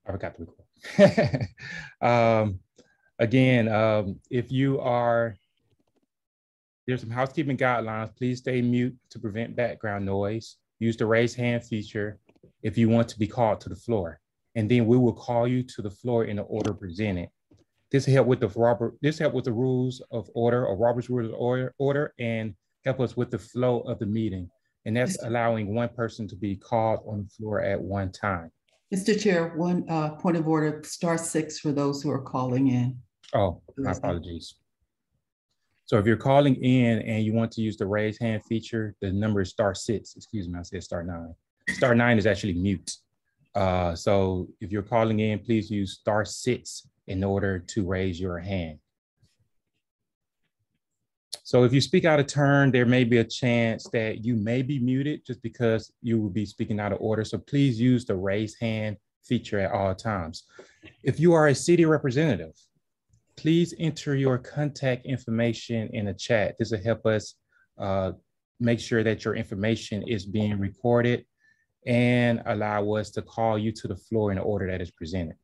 I forgot to record. Again, if you are, there's some housekeeping guidelines. Please stay mute to prevent background noise. Use the raise hand feature if you want to be called to the floor. And then we will call you to the floor in the order presented. This help with the rules of order or Robert's rules of order and help us with the flow of the meeting. And that's allowing one person to be called on the floor at one time. Mr. Chair, one point of order, *6 for those who are calling in. Oh, my apologies. So if you're calling in and you want to use the raise hand feature, the number is *6. Excuse me, I said *9. *9 is actually mute. So if you're calling in, please use *6 in order to raise your hand. So if you speak out of turn, there may be a chance that you may be muted just because you will be speaking out of order. So please use the raise hand feature at all times. If you are a city representative, please enter your contact information in the chat. This will help us make sure that your information is being recorded and allow us to call you to the floor in the order that is presented.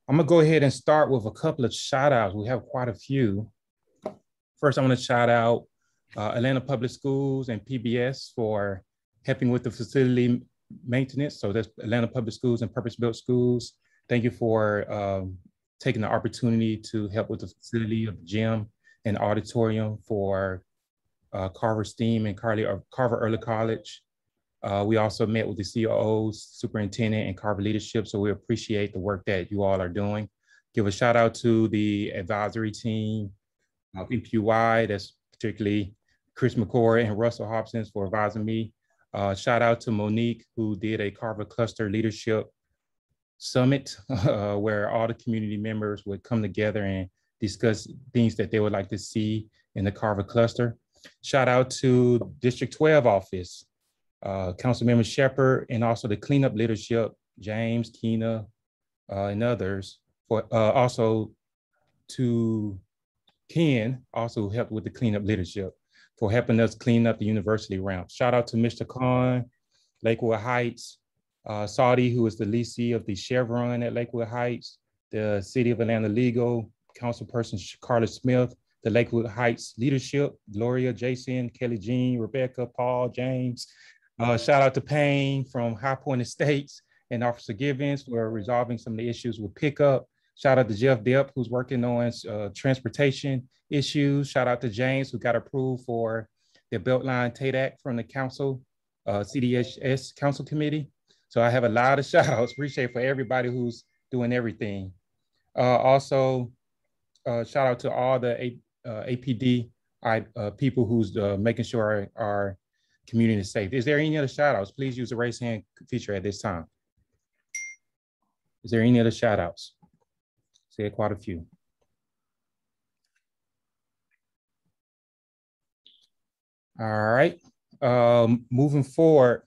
I'm gonna go ahead and start with a couple of shout outs. We have quite a few. First, I want to shout out Atlanta Public Schools and PBS for helping with the facility maintenance. So that's Atlanta Public Schools and Purpose-Built Schools. Thank you for taking the opportunity to help with the facility of the gym and auditorium for Carver STEAM and Carver Early College. We also met with the COOs, superintendent, and Carver leadership. So we appreciate the work that you all are doing. Give a shout out to the advisory team, NPU-Y, that's particularly Chris McCord and Russell Hobson for advising me. Shout out to Monique, who did a Carver Cluster Leadership Summit, where all the community members would come together and discuss things that they would like to see in the Carver Cluster. Shout out to District 12 office, Councilmember Shepherd, and also the cleanup leadership, James, Keena, and others. For also to Ken, also helped with the cleanup leadership for helping us clean up the university ramp. Shout out to Mr. Khan, Lakewood Heights, Saudi, who is the leasee of the Chevron at Lakewood Heights, the City of Atlanta Legal, Councilperson Carla Smith, the Lakewood Heights leadership, Gloria, Jason, Kelly Jean, Rebecca, Paul, James. Shout out to Payne from High Point Estates and Officer Givens for resolving some of the issues with pickup. Shout out to Jeff Depp, who's working on transportation issues. Shout out to James, who got approved for the beltline TADAC from the council, CDHS Council Committee. So I have a lot of shout outs. Appreciate for everybody who's doing everything. Also, shout out to all the APD people who's making sure our community is safe. Is there any other shout outs? Please use the raise hand feature at this time. Is there any other shout outs? Say quite a few. All right, moving forward,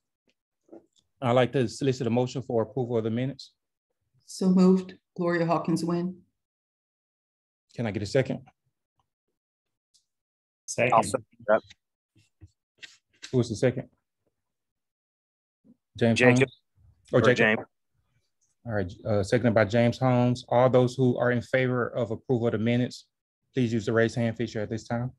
I'd like to solicit a motion for approval of the minutes. So moved. Gloria Hawkins-Wynn. Can I get a second? Second. Who was the second? James Jacob. Holmes? Or Jacob? James. All right, seconded by James Holmes. All those who are in favor of approval of the minutes, please use the raise hand feature at this time.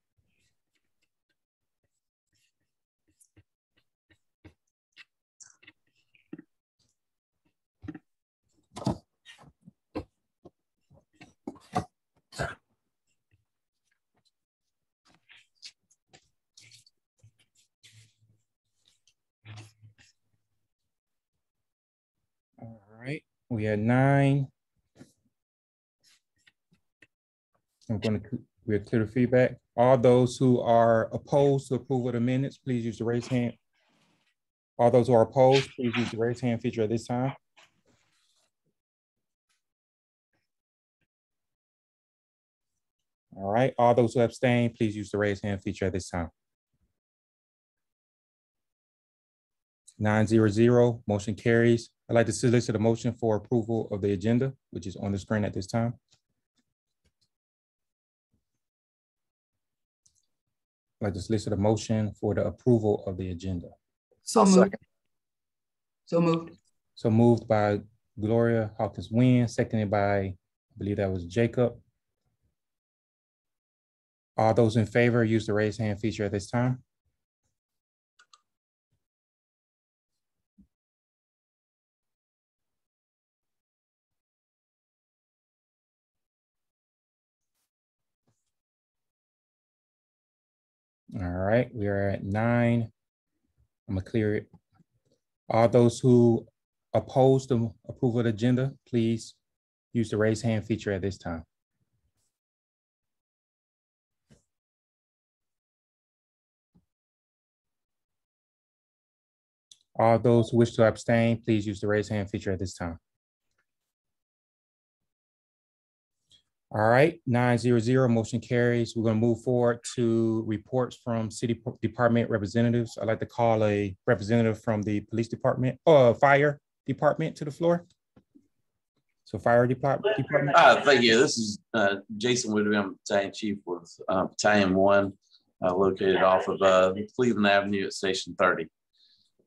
All right, we had 9. We'll clear the feedback. All those who are opposed to approval of the minutes, please use the raise hand. All those who are opposed, please use the raise hand feature at this time. All right, all those who abstain, please use the raise hand feature at this time. 9-0-0, motion carries. I'd like to solicit a motion for approval of the agenda, which is on the screen at this time. I'd like to solicit a motion for the approval of the agenda. So moved. So moved. So moved by Gloria Hawkins Wynn, seconded by, I believe that was Jacob. All those in favor, use the raise hand feature at this time. All right, we are at 9. I'm gonna clear it. All those who oppose the approval of the agenda, please use the raise hand feature at this time. All those who wish to abstain, please use the raise hand feature at this time. All right, 900, motion carries. We're gonna move forward to reports from city department representatives. I'd like to call a representative from the police department or fire department to the floor. So fire department. Thank you. This is Jason Woodby. I'm battalion chief with Battalion 1, located off of Cleveland Avenue at Station 30.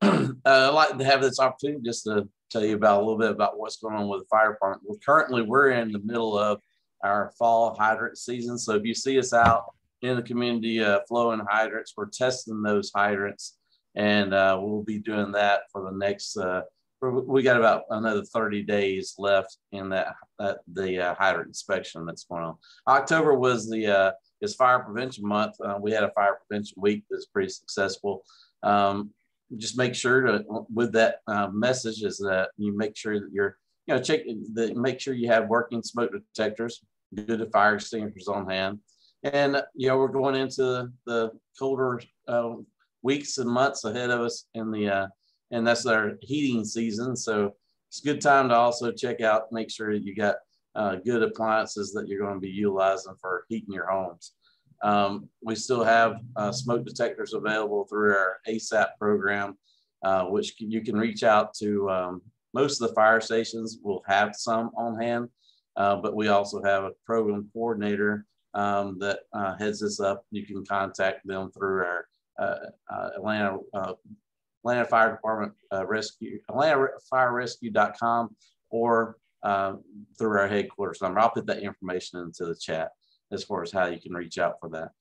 I'd like to have this opportunity just to tell you about a little bit about what's going on with the fire department. Well, currently, we're in the middle of our fall hydrant season. So if you see us out in the community flowing hydrants, we're testing those hydrants, and we'll be doing that for the next. We got about another 30 days left in the hydrant inspection that's going on. October was is fire prevention month. We had a fire prevention week that's pretty successful. Just make sure to, with that message, is that you make sure that you're, make sure you have working smoke detectors, good fire extinguishers on hand. And, we're going into the colder weeks and months ahead of us in the, and that's our heating season. So it's a good time to also check out, make sure that you got good appliances that you're going to be utilizing for heating your homes. We still have smoke detectors available through our ASAP program, which you can reach out to. Most of the fire stations will have some on hand, but we also have a program coordinator that heads this up. You can contact them through our Atlanta Fire Department AtlantaFireRescue.com or through our headquarters number. I'll put that information into the chat as far as how you can reach out for that.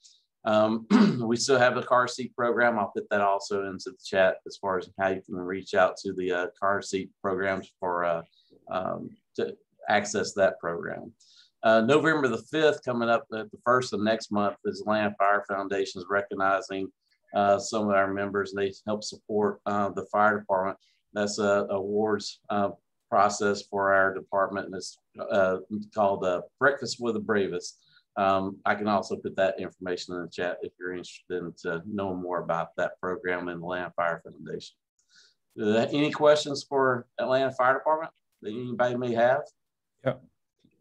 We still have the car seat program. I'll put that also into the chat as far as how you can reach out to the car seat programs for to access that program. November the 5th, coming up at the 1st of next month, is Atlanta Fire Foundation is recognizing some of our members. They help support the fire department. That's a awards process for our department, and it's called Breakfast with the Bravest. I can also put that information in the chat if you're interested in knowing more about that program in the Atlanta Fire Foundation. Any questions for Atlanta Fire Department that anybody may have? Yep.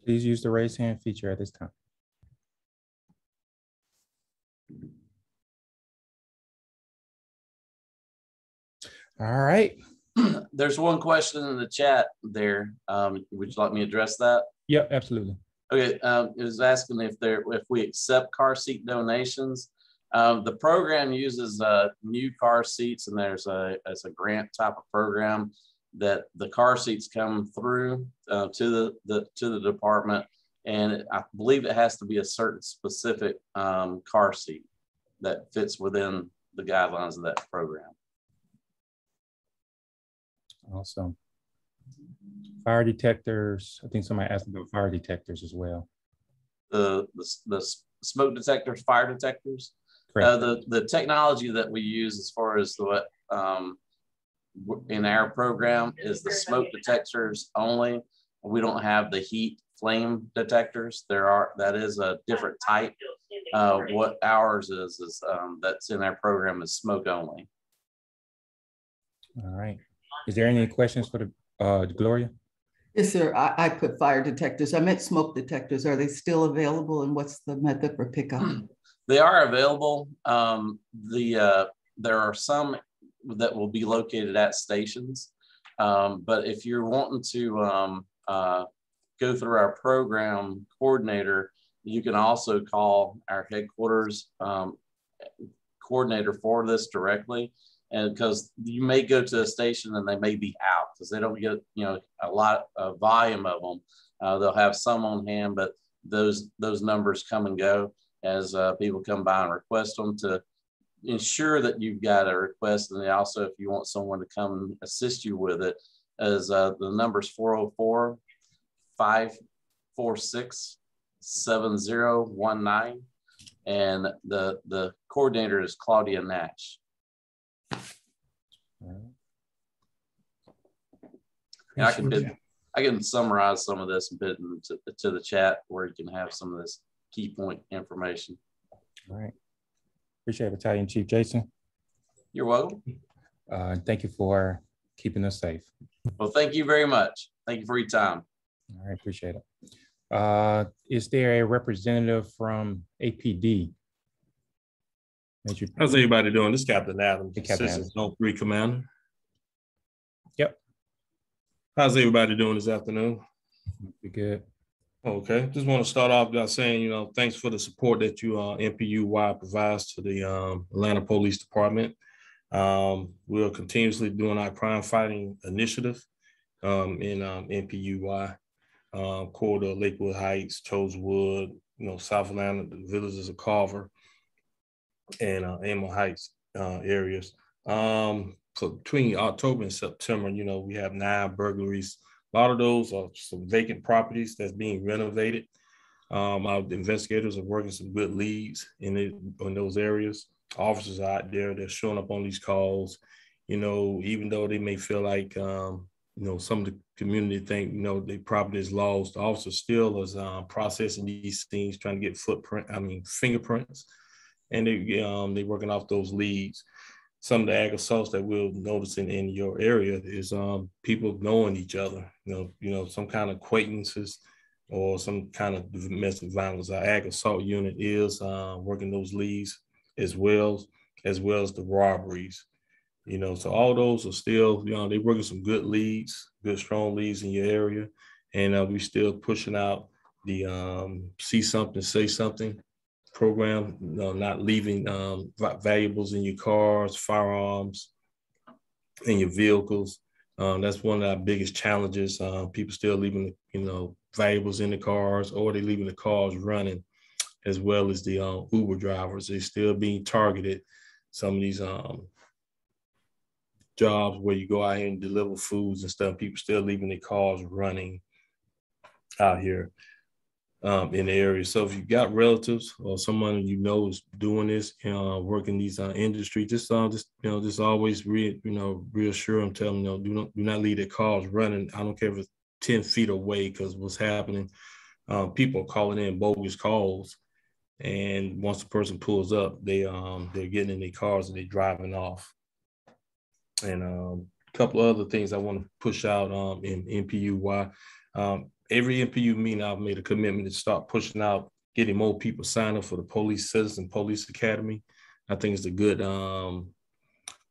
Please use the raise hand feature at this time. All right. There's one question in the chat there. Would you like me to address that? Yep, absolutely. Okay, it was asking if we accept car seat donations. The program uses new car seats, and there's a grant type of program that the car seats come through to the department, and I believe it has to be a certain specific car seat that fits within the guidelines of that program. Awesome. Fire detectors. I think somebody asked about fire detectors as well. The smoke detectors, fire detectors. The technology that we use as far as what in our program is the smoke detectors only. We don't have the heat flame detectors. That is a different type. What ours is that's in our program is smoke only. All right. Is there any questions for the Gloria? Yes, sir. I put fire detectors. I meant smoke detectors. Are they still available, and what's the method for pickup? They are available. There are some that will be located at stations, but if you're wanting to go through our program coordinator, you can also call our headquarters coordinator for this directly, And because you may go to a station and they may be out because they don't get, a lot of volume of them. They'll have some on hand, but those numbers come and go as people come by and request them, to ensure that you've got a request. And then also, if you want someone to come and assist you with it, as the number's 404-546-7019. And the coordinator is Claudia Nash. And I can summarize some of this and put it into the chat where you can have some of this key point information. All right. Appreciate it, Battalion Chief Jason. You're welcome. Thank you for keeping us safe. Well, thank you very much. Thank you for your time. All right, appreciate it. Is there a representative from APD? How's everybody doing? This is Captain Adams, Captain Adams. Zone 3 Commander. Yep. How's everybody doing this afternoon? Be good. Okay, just want to start off by saying, thanks for the support that you NPU-Y provides to the Atlanta Police Department. We're continuously doing our crime fighting initiative in NPU-Y, corridor Lakewood Heights, Chosewood, South Atlanta, the villages of Carver, and Amel Heights areas. So between October and September, we have 9 burglaries. A lot of those are some vacant properties that's being renovated. Our investigators are working some good leads in those areas. Officers are out there, they're showing up on these calls, even though they may feel like, some of the community think, their property is lost. The officer still is processing these things, trying to get fingerprints, and they're working off those leads. Some of the ag assaults that we're noticing in your area is people knowing each other, some kind of acquaintances or some kind of domestic violence. Our ag assault unit is working those leads as well as the robberies. So all those are still, they're working some good leads, good strong leads in your area, and we're still pushing out the see something, say something program, not leaving valuables in your cars, firearms in your vehicles. That's one of our biggest challenges. People still leaving, valuables in the cars, or they leaving the cars running, as well as the Uber drivers. They're still being targeted. Some of these jobs where you go out here and deliver foods and stuff, people still leaving their cars running out here in the area. So if you got relatives or someone is doing this, working these industry, just always reassure them, tell them, do not leave their cars running. I don't care if it's 10 feet away, because what's happening, people are calling in bogus calls, and once the person pulls up, they're getting in their cars and they're driving off. And a couple of other things I want to push out in NPU-Y. Every NPU meeting, I've made a commitment to start pushing out, getting more people signed up for the Police Citizen Police Academy. I think it's a good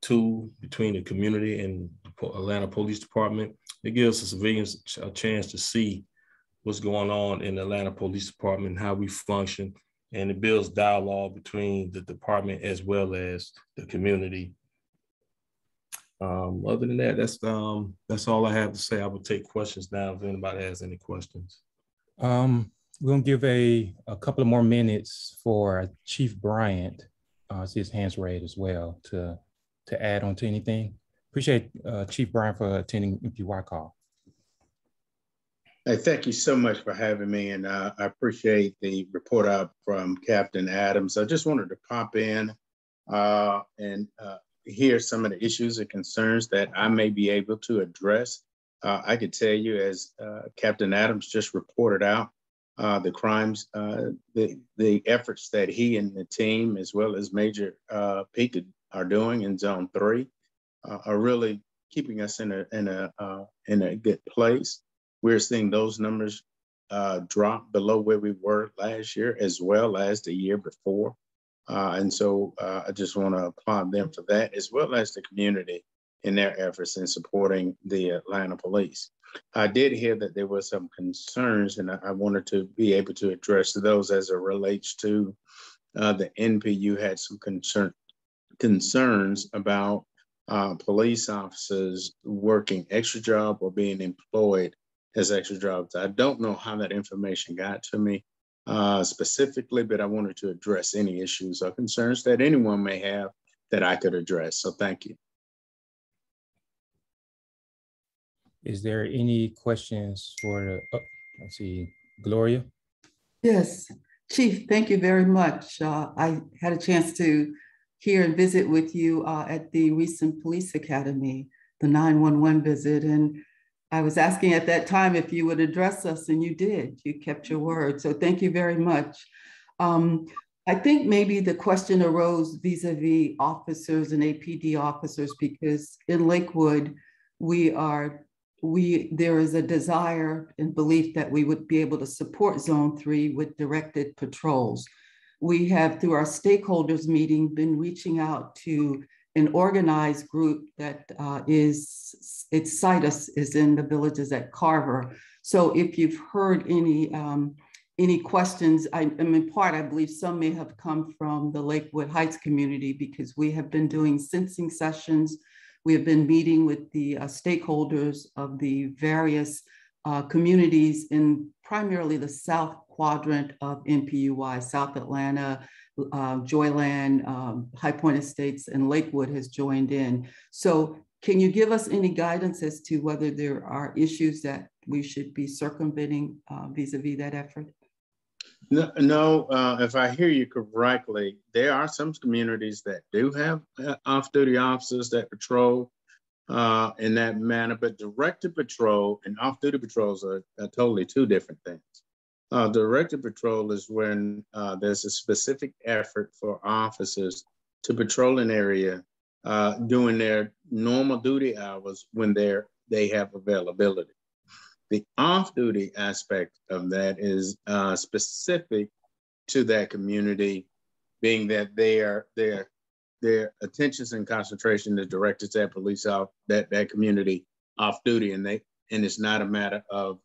tool between the community and the Atlanta Police Department. It gives the civilians a chance to see what's going on in the Atlanta Police Department and how we function, and it builds dialogue between the department as well as the community. Other than that, that's all I have to say. I will take questions now if anybody has any questions. We're gonna give a couple of more minutes for Chief Bryant. I see his hands raised as well to add on to anything. Appreciate Chief Bryant for attending NPU-Y call. Hey, thank you so much for having me, and I appreciate the report out from Captain Adams. I just wanted to pop in and hear some of the issues and concerns that I may be able to address. I could tell you, as Captain Adams just reported out, the crimes, the efforts that he and the team, as well as Major Peak, are doing in Zone 3, are really keeping us in a good place. We're seeing those numbers drop below where we were last year, as well as the year before. And so I just want to applaud them for that, as well as the community in their efforts in supporting the Atlanta Police. I did hear that there were some concerns, and I wanted to be able to address those as it relates to the NPU had some concerns about police officers working extra job or being employed as extra jobs. I don't know how that information got to me specifically, but I wanted to address any issues or concerns that anyone may have that I could address. So thank you. Is there any questions for the, let's see, Gloria? Yes, Chief, thank you very much. I had a chance to hear and visit with you at the recent police academy, the 911 visit. And I was asking at that time if you would address us, and you did. You kept your word. So thank you very much. I think maybe the question arose vis-a-vis officers and APD officers, because in Lakewood, there is a desire and belief that we would be able to support Zone 3 with directed patrols. We have, through our stakeholders meeting, been reaching out to an organized group that its site is in the villages at Carver. So if you've heard any questions, in part, I believe some may have come from the Lakewood Heights community, because we have been doing sensing sessions. We have been meeting with the stakeholders of the various communities in primarily the south quadrant of NPU-Y, South Atlanta, Joyland, High Point Estates, and Lakewood has joined in. So can you give us any guidance as to whether there are issues that we should be circumventing vis-a-vis that effort? No, if I hear you correctly, there are some communities that do have off-duty officers that patrol in that manner, but directed patrol and off-duty patrols are totally two different things. Directed patrol is when there's a specific effort for officers to patrol an area during their normal duty hours when they have availability. The off-duty aspect of that is specific to that community, being that their attentions and concentration is directed to that police that community off-duty, and it's not a matter of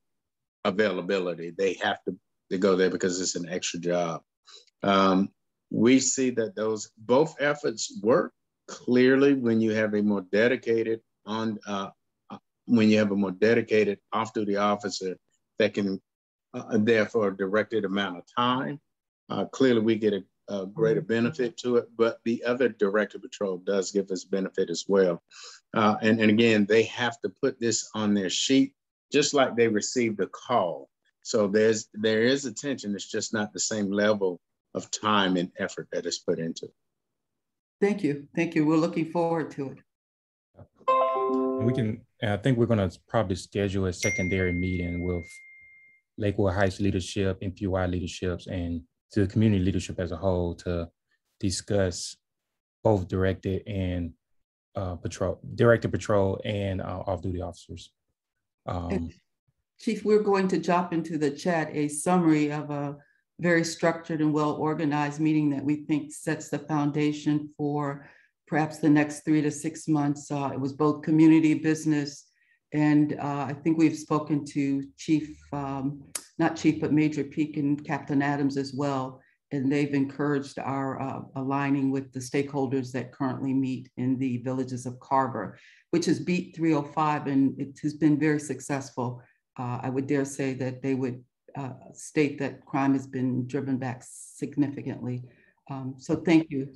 availability. They have to go there because it's an extra job. We see that both efforts work clearly when you have a more dedicated off-duty officer that can there for a directed amount of time. Clearly we get a greater benefit to it, but the other directed patrol does give us benefit as well. And again, they have to put this on their sheet, just like they received a call. So there is attention, it's just not the same level of time and effort that is put into it. Thank you. Thank you. We're looking forward to it. I think we're going to probably schedule a secondary meeting with Lakewood Heights leadership, NPU-Y leaderships, and to the community leadership as a whole to discuss both directed patrol and off-duty officers. Chief, we're going to drop into the chat a summary of a very structured and well-organized meeting that we think sets the foundation for perhaps the next 3 to 6 months. It was both community, business, and I think we've spoken to Major Peak and Captain Adams as well, and they've encouraged our aligning with the stakeholders that currently meet in the villages of Carver, which is Beat 305, and it has been very successful. I would dare say that they would state that crime has been driven back significantly. So thank you.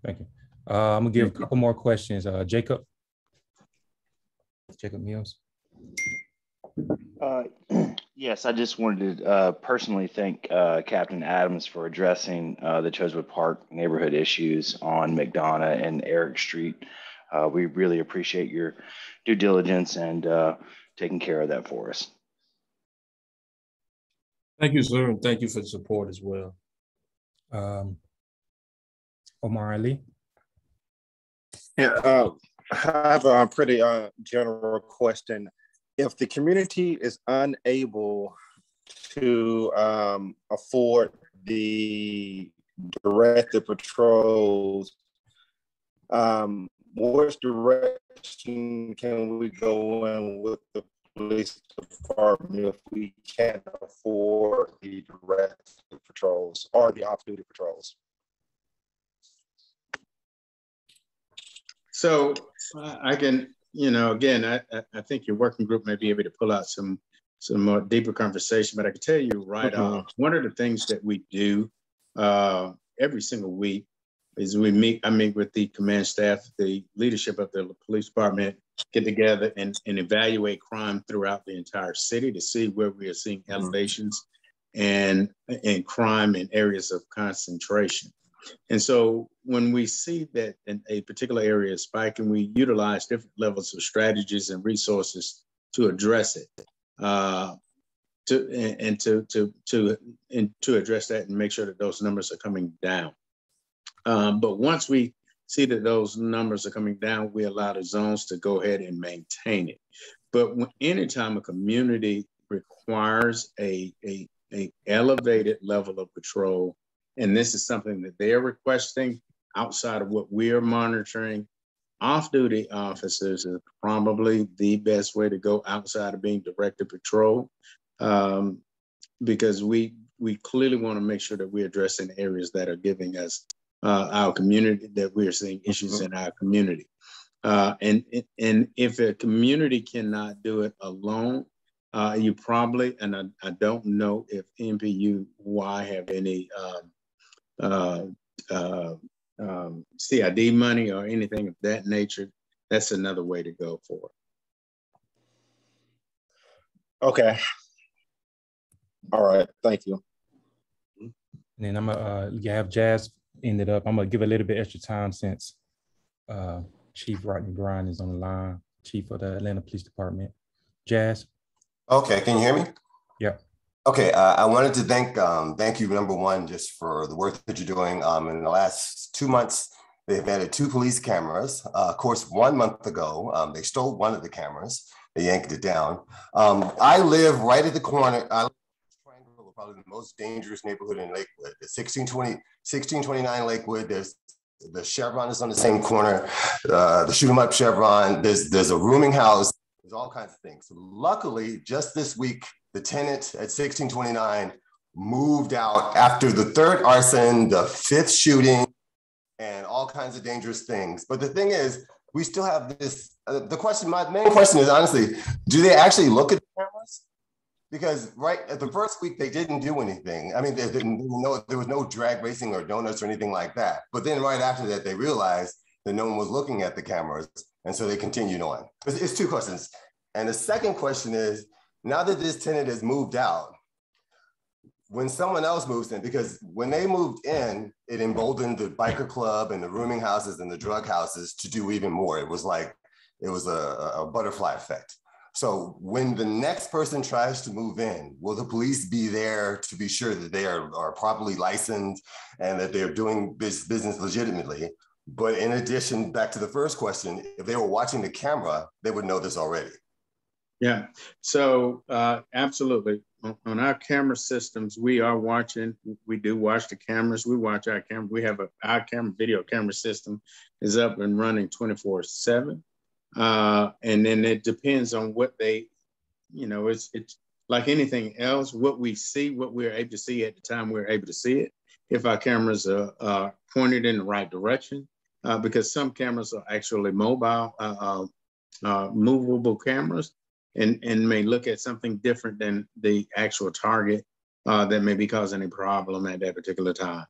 Thank you. I'm gonna give a couple more questions. Jacob Mills. Yes, I just wanted to personally thank Captain Adams for addressing the Chosewood Park neighborhood issues on McDonough and Eric Street. We really appreciate your due diligence and taking care of that for us. Thank you, sir, and thank you for the support as well. Omar Ali. Yeah, I have a pretty general question. If the community is unable to afford the directed patrols, which direction can we go in with the police department if we can't afford the directed patrols or the off-duty patrols? So I can, again, I think your working group may be able to pull out some more deeper conversation, but I can tell you right off, one of the things that we do every single week is I meet with the command staff, the leadership of the police department, get together and evaluate crime throughout the entire city to see where we are seeing elevations and crime in areas of concentration. And so when we see that in a particular area is spiking, we utilize different levels of strategies and resources to address it, to address that and make sure that those numbers are coming down. But once we see that those numbers are coming down, we allow the zones to go ahead and maintain it. But anytime a community requires a elevated level of patrol, and this is something that they're requesting outside of what we're monitoring, off-duty officers is probably the best way to go outside of being directed patrol, because we clearly want to make sure that we're addressing areas that are giving us our community, that we're seeing issues in our community. And if a community cannot do it alone, you probably, and I don't know if NPU-Y have any CID money or anything of that nature. That's another way to go for it. Okay. All right, thank you. And then I'm gonna have Jazz ended up. I'm gonna give a little bit extra time since Chief Rodney Bryan is on the line, Chief of the Atlanta Police Department. Jazz. Okay, can you hear me? Yeah. Okay, I wanted to thank you, number one, just for the work that you're doing. In the last 2 months, they've added 2 police cameras. Of course, 1 month ago, they stole one of the cameras. They yanked it down. I live right at the corner. I live in Triangle, probably the most dangerous neighborhood in Lakewood. It's 1629 Lakewood. There's the Chevron is on the same corner. The Shoot 'em Up Chevron. There's a rooming house. There's all kinds of things. So luckily, just this week, the tenant at 1629 moved out after the 3rd arson, the 5th shooting, and all kinds of dangerous things. But the thing is, we still have this, my main question is honestly, do they actually look at the cameras? Because right at the first week, they didn't do anything. I mean, there was no drag racing or donuts or anything like that. But then right after that, they realized that no one was looking at the cameras. And so they continued on. It's 2 questions. And the second question is, now that this tenant has moved out, when someone else moves in, because when they moved in, it emboldened the biker club and the rooming houses and the drug houses to do even more. It was like, it was a butterfly effect. So when the next person tries to move in, will the police be there to be sure that they are properly licensed and that they're doing business legitimately? But in addition, back to the first question, if they were watching the camera, they would know this already. Yeah, so absolutely. On our camera systems, we are watching, we do watch the cameras. We watch our camera. We have our video camera system is up and running 24/7. And then it depends on what they, it's like anything else, what we see, what we're able to see at the time we're able to see it. If our cameras are pointed in the right direction, because some cameras are actually mobile, movable cameras, and may look at something different than the actual target that may be causing a problem at that particular time.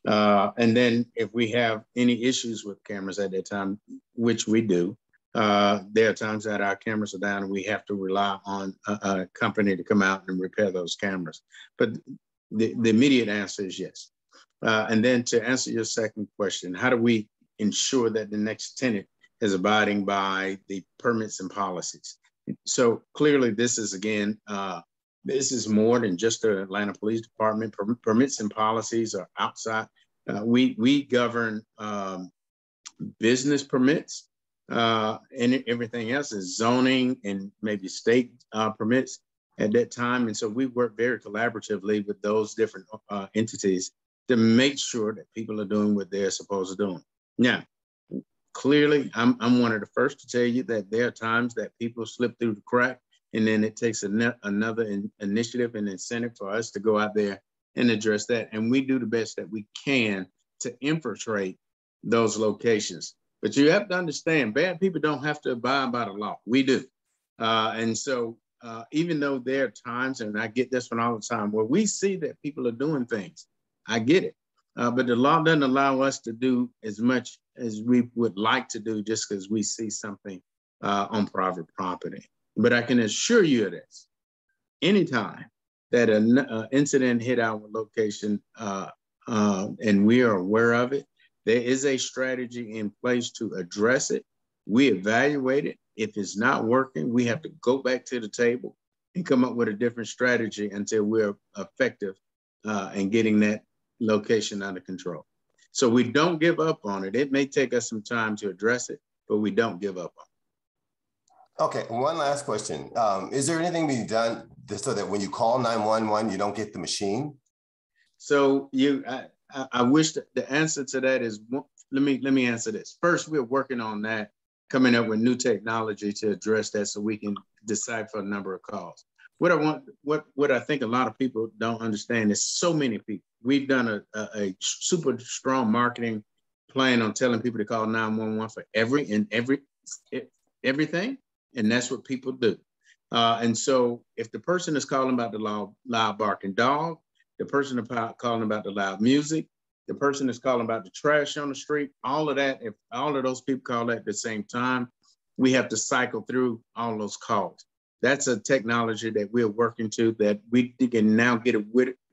And then if we have any issues with cameras at that time, which we do, there are times that our cameras are down and we have to rely on a company to come out and repair those cameras. But the immediate answer is yes. And then to answer your second question, how do we ensure that the next tenant is abiding by the permits and policies? So clearly this is, again, this is more than just the Atlanta Police Department. Permits and policies are outside. We govern business permits, and everything else is zoning and maybe state permits at that time. And so we work very collaboratively with those different entities to make sure that people are doing what they're supposed to do. Now, clearly, I'm one of the first to tell you that there are times that people slip through the crack, and then it takes another initiative and incentive for us to go out there and address that. And we do the best that we can to infiltrate those locations. But you have to understand, bad people don't have to abide by the law. We do. And so even though there are times, and I get this one all the time, where we see that people are doing things, I get it. But the law doesn't allow us to do as much as we would like to do just because we see something on private property. But I can assure you of this. Anytime that an incident hit our location and we are aware of it, there is a strategy in place to address it. We evaluate it. If it's not working, we have to go back to the table and come up with a different strategy until we're effective in getting that location under control. So we don't give up on it. It may take us some time to address it, but we don't give up on it. Okay, one last question. Is there anything being done so that when you call 911, you don't get the machine? So I wish that the answer to that is, let me answer this. First, we're working on that, coming up with new technology to address that so we can decipher a number of calls. What I think a lot of people don't understand is so many people. We've done a super strong marketing plan on telling people to call 911 for everything. And that's what people do. And so if the person is calling about the loud barking dog, the person is calling about the loud music, the person is calling about the trash on the street, all of that, if all of those people call at the same time, we have to cycle through all those calls. That's a technology that we're working to, that we can now get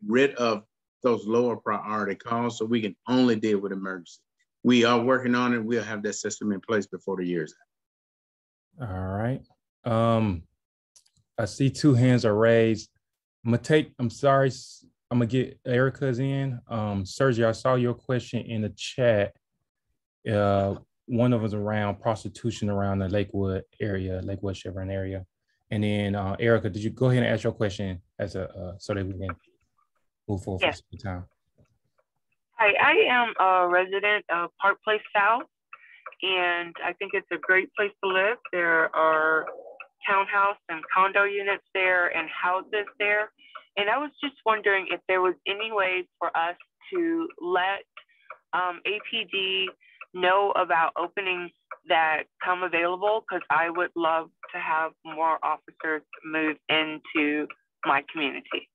rid of those lower priority calls so we can only deal with emergency. We are working on it. We'll have that system in place before the year's out. All right. I see 2 hands are raised. I'm sorry, I'm gonna get Erica's in. Sergio, I saw your question in the chat. One of us around prostitution around the Lakewood Chevron area. And then Erica, did you go ahead and ask your question as so that we can move forward for some time? Hi, I am a resident of Park Place South, and I think it's a great place to live. There are townhouse and condo units there and houses there. And I was just wondering if there was any way for us to let APD know about openings that come available, because I would love to have more officers move into my community.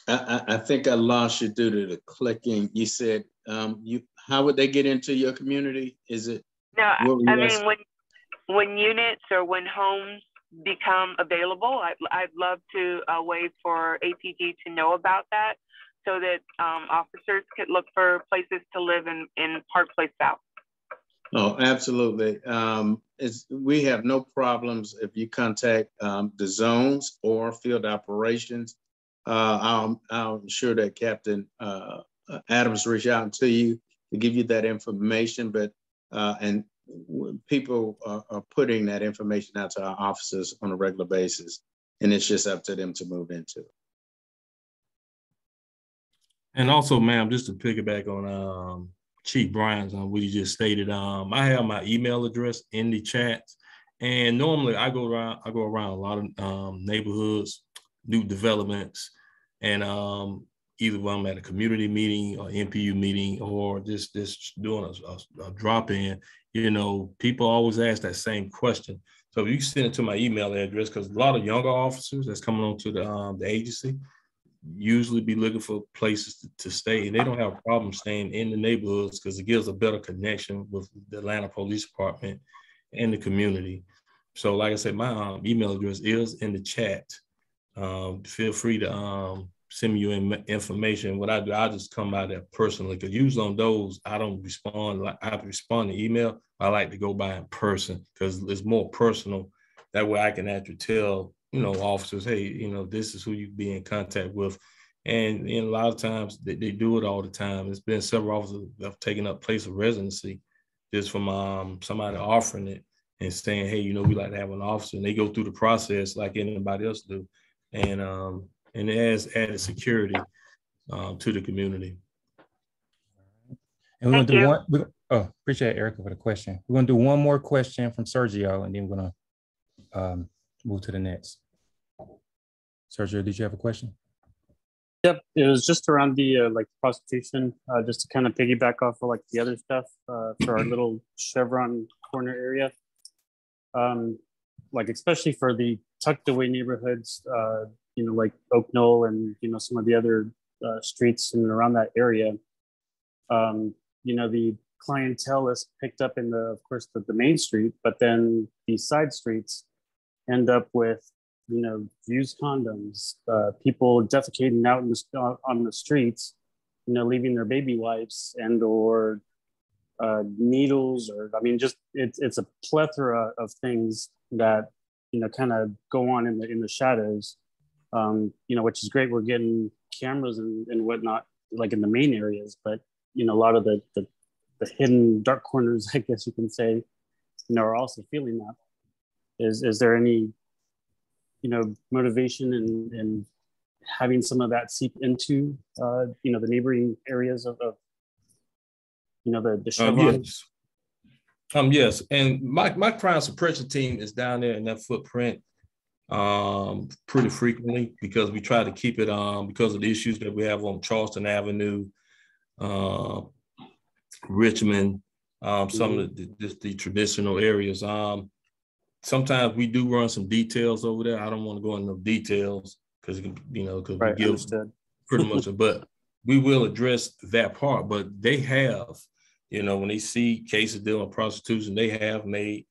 I think I lost you due to the clicking. You said, how would they get into your community? Is it? No, I mean, when units or when homes become available, I'd love to a way for APD to know about that, so that officers could look for places to live in Park Place South. Oh, absolutely. We have no problems if you contact the zones or field operations. I'm sure that Captain Adams reach out to you to give you that information, but and people are putting that information out to our officers on a regular basis, and it's just up to them to move into it. And also, ma'am, just to piggyback on Chief Bryan's on what you just stated, I have my email address in the chat, and normally I go around a lot of neighborhoods, new developments, and either when I'm at a community meeting or NPU meeting or just doing a drop-in, you know, people always ask that same question. So if you send it to my email address, because a lot of younger officers that's coming on to the agency usually be looking for places to stay, and they don't have a problem staying in the neighborhoods because it gives a better connection with the Atlanta Police Department and the community. So like I said, my email address is in the chat. Feel free to send me your information. What I do, I just come by there personally, because usually on those, I don't respond. Like I respond to email. I like to go by in person because it's more personal. That way I can actually tell, you know, officers, hey, you know, this is who you be in contact with. And a lot of times they do it all the time. There's been several officers that have taken up place of residency just from somebody offering it and saying, hey, you know, we like to have an officer, and they go through the process like anybody else do. And it has added security to the community. And we're going to do appreciate Erica for the question. We're going to do one more question from Sergio, and then we're going to move to the next. Sergio, did you have a question? Yep, it was just around the like prostitution, just to kind of piggyback off of like the other stuff for our little Chevron corner area. Like especially for the tucked away neighborhoods, you know, like Oak Knoll and, you know, some of the other streets in and around that area. You know, the clientele is picked up in of course, the main street, but then the side streets end up with, you know, used condoms, people defecating out on the streets, you know, leaving their baby wipes and or needles, or I mean, just it's a plethora of things that, you know, kind of go on in the shadows, you know, which is great. We're getting cameras and whatnot, like in the main areas, but you know, a lot of the hidden dark corners, I guess you can say, you know, are also feeling that. Is there any, you know, motivation in having some of that seep into, you know, the neighboring areas of you know, the Chevron? Yes. Yes, and my crime suppression team is down there in that footprint pretty frequently, because we try to keep it because of the issues that we have on Charleston Avenue, Richmond, some of the traditional areas. Sometimes we do run some details over there. I don't want to go into details because, you know, because right, we give understood. pretty much, but we will address that part. But they have, you know, when they see cases dealing with prostitution, they have made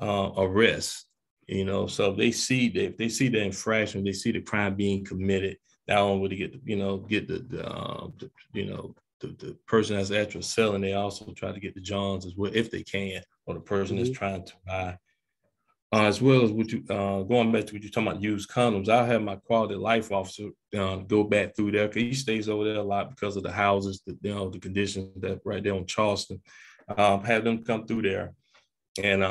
arrests, you know. So if they see the infraction, they see the crime being committed, not only would they get, you know, get the person that's actually selling, they also try to get the Johns as well, if they can, or the person that's trying to buy. As well as what you going back to what you're talking about, used condoms. I have my quality of life officer go back through there, because he stays over there a lot because of the houses, you know, the conditions that right there on Charleston. Have them come through there and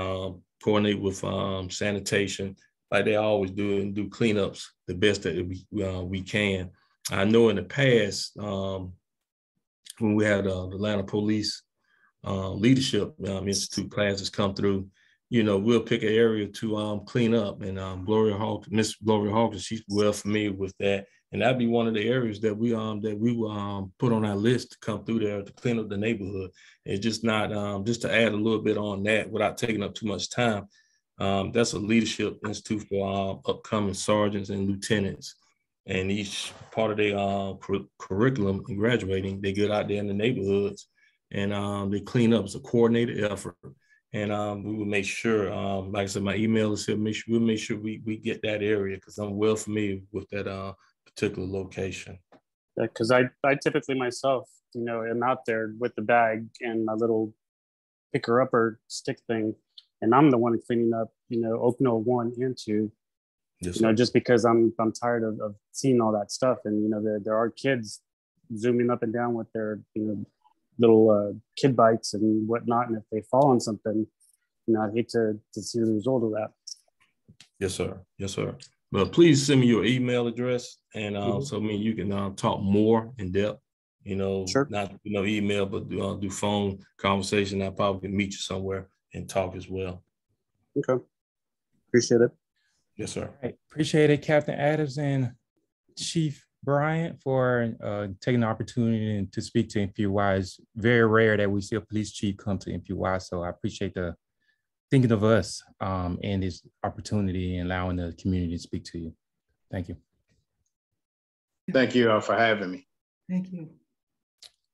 coordinate with sanitation, like they always do, and do cleanups the best that we can. I know in the past, when we had the Atlanta Police Leadership Institute classes come through, you know, we'll pick an area to clean up, and Miss Gloria Hawkins, she's well familiar with that, and that'd be one of the areas that we will put on our list to come through there to clean up the neighborhood. It's just not just to add a little bit on that without taking up too much time. That's a leadership institute for upcoming sergeants and lieutenants, and each part of their curriculum and graduating, they get out there in the neighborhoods and they clean up. It's a coordinated effort. And we will make sure, like I said, my email is here. We'll make sure we get that area, because I'm well familiar with that particular location. Yeah, because I typically myself, you know, am out there with the bag and my little picker-upper stick thing, and I'm the one cleaning up, you know, Oak Knoll 1 and 2. Yes, you know, just because I'm tired of seeing all that stuff, and you know, there are kids zooming up and down with their, you know, little kid bikes and whatnot, and if they fall on something, you know, I'd hate to see the result of that. Yes, sir. Yes, sir. But please send me your email address, and so me and you can talk more in depth. You know, sure. Not email, but do phone conversation. I probably can meet you somewhere and talk as well. Okay, appreciate it. Yes, sir. Right. Appreciate it, Captain Adams and Chief Bryant, for taking the opportunity to speak to NPU-Y. It's very rare that we see a police chief come to NPU-Y, so I appreciate the thinking of us and this opportunity and allowing the community to speak to you. Thank you. Thank you all for having me. Thank you.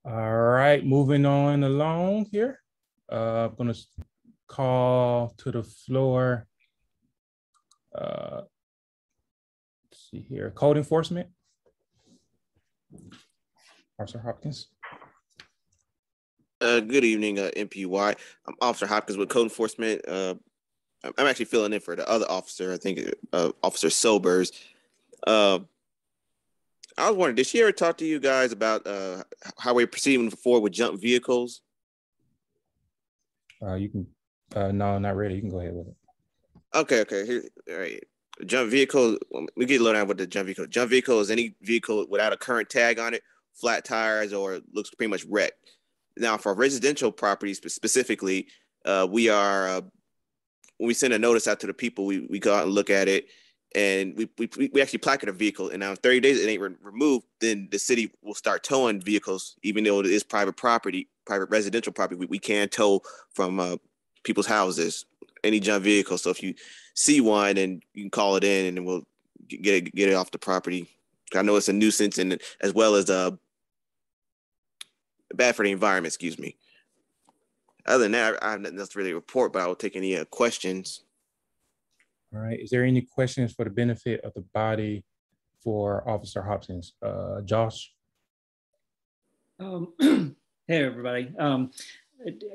All right, moving on along here. I'm going to call to the floor. Let's see here, code enforcement. Officer Hopkins. Good evening, NPU-Y. I'm Officer Hopkins with Code Enforcement. I'm actually filling in for the other officer, I think Officer Sobers. I was wondering, did she ever talk to you guys about how we're proceeding forward with jump vehicles? You can, no, not really. You can go ahead with it. Okay. Here, all right. Jump vehicle, we get low down with the jump vehicle. Jump vehicle is any vehicle without a current tag on it, flat tires, or looks pretty much wrecked. Now, for residential properties specifically, when we send a notice out to the people, we go out and look at it. and we actually placard a vehicle, and now in 30 days it ain't removed, then the city will start towing vehicles, even though it is private property, private residential property. We can tow from people's houses, any junk vehicle. So if you see one, and you can call it in, and then we'll get it off the property. I know it's a nuisance, and as well as bad for the environment. Excuse me. Other than that, I have nothing else to really report, but I will take any questions. All right. Is there any questions for the benefit of the body for Officer Hopkins? Josh? Hey, everybody.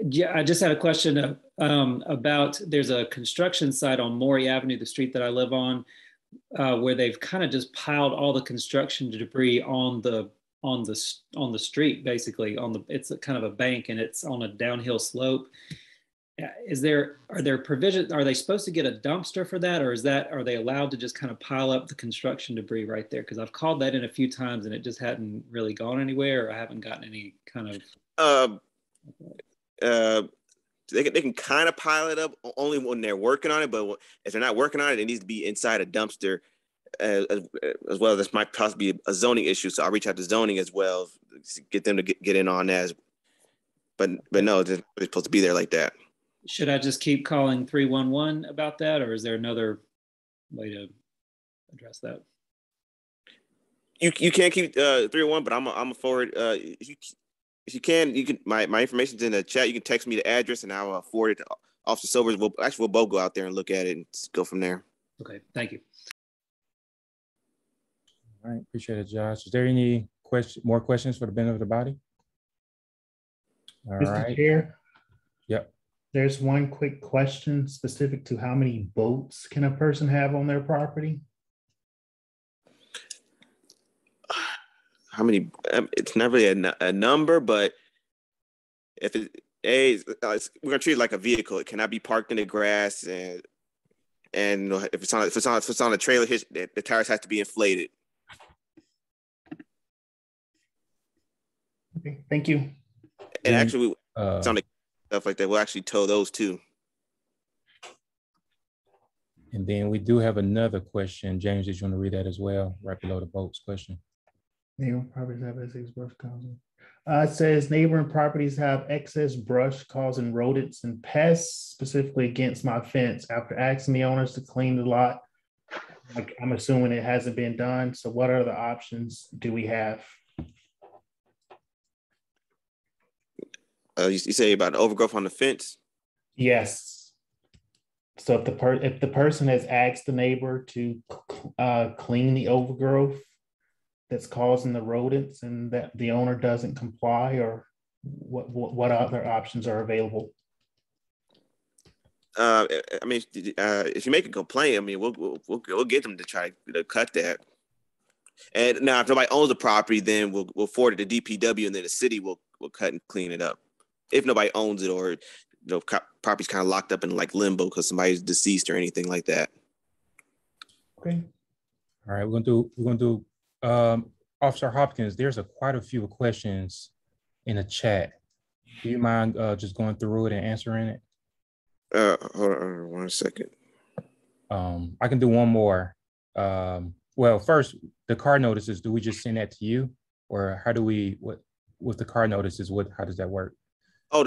Yeah, I just had a question about, there's a construction site on Maury Avenue, the street that I live on, where they've kind of just piled all the construction debris on the street, basically it's a kind of a bank, and it's on a downhill slope. Are there provisions? Are they supposed to get a dumpster for that, or are they allowed to just kind of pile up the construction debris right there? Because I've called that in a few times and it just hadn't really gone anywhere, or I haven't gotten any kind of. They can kind of pile it up only when they're working on it, but if they're not working on it, it needs to be inside a dumpster. As well, this might possibly be a zoning issue, so I'll reach out to zoning as well to get them to get in on that. But no, they're supposed to be there like that. Should I just keep calling 311 about that, or is there another way to address that? You can't keep 311, but I'm gonna forward. If you can, my information's in the chat. You can text me the address, and I'll forward it to Officer Sobers. We'll both go out there and look at it and go from there. Okay, thank you. All right, appreciate it, Josh. Is there any more questions for the benefit of the body? All Mr. right. Chair? Yep. There's one quick question specific to how many boats can a person have on their property? How many? It's not really a number, but if we're gonna treat it like a vehicle. It cannot be parked in the grass, and if it's on a trailer hitch, the tires have to be inflated. Okay, thank you. And actually, it's on the stuff like that. We'll actually tow those too. And then we do have another question. James, did you want to read that as well, right below the boats question? Neighboring properties have excess brush causing. It says neighboring properties have excess brush causing rodents and pests, specifically against my fence. After asking the owners to clean the lot, I'm assuming it hasn't been done. So what other options do we have? You say about the overgrowth on the fence? Yes. So if the person has asked the neighbor to clean the overgrowth that's causing the rodents, and that the owner doesn't comply, or what other options are available? I mean, if you make a complaint, I mean, we'll get them to try to cut that. And now, if nobody owns the property, then we'll forward it to DPW, and then the city will cut and clean it up. If nobody owns it, or property's kind of locked up in like limbo because somebody's deceased or anything like that. Okay. All right, we're gonna do Officer Hopkins. There's quite a few questions in the chat. Do you mind just going through it and answering it? Hold on 1 second. I can do one more. Well, first, the car notices. Do we just send that to you, or how do we? What with the car notices? How does that work? Oh,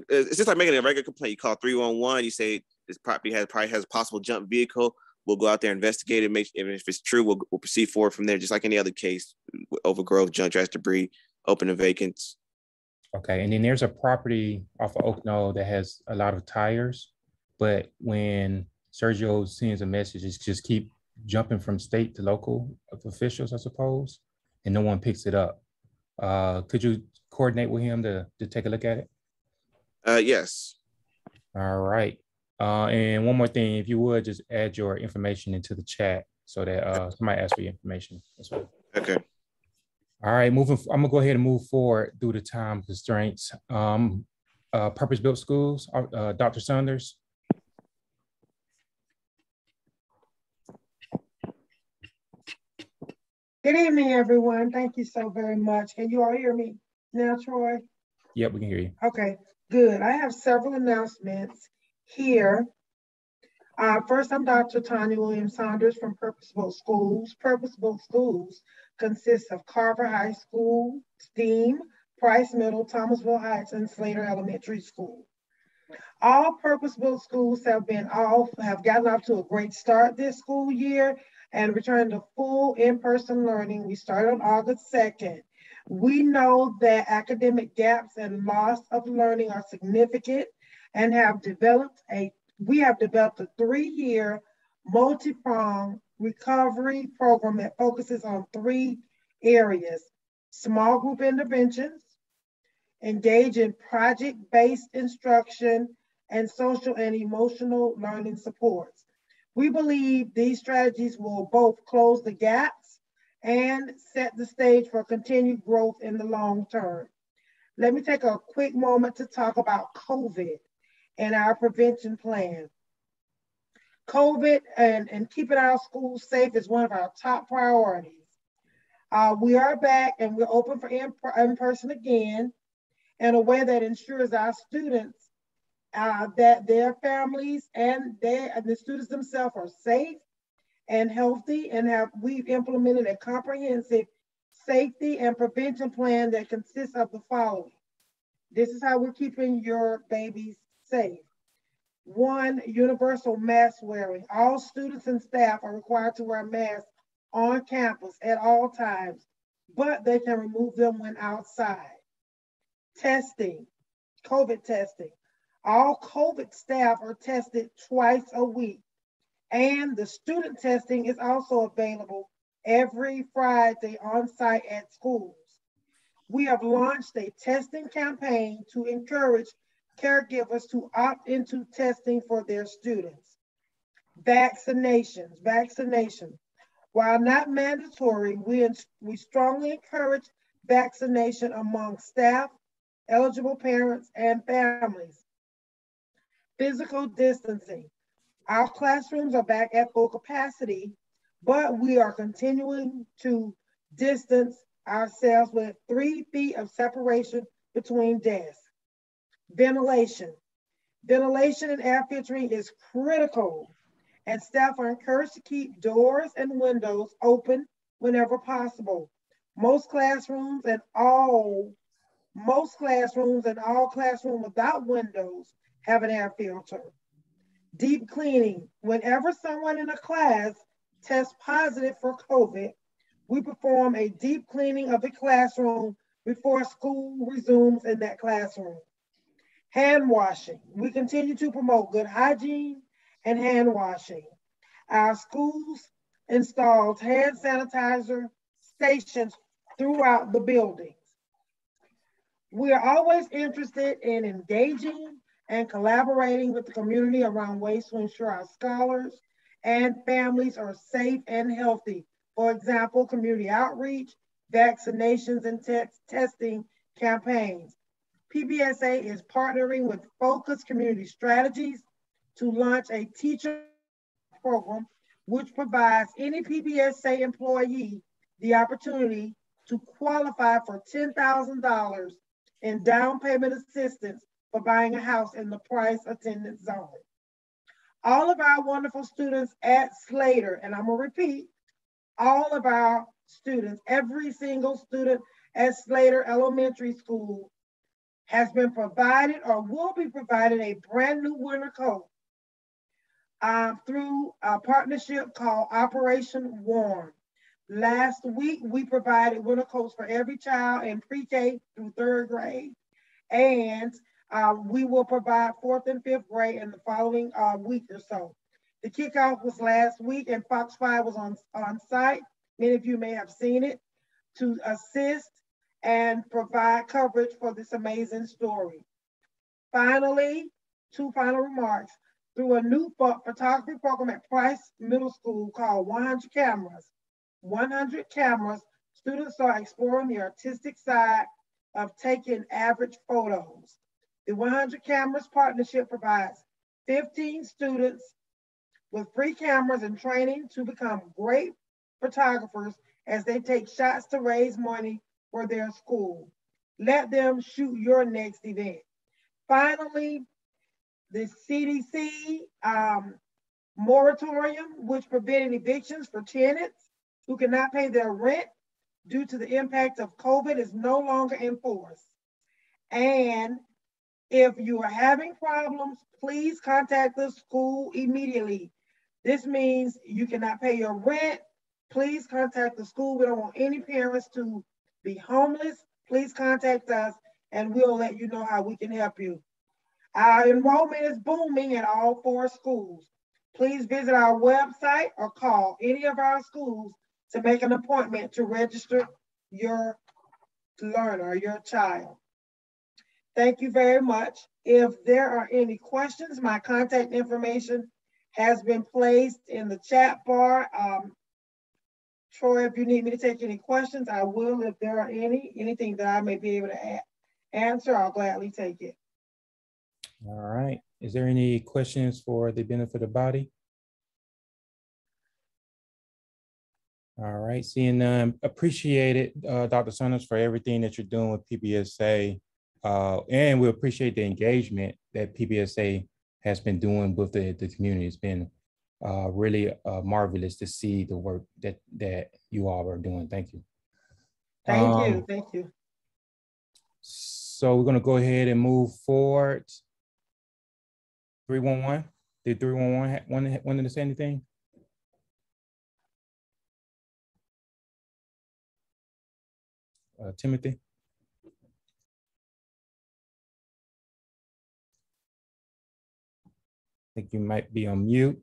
it's just like making a regular complaint. You call 311. You say this property probably has a possible junk vehicle. We'll go out there, investigate it, if it's true, we'll proceed forward from there, just like any other case, overgrowth, junk trash, debris, open and vacants. Okay, and then there's a property off of Oak Knoll that has a lot of tires, but when Sergio sends a message, it's just keep jumping from state to local officials, I suppose, and no one picks it up. Could you coordinate with him to take a look at it? Yes. All right. And one more thing, if you would just add your information into the chat so that somebody asks for your information as well. Okay. All right, I'm gonna go ahead and move forward due to time constraints. Purpose-built schools, Dr. Saunders. Good evening, everyone. Thank you so very much. Can you all hear me now, Troy? Yep, we can hear you. Okay, good. I have several announcements here. First, I'm Dr. Tanya Williams-Saunders from Purposeful Schools. Purposeful Schools consists of Carver High School, STEAM, Price Middle, Thomasville Heights, and Slater Elementary School. All purpose-built schools have gotten off to a great start this school year and returned to full in-person learning. We started on August 2nd. We know that academic gaps and loss of learning are significant and we have developed a 3-year multi-pronged recovery program that focuses on 3 areas: small group interventions, engage in project-based instruction, and social and emotional learning supports. We believe these strategies will both close the gaps and set the stage for continued growth in the long term. Let me take a quick moment to talk about COVID and our prevention plan. COVID and keeping our schools safe is one of our top priorities. We are back and we're open for in-person again in a way that ensures our students that their families and the students themselves are safe and healthy, and we've implemented a comprehensive safety and prevention plan that consists of the following. This is how we're keeping your babies safe. 1, universal mask wearing. All students and staff are required to wear masks on campus at all times, but they can remove them when outside. Testing, COVID testing. All COVID staff are tested twice a week, and the student testing is also available every Friday on site at schools. We have launched a testing campaign to encourage caregivers to opt into testing for their students. Vaccination. While not mandatory, we strongly encourage vaccination among staff, eligible parents, and families. Physical distancing. Our classrooms are back at full capacity, but we are continuing to distance ourselves with 3 feet of separation between desks. Ventilation. Ventilation and air filtering is critical, and staff are encouraged to keep doors and windows open whenever possible. Most classrooms and all classrooms without windows have an air filter. Deep cleaning. Whenever someone in a class tests positive for COVID, we perform a deep cleaning of the classroom before school resumes in that classroom. Hand washing. We continue to promote good hygiene and hand washing. Our schools installed hand sanitizer stations throughout the buildings. We are always interested in engaging and collaborating with the community around ways to ensure our scholars and families are safe and healthy. For example, community outreach, vaccinations, and testing campaigns. PBSA is partnering with Focus Community Strategies to launch a teacher program which provides any PBSA employee the opportunity to qualify for $10,000 in down payment assistance for buying a house in the price attendance zone. All of our wonderful students at Slater, and I'm gonna repeat, all of our students, every single student at Slater Elementary School has been provided or will be provided a brand new winter coat through a partnership called Operation Warm. Last week, we provided winter coats for every child in pre-K through 3rd grade. And we will provide 4th and 5th grade in the following week or so. The kickoff was last week and Fox 5 was on site. Many of you may have seen it, to assist and provide coverage for this amazing story. Finally, 2 final remarks. Through a new photography program at Price Middle School called 100 Cameras. 100 Cameras, students are exploring the artistic side of taking average photos. The 100 Cameras partnership provides 15 students with free cameras and training to become great photographers as they take shots to raise money for their school. Let them shoot your next event. Finally, the CDC moratorium, which prevented evictions for tenants who cannot pay their rent due to the impact of COVID, is no longer in force. And if you are having problems, please contact the school immediately. This means you cannot pay your rent. Please contact the school. We don't want any parents to be homeless. Please contact us and we'll let you know how we can help you. Our enrollment is booming at all 4 schools. Please visit our website or call any of our schools to make an appointment to register your learner, your child. Thank you very much. If there are any questions, my contact information has been placed in the chat bar. Troy, if you need me to take any questions, I will. If there are anything that I may be able to answer, I'll gladly take it. All right. Is there any questions for the benefit of the body? All right. Seeing none, appreciate it, Dr. Saunders, for everything that you're doing with PBSA. And we appreciate the engagement that PBSA has been doing with the community. It's been really marvelous to see the work that you all are doing. Thank you. Thank you. Thank you. So we're going to go ahead and move forward. 311. Did 311 want to say anything? Timothy? I think you might be on mute,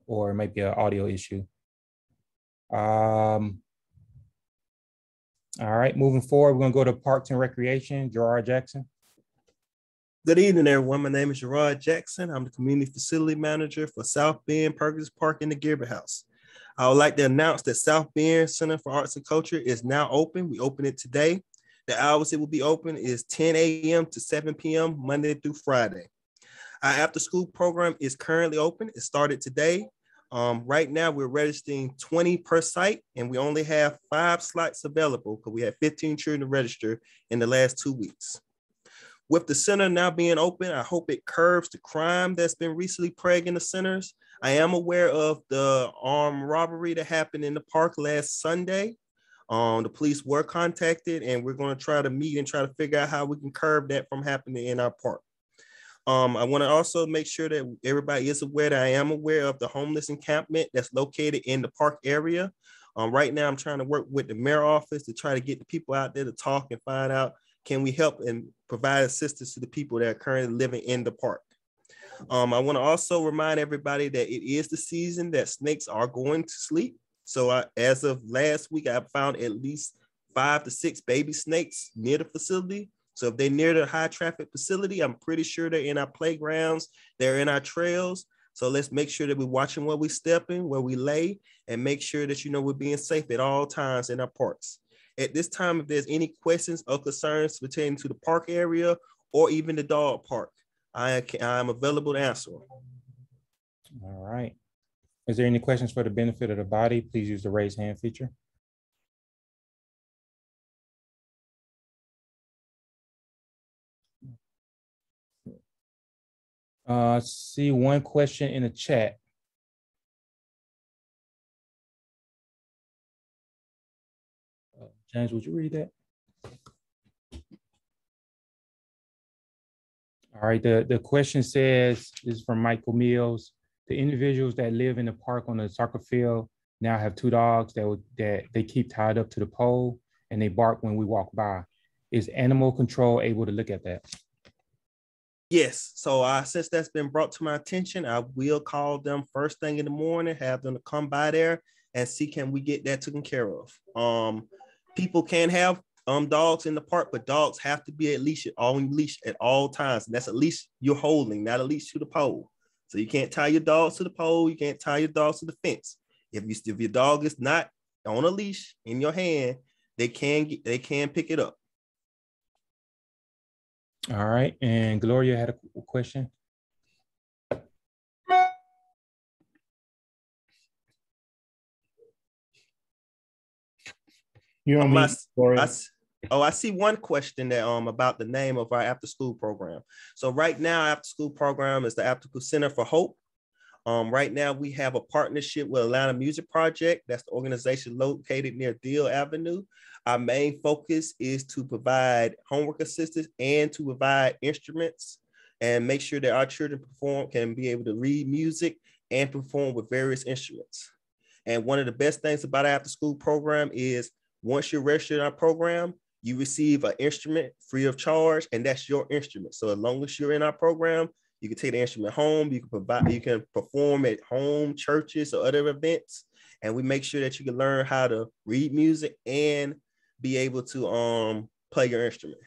or it might be an audio issue. All right, moving forward, we're gonna go to Parks and Recreation, Gerard Jackson. Good evening, everyone. My name is Gerard Jackson. I'm the Community Facility Manager for South Bend, Perkins Park, and the Gilbert House. I would like to announce that South Bend Center for Arts and Culture is now open. We opened it today. The hours it will be open is 10 a.m. to 7 p.m. Monday through Friday. Our after-school program is currently open. It started today. Right now, we're registering 20 per site, and we only have 5 slots available because we had 15 children register in the last 2 weeks. With the center now being open, I hope it curbs the crime that's been recently plaguing the centers. I am aware of the armed robbery that happened in the park last Sunday. The police were contacted, and we're going to try to meet and try to figure out how we can curb that from happening in our park. I want to also make sure that everybody is aware that I am aware of the homeless encampment that's located in the park area. Right now, I'm trying to work with the mayor's office to try to get the people out there to talk and find out, can we help and provide assistance to the people that are currently living in the park. I want to also remind everybody that it is the season that snakes are going to sleep. So as of last week, I found at least 5 to 6 baby snakes near the facility. So if they're near the high traffic facility, I'm pretty sure they're in our playgrounds, they're in our trails. So let's make sure that we're watching where we step in, where we lay, and make sure that, we're being safe at all times in our parks. At this time, if there's any questions or concerns pertaining to the park area or even the dog park, I'm available to answer them. All right. Is there any questions for the benefit of the body? Please use the raise hand feature. See one question in the chat. James, would you read that? All right, the question says, this is from Michael Mills. The individuals that live in the park on the soccer field now have 2 dogs that they keep tied up to the pole and they bark when we walk by. Is animal control able to look at that? Yes, so since that's been brought to my attention, I will call them first thing in the morning, have them to come by there and see, can we get that taken care of? People can have dogs in the park, but dogs have to be on leash at all times. And that's a leash you're holding, not a leash to the pole. So you can't tie your dogs to the pole. You can't tie your dogs to the fence. If your dog is not on a leash in your hand, they can pick it up. All right, and Gloria had a question. You're on mute, Gloria. Oh, I see one question that about the name of our after school program. So right now, our after school program is the After School Center for Hope. Right now, we have a partnership with Atlanta Music Project. That's the organization located near Deal Avenue. Our main focus is to provide homework assistance and to provide instruments and make sure that our children can be able to read music and perform with various instruments. And one of the best things about our after school program is once you're registered in our program, you receive an instrument free of charge, and that's your instrument. So as long as you're in our program, you can take the instrument home, you can perform at home, churches, or other events. And we make sure that you can learn how to read music and be able to play your instrument.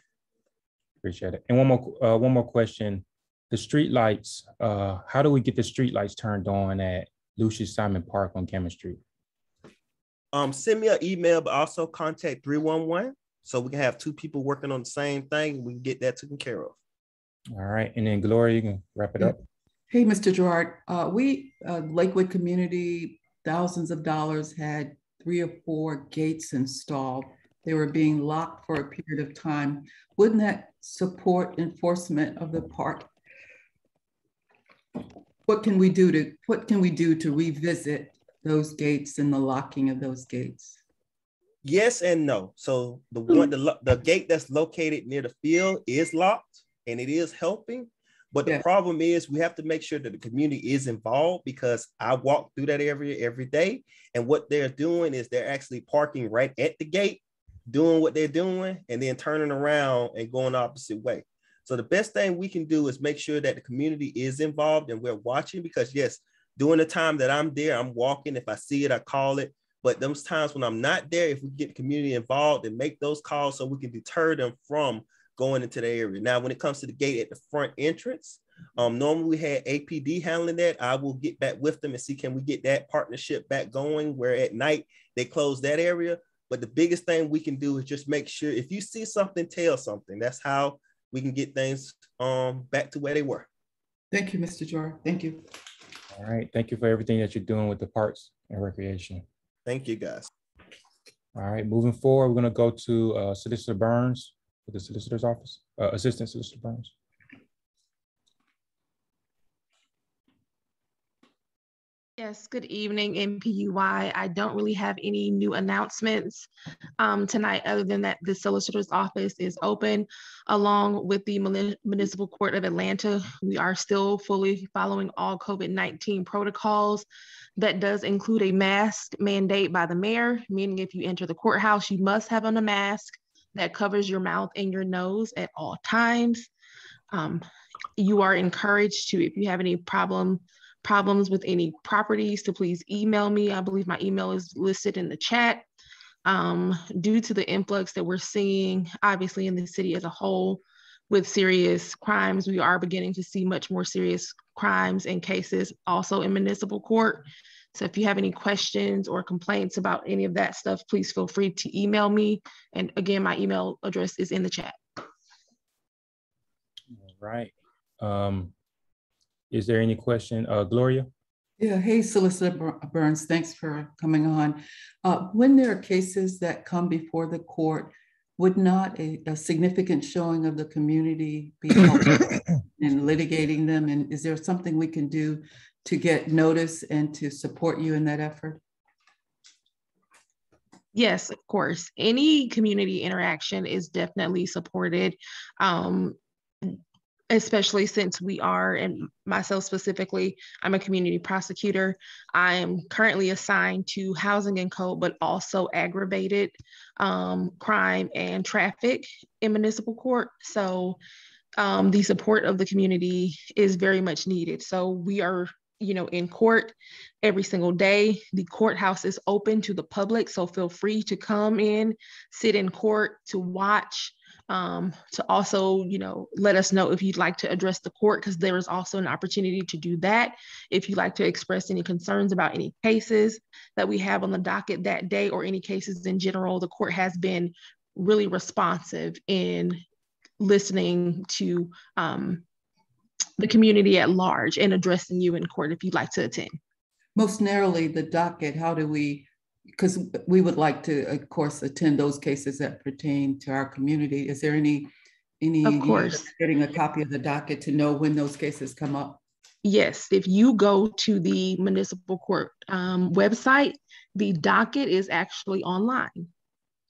Appreciate it. And one more question. The street lights, how do we get the street lights turned on at Lucius Simon Park on Cameron Street? Send me an email, but also contact 311 so we can have two people working on the same thing. We can get that taken care of. All right. And then Gloria, you can wrap it up. Hey, Mr. Gerard, we, Lakewood community, thousands of dollars, had 3 or 4 gates installed. They were being locked for a period of time. Wouldn't that support enforcement of the park? What can we do to revisit those gates and the locking of those gates? Yes and no. So the gate that's located near the field is locked and it is helping. But the problem is we have to make sure that the community is involved, because I walk through that area every day. And what they're doing is they're actually parking right at the gate, doing what they're doing, and then turning around and going the opposite way. So the best thing we can do is make sure that the community is involved and we're watching, because yes, during the time that I'm there, I'm walking. If I see it, I call it. But those times when I'm not there, if we get the community involved and make those calls so we can deter them from going into the area. Now, when it comes to the gate at the front entrance, normally we had APD handling that. I will get back with them and see, can we get that partnership back going, where at night they close that area. But the biggest thing we can do is just make sure if you see something, tell something. That's how we can get things back to where they were. Thank you, Mr. Jor. Thank you. All right. Thank you for everything that you're doing with the Parks and Recreation. Thank you, guys. All right. Moving forward, we're going to go to Solicitor Burns with the Solicitor's Office, Assistant Solicitor Burns. Yes, good evening, NPU-Y. I don't really have any new announcements tonight, other than that the Solicitor's Office is open along with the Municipal Court of Atlanta. We are still fully following all COVID-19 protocols. That does include a mask mandate by the mayor, meaning if you enter the courthouse, you must have on a mask that covers your mouth and your nose at all times. You are encouraged to, if you have any problems with any properties, to please email me. I believe my email is listed in the chat. Due to the influx that we're seeing, obviously in the city as a whole, with serious crimes, we are beginning to see much more serious crimes and cases also in municipal court. So if you have any questions or complaints about any of that stuff, please feel free to email me. And again, my email address is in the chat. All right. Is there any question, Gloria? Yeah, hey, Solicitor Burns, thanks for coming on. When there are cases that come before the court, would not a significant showing of the community be helpful in litigating them? And is there something we can do to get notice and to support you in that effort? Yes, of course. Any community interaction is definitely supported. Especially since we are, and myself specifically, I'm a community prosecutor. I am currently assigned to housing and code, but also aggravated crime and traffic in municipal court. So the support of the community is very much needed. So we are, in court every single day. The courthouse is open to the public, so feel free to come in, sit in court, to watch. To also, let us know if you'd like to address the court, because there is also an opportunity to do that. If you'd like to express any concerns about any cases that we have on the docket that day, or any cases in general, the court has been really responsive in listening to the community at large and addressing you in court if you'd like to attend. Most narrowly, the docket, how do we because we would like to, of course, attend those cases that pertain to our community. Is there any Of course. getting a copy of the docket to know when those cases come up? Yes, if you go to the municipal court website, the docket is actually online.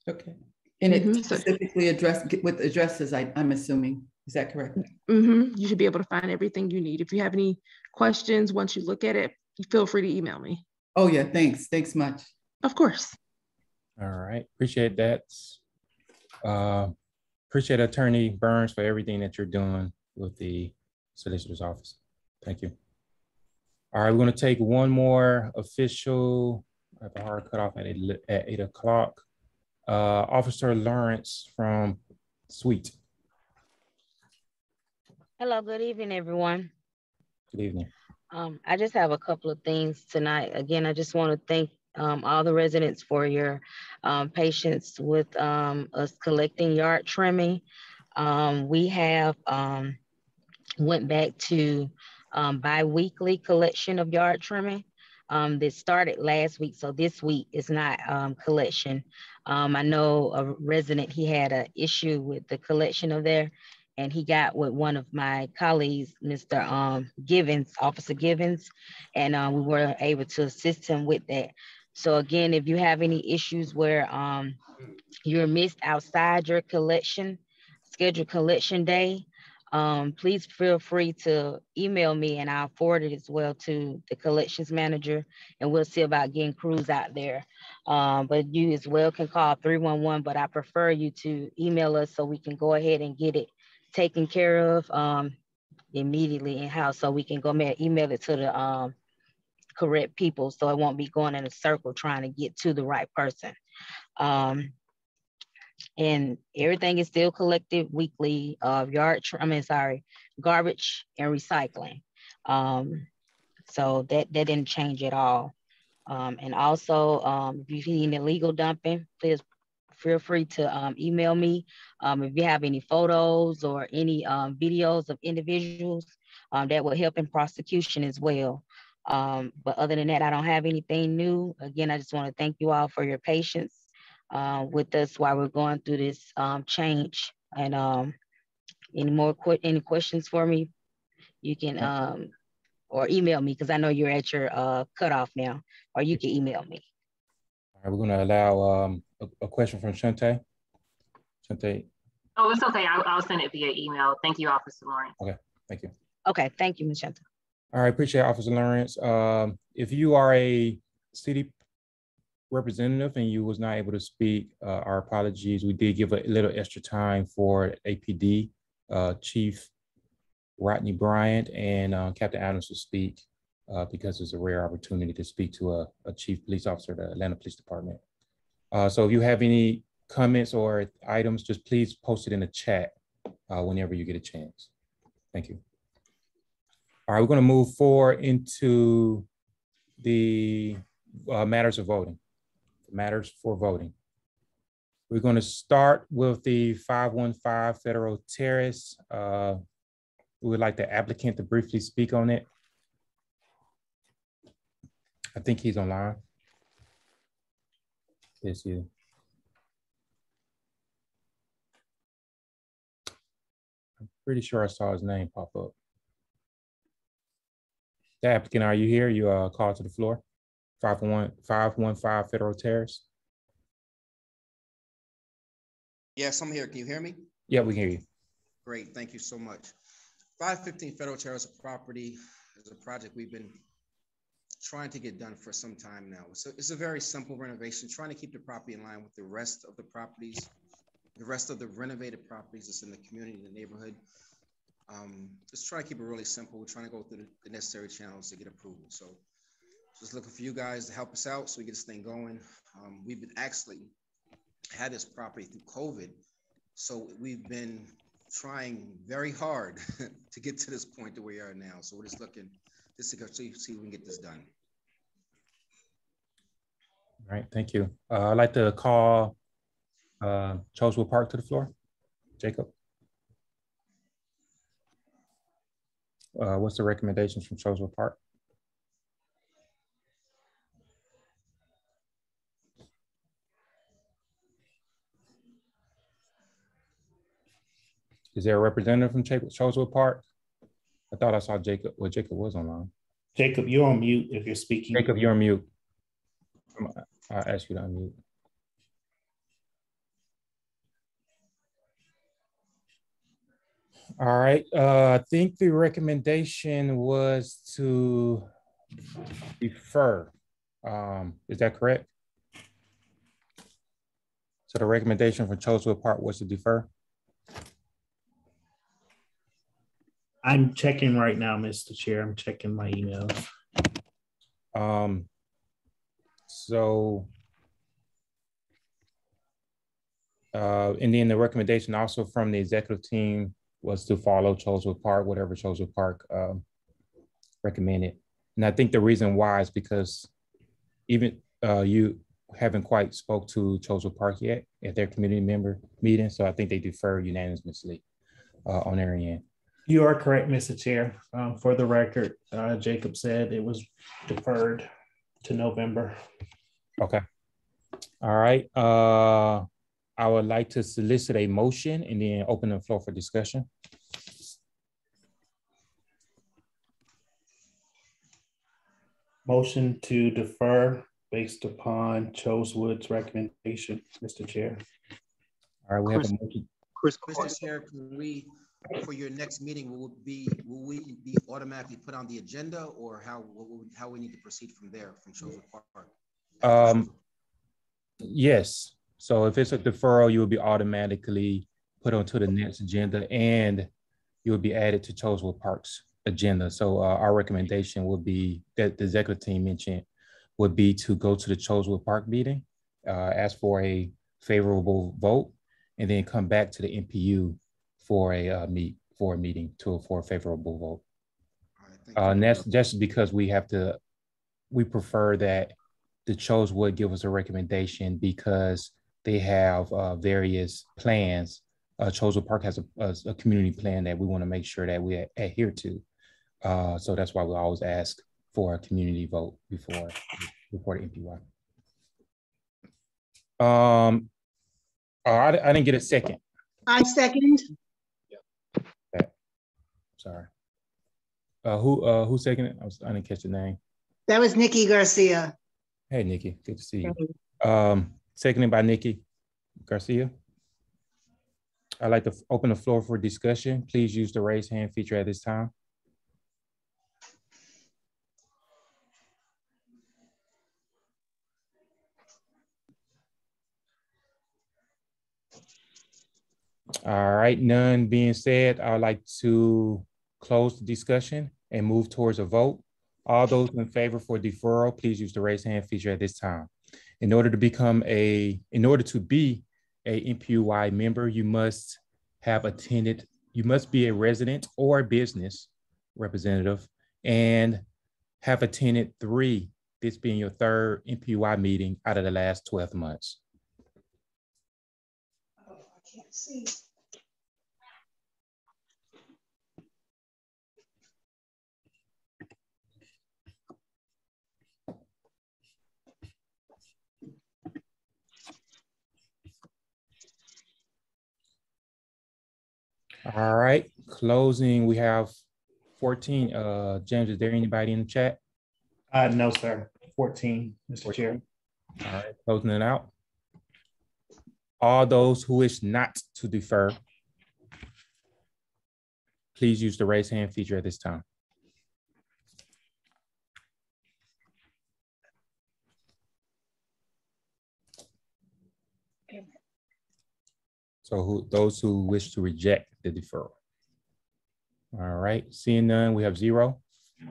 Okay. And it specifically with addresses, I'm assuming. Is that correct? You should be able to find everything you need. If you have any questions, once you look at it, feel free to email me. Oh yeah, thanks. Thanks much. Of course. All right, appreciate that. Appreciate Attorney Burns for everything that you're doing with the Solicitor's Office. Thank you. All right, we're going to take one more official. I have a hard cutoff at 8 o'clock. Officer Lawrence from Suite. Hello, good evening, everyone. Good evening. I just have a couple of things tonight. Again, I just want to thank all the residents for your patience with us collecting yard trimming. We have went back to bi-weekly collection of yard trimming. That started last week, so this week is not collection. I know a resident, he had an issue with the collection of there, and he got with one of my colleagues, Mr. Givens, Officer Givens, and we were able to assist him with that. So again, if you have any issues where you're missed outside your collection, scheduled collection day, please feel free to email me and I'll forward it as well to the collections manager, and we'll see about getting crews out there. But you as well can call 311, but I prefer you to email us so we can go ahead and get it taken care of immediately in-house, so we can go email it to the correct people, so it won't be going in a circle trying to get to the right person. And everything is still collected weekly of garbage and recycling. So that didn't change at all. And also, if you need illegal dumping, please feel free to email me. If you have any photos or any videos of individuals, that will help in prosecution as well. But other than that, I don't have anything new. Again, I just want to thank you all for your patience with us while we're going through this change. And any questions for me, you can or email me, because I know you're at your cutoff now, or you can email me. All right, we're going to allow a question from Shante. Shante. Oh, it's okay. I'll send it via email. Thank you, Officer Lawrence. Okay, thank you. Okay, thank you, Ms. Shante. All right, appreciate it, Officer Lawrence. If you are a city representative and you was not able to speak, our apologies. We did give a little extra time for APD Chief Rodney Bryant and Captain Adams to speak because it's a rare opportunity to speak to a chief police officer of the Atlanta Police Department. So if you have any comments or items, just please post it in the chat whenever you get a chance. Thank you. All right, we're going to move forward into the matters of voting. Matters for voting. We're going to start with the 515 Federal Terrace. We would like the applicant to briefly speak on it. I think he's online. Yes, you. I'm pretty sure I saw his name pop up. The applicant, are you here? You called to the floor. 515 Federal Terrace. Yes, I'm here. Can you hear me? Yeah, we can hear you. Great, thank you so much. 515 Federal Terrace property is a project we've been trying to get done for some time now. So it's a very simple renovation, trying to keep the property in line with the rest of the properties, the rest of the renovated properties that's in the community, the neighborhood. Just trying to keep it really simple. We're trying to go through the necessary channels to get approval. So just looking for you guys to help us out so we get this thing going. We've been actually had this property through COVID. So we've been trying very hard to get to this point to where we are now. So we're just looking just to go see if we can get this done. All right, thank you. I'd like to call Chosewell Park to the floor. Jacob. What's the recommendations from Chosewell Park? Is there a representative from Chosewood Park? I thought I saw Jacob. Well, Jacob was online. Jacob, you're on mute if you're speaking. Jacob, you're on mute. I'll ask you to unmute. All right. I think the recommendation was to defer. Is that correct? So the recommendation for Chosewood Park was to defer? I'm checking right now, Mr. Chair. I'm checking my email. And then the recommendation also from the executive team was to follow Chosewood Park, whatever Chosewood Park recommended. And I think the reason why is because even you haven't quite spoke to Chosewood Park yet at their community member meeting. So I think they defer unanimously on their end. You are correct, Mr. Chair. For the record, Jacob said it was deferred to November. Okay. All right. I would like to solicit a motion and then open the floor for discussion. Motion to defer based upon Chosewood's recommendation, Mr. Chair. All right, we have a motion. Mr. Chair, can we, for your next meeting, will we be automatically put on the agenda, or how we need to proceed from there, from Chosewood Park? Yes. So if it's a deferral, you will be automatically put onto the next agenda, and you will be added to Chosewood Park's agenda. So our recommendation would be that the executive team mentioned would be to go to the Chosewood Park meeting, ask for a favorable vote, and then come back to the NPU for a meeting for a favorable vote. And that's just because we prefer that the Chosewood give us a recommendation because they have various plans. Chosewood Park has a community plan that we want to make sure that we adhere to. So that's why we always ask for a community vote before the NPU-Y. I didn't get a second. I second. Okay. Sorry. Who seconded? I didn't catch the name. That was Nikki Garcia. Hey, Nikki, good to see you. Seconded by Nikki Garcia. I'd like to open the floor for discussion. Please use the raise hand feature at this time. All right, none being said, I would like to close the discussion and move towards a vote. All those in favor for deferral, please use the raise hand feature at this time. In order to be a NPU-Y member, you must have attended, you must be a resident or a business representative and have attended 3, this being your 3rd NPU-Y meeting out of the last 12 months. Oh, I can't see. All right, closing, we have 14. James, is there anybody in the chat? No, sir. 14, Mr. 14. Chair. All right, closing it out. All those who wish not to defer, please use the raise hand feature at this time. So those who wish to reject the deferral. All right, seeing none, we have 0.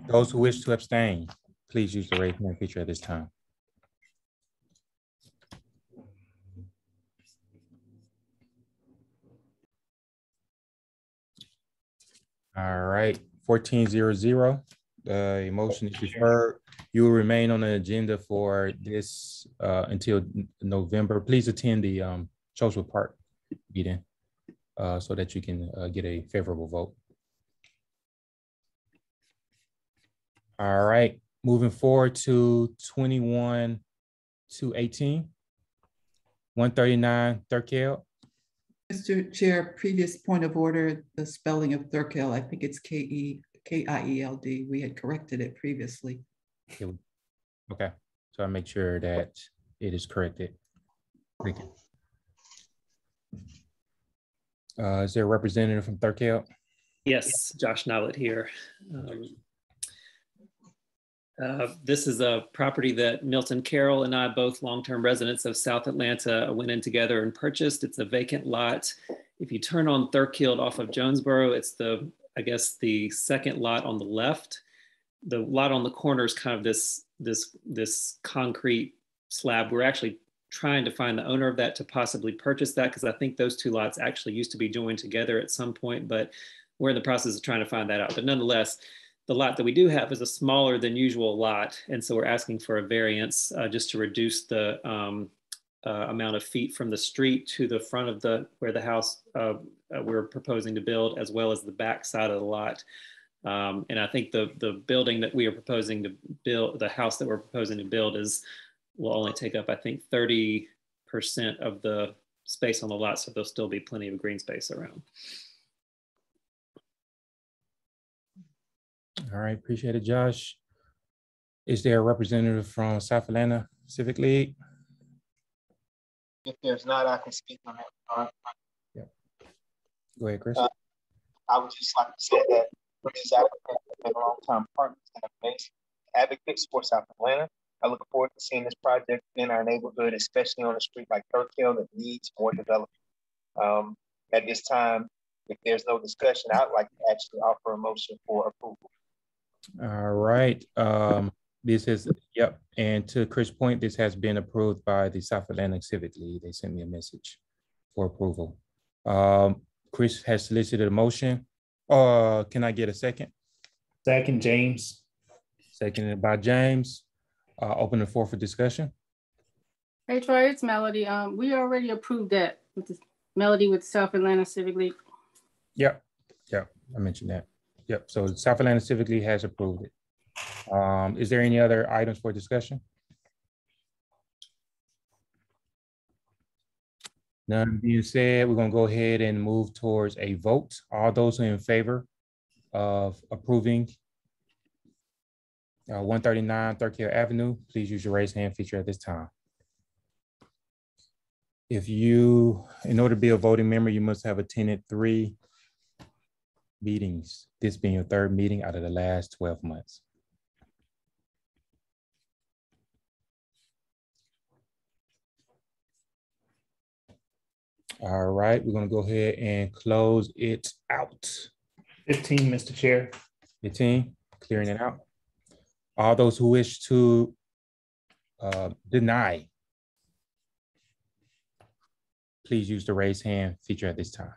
Those who wish to abstain, please use the raise hand feature at this time. All right, 14-0-0. The motion is deferred. You will remain on the agenda for this until November. Please attend the Chosewood Park meeting so that you can get a favorable vote. All right, moving forward to 21-18, 139 Thurkeld. Mr. Chair, previous point of order, the spelling of Thurkield, I think it's K-I-E-L-D. We had corrected it previously. Okay, so I make sure that it is corrected. Thank you. Is there a representative from Thurkield? Yes, Josh Nowlett here. This is a property that Milton Carroll and I, both long-term residents of South Atlanta, went in together and purchased. It's a vacant lot. If you turn on Thurkield off of Jonesboro, it's the, I guess, the second lot on the left. The lot on the corner is kind of this concrete slab. We're actually trying to find the owner of that to possibly purchase that, because I think those two lots actually used to be joined together at some point, but we're in the process of trying to find that out. But nonetheless, the lot that we do have is a smaller than usual lot. And so we're asking for a variance just to reduce the amount of feet from the street to the front of where the house we're proposing to build, as well as the back side of the lot. And I think the building that we are proposing to build, the house that we're proposing to build will only take up, I think, 30% of the space on the lot. So there'll still be plenty of green space around. All right, appreciate it, Josh. Is there a representative from South Atlanta Civic League? If there's not, I can speak on that. Yeah. Go ahead, Chris. I would just like to say that for these applicants have been long-time partners and amazing advocates for South Atlanta. I look forward to seeing this project in our neighborhood, especially on a street like Thurkield that needs more development. At this time, if there's no discussion, I'd like to actually offer a motion for approval. All right. This is, yep. And to Chris' point, this has been approved by the South Atlantic Civic League. They sent me a message for approval. Chris has solicited a motion. Can I get a second? Second, James. Seconded by James. Open the floor for discussion. Hey Troy, it's Melody. We already approved that with the Melody with South Atlanta Civic League. Yep. Yep. I mentioned that. Yep. So South Atlanta Civic League has approved it. Is there any other items for discussion? None being said, we're going to go ahead and move towards a vote. All those who are in favor of approving 139 Thurkield Avenue, please use your raise hand feature at this time. In order to be a voting member, you must have attended 3 meetings, this being your 3rd meeting out of the last 12 months. All right, we're gonna go ahead and close it out. 15, Mr. Chair. 15, clearing it out. All those who wish to deny, please use the raise hand feature at this time.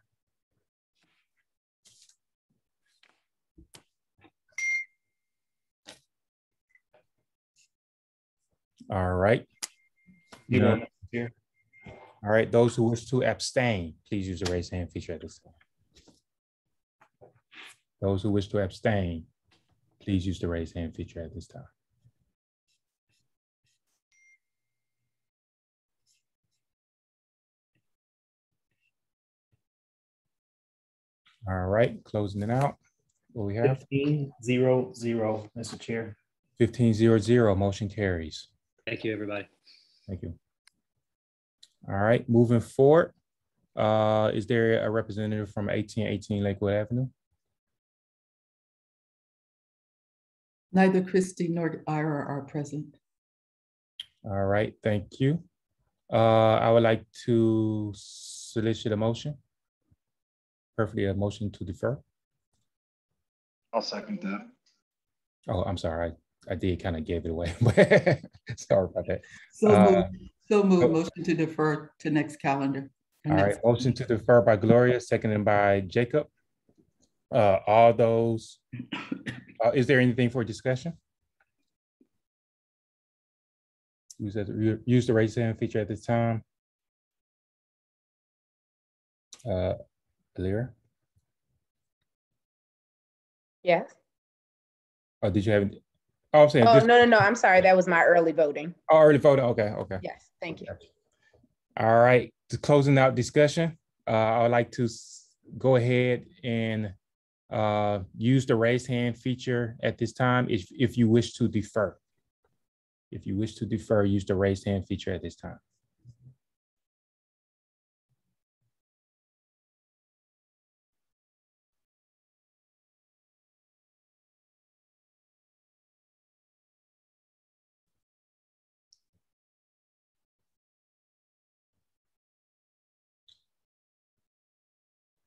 All right. No. All right, those who wish to abstain, please use the raise hand feature at this time. Those who wish to abstain, please use the raise hand feature at this time. All right, closing it out. What we have? 15-0-0, Mr. Chair. 15-0-0, motion carries. Thank you, everybody. Thank you. All right, moving forward. Is there a representative from 1818 Lakewood Avenue? Neither Christie nor Ira are present. All right, thank you. I would like to solicit a motion. Preferably a motion to defer. I'll second that. Oh, I'm sorry. I did kind of gave it away. Sorry about that. So move motion to defer to next calendar. All right, motion to defer by Gloria, seconded by Jacob. All those, is there anything for discussion? Use the raise hand feature at this time. Alira? Yes. Oh, did you have? Oh, I'm saying. Oh, no. I'm sorry. That was my early voting. Oh, early voting. Okay. Yes. Thank you. All right. Closing out discussion. I would like to go ahead and use the raise hand feature at this time if you wish to defer. If you wish to defer, use the raise hand feature at this time.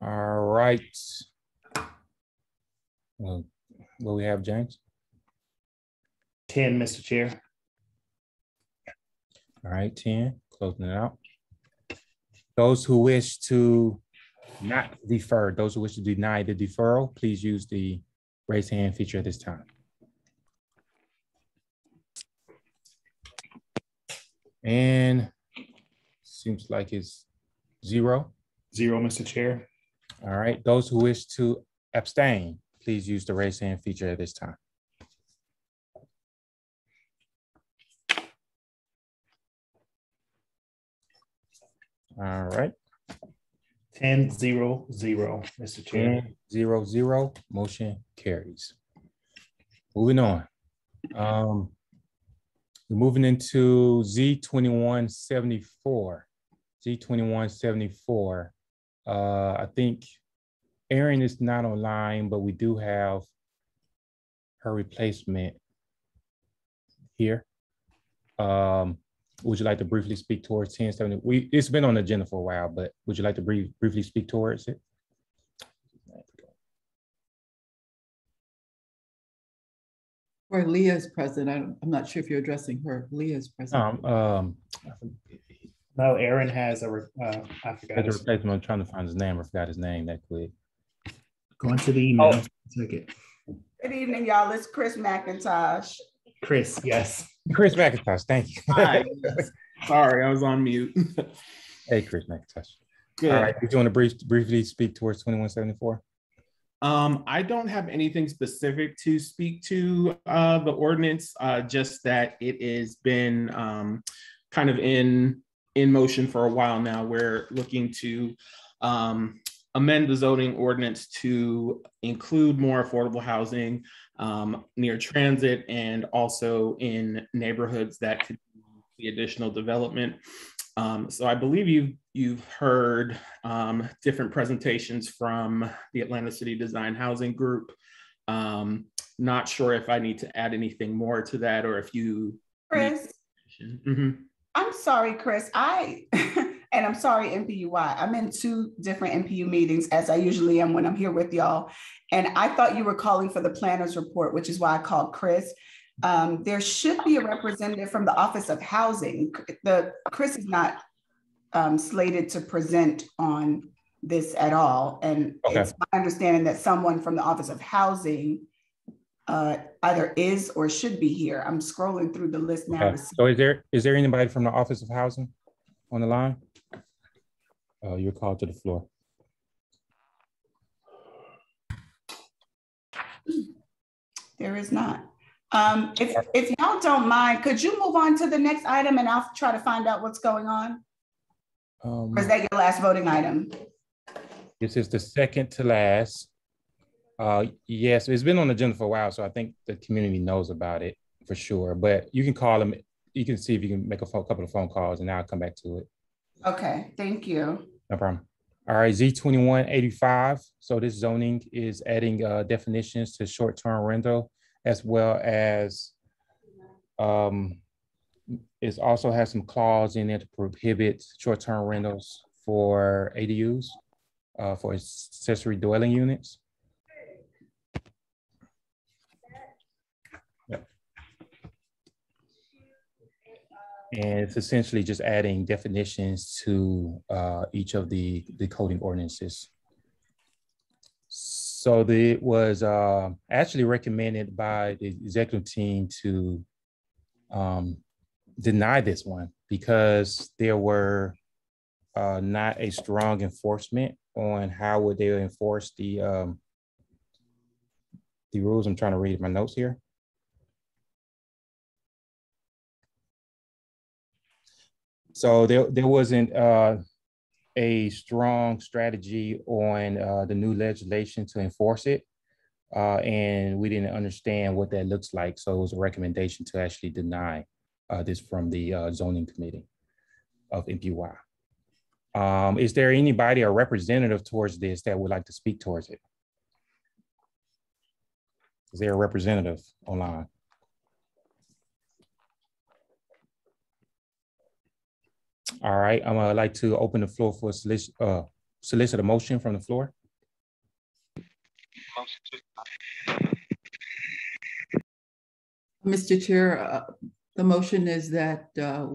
All right. Well, what we have, James? 10, Mr. Chair. All right, 10, closing it out. Those who wish to not defer, those who wish to deny the deferral, please use the raise hand feature at this time. And seems like it's 0. 0, Mr. Chair. All right, those who wish to abstain, please use the raise hand feature at this time. All right. 10-0-0, Mr. Chair. 10-0-0, motion carries. Moving on. We're moving into Z2174. Z2174. I think Erin is not online, but we do have her replacement here. Would you like to briefly speak towards 1070? It's been on the agenda for a while, but would you like to briefly speak towards it? Where Leah is present, I'm not sure if you're addressing her. Leah is present. No, Aaron has a, I forgot his replacement. I'm trying to find his name. I forgot his name that quick. Go into the email. Oh. Take it. Good evening, y'all. It's Chris McIntosh. Chris, yes. Chris McIntosh, thank you. Hi. Sorry, I was on mute. Hey, Chris McIntosh. Good. All right, do you want to briefly speak towards 2174? I don't have anything specific to speak to the ordinance, just that it has been kind of in motion for a while now. We're looking to amend the zoning ordinance to include more affordable housing near transit and also in neighborhoods that could be additional development. So I believe you've heard different presentations from the Atlanta City Design Housing Group. Not sure if I need to add anything more to that or if you— Chris, I'm sorry, Chris. And I'm sorry, NPU-Y. I'm in 2 different NPU meetings, as I usually am when I'm here with y'all. And I thought you were calling for the planner's report, which is why I called Chris. There should be a representative from the Office of Housing. Chris is not slated to present on this at all. And It's my understanding that someone from the Office of Housing either is or should be here. I'm scrolling through the list now. Okay. So is there anybody from the Office of Housing on the line? You're called to the floor. There is not. If y'all don't mind, could you move on to the next item and I'll try to find out what's going on? Or is that your last voting item? This is the second to last. Yes, it's been on the agenda for a while, so I think the community knows about it for sure. But you can call them. You can see if you can make a couple of phone calls, and I'll come back to it. Okay, thank you. No problem. All right, Z2185. So this zoning is adding definitions to short-term rental, as well as it also has some clause in there to prohibit short-term rentals for ADUs, for accessory dwelling units. And it's essentially just adding definitions to each of the coding ordinances. So it was actually recommended by the executive team to deny this one because there were not a strong enforcement on how would they enforce the rules. I'm trying to read my notes here. So there wasn't a strong strategy on the new legislation to enforce it. And we didn't understand what that looks like. So it was a recommendation to actually deny this from the zoning committee of NPU-Y. Is there anybody or representative towards this that would like to speak towards it? Is there a representative online? All right, I'd like to open the floor for solicit a motion from the floor. Mr. Chair, the motion is that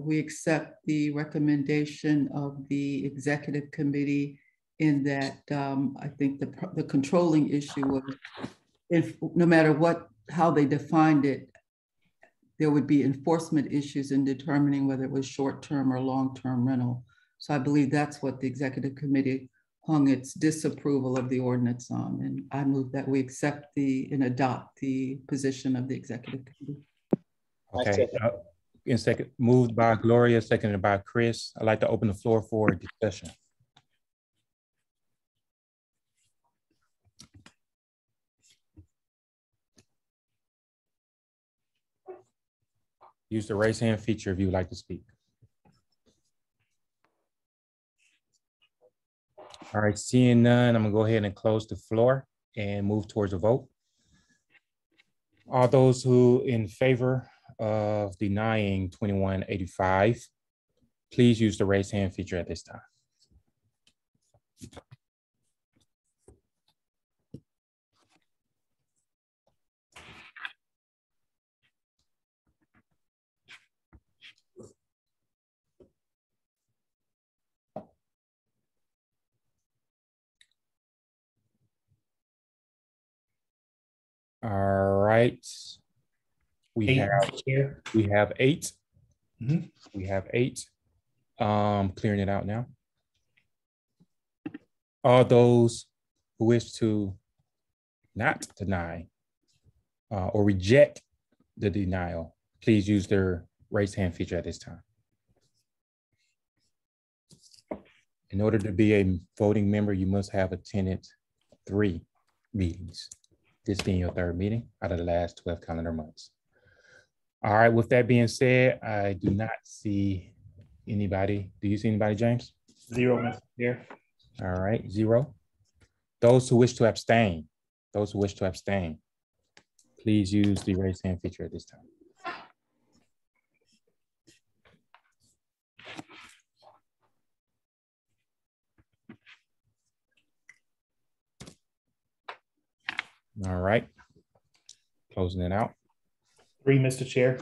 we accept the recommendation of the executive committee in that I think the controlling issue was if no matter how they defined it, there would be enforcement issues in determining whether it was short-term or long-term rental. So I believe that's what the executive committee hung its disapproval of the ordinance on. And I move that we accept and adopt the position of the executive committee. Okay, in second, moved by Gloria, seconded by Chris. I'd like to open the floor for discussion. Use the raise hand feature if you would like to speak. All right, seeing none, I'm gonna go ahead and close the floor and move towards a vote. All those who in favor of denying 2185, please use the raise hand feature at this time. All right. We have 8. Mm-hmm. We have 8. Clearing it out now. All those who wish to not deny or reject the denial, please use their raise hand feature at this time. In order to be a voting member, you must have attended 3 meetings. This being your 3rd meeting out of the last 12 calendar months. All right, with that being said, I do not see anybody. Do you see anybody, James? 0, Mr. Chair. All right, 0. Those who wish to abstain, please use the raise hand feature at this time. All right, closing it out. 3, Mr. Chair.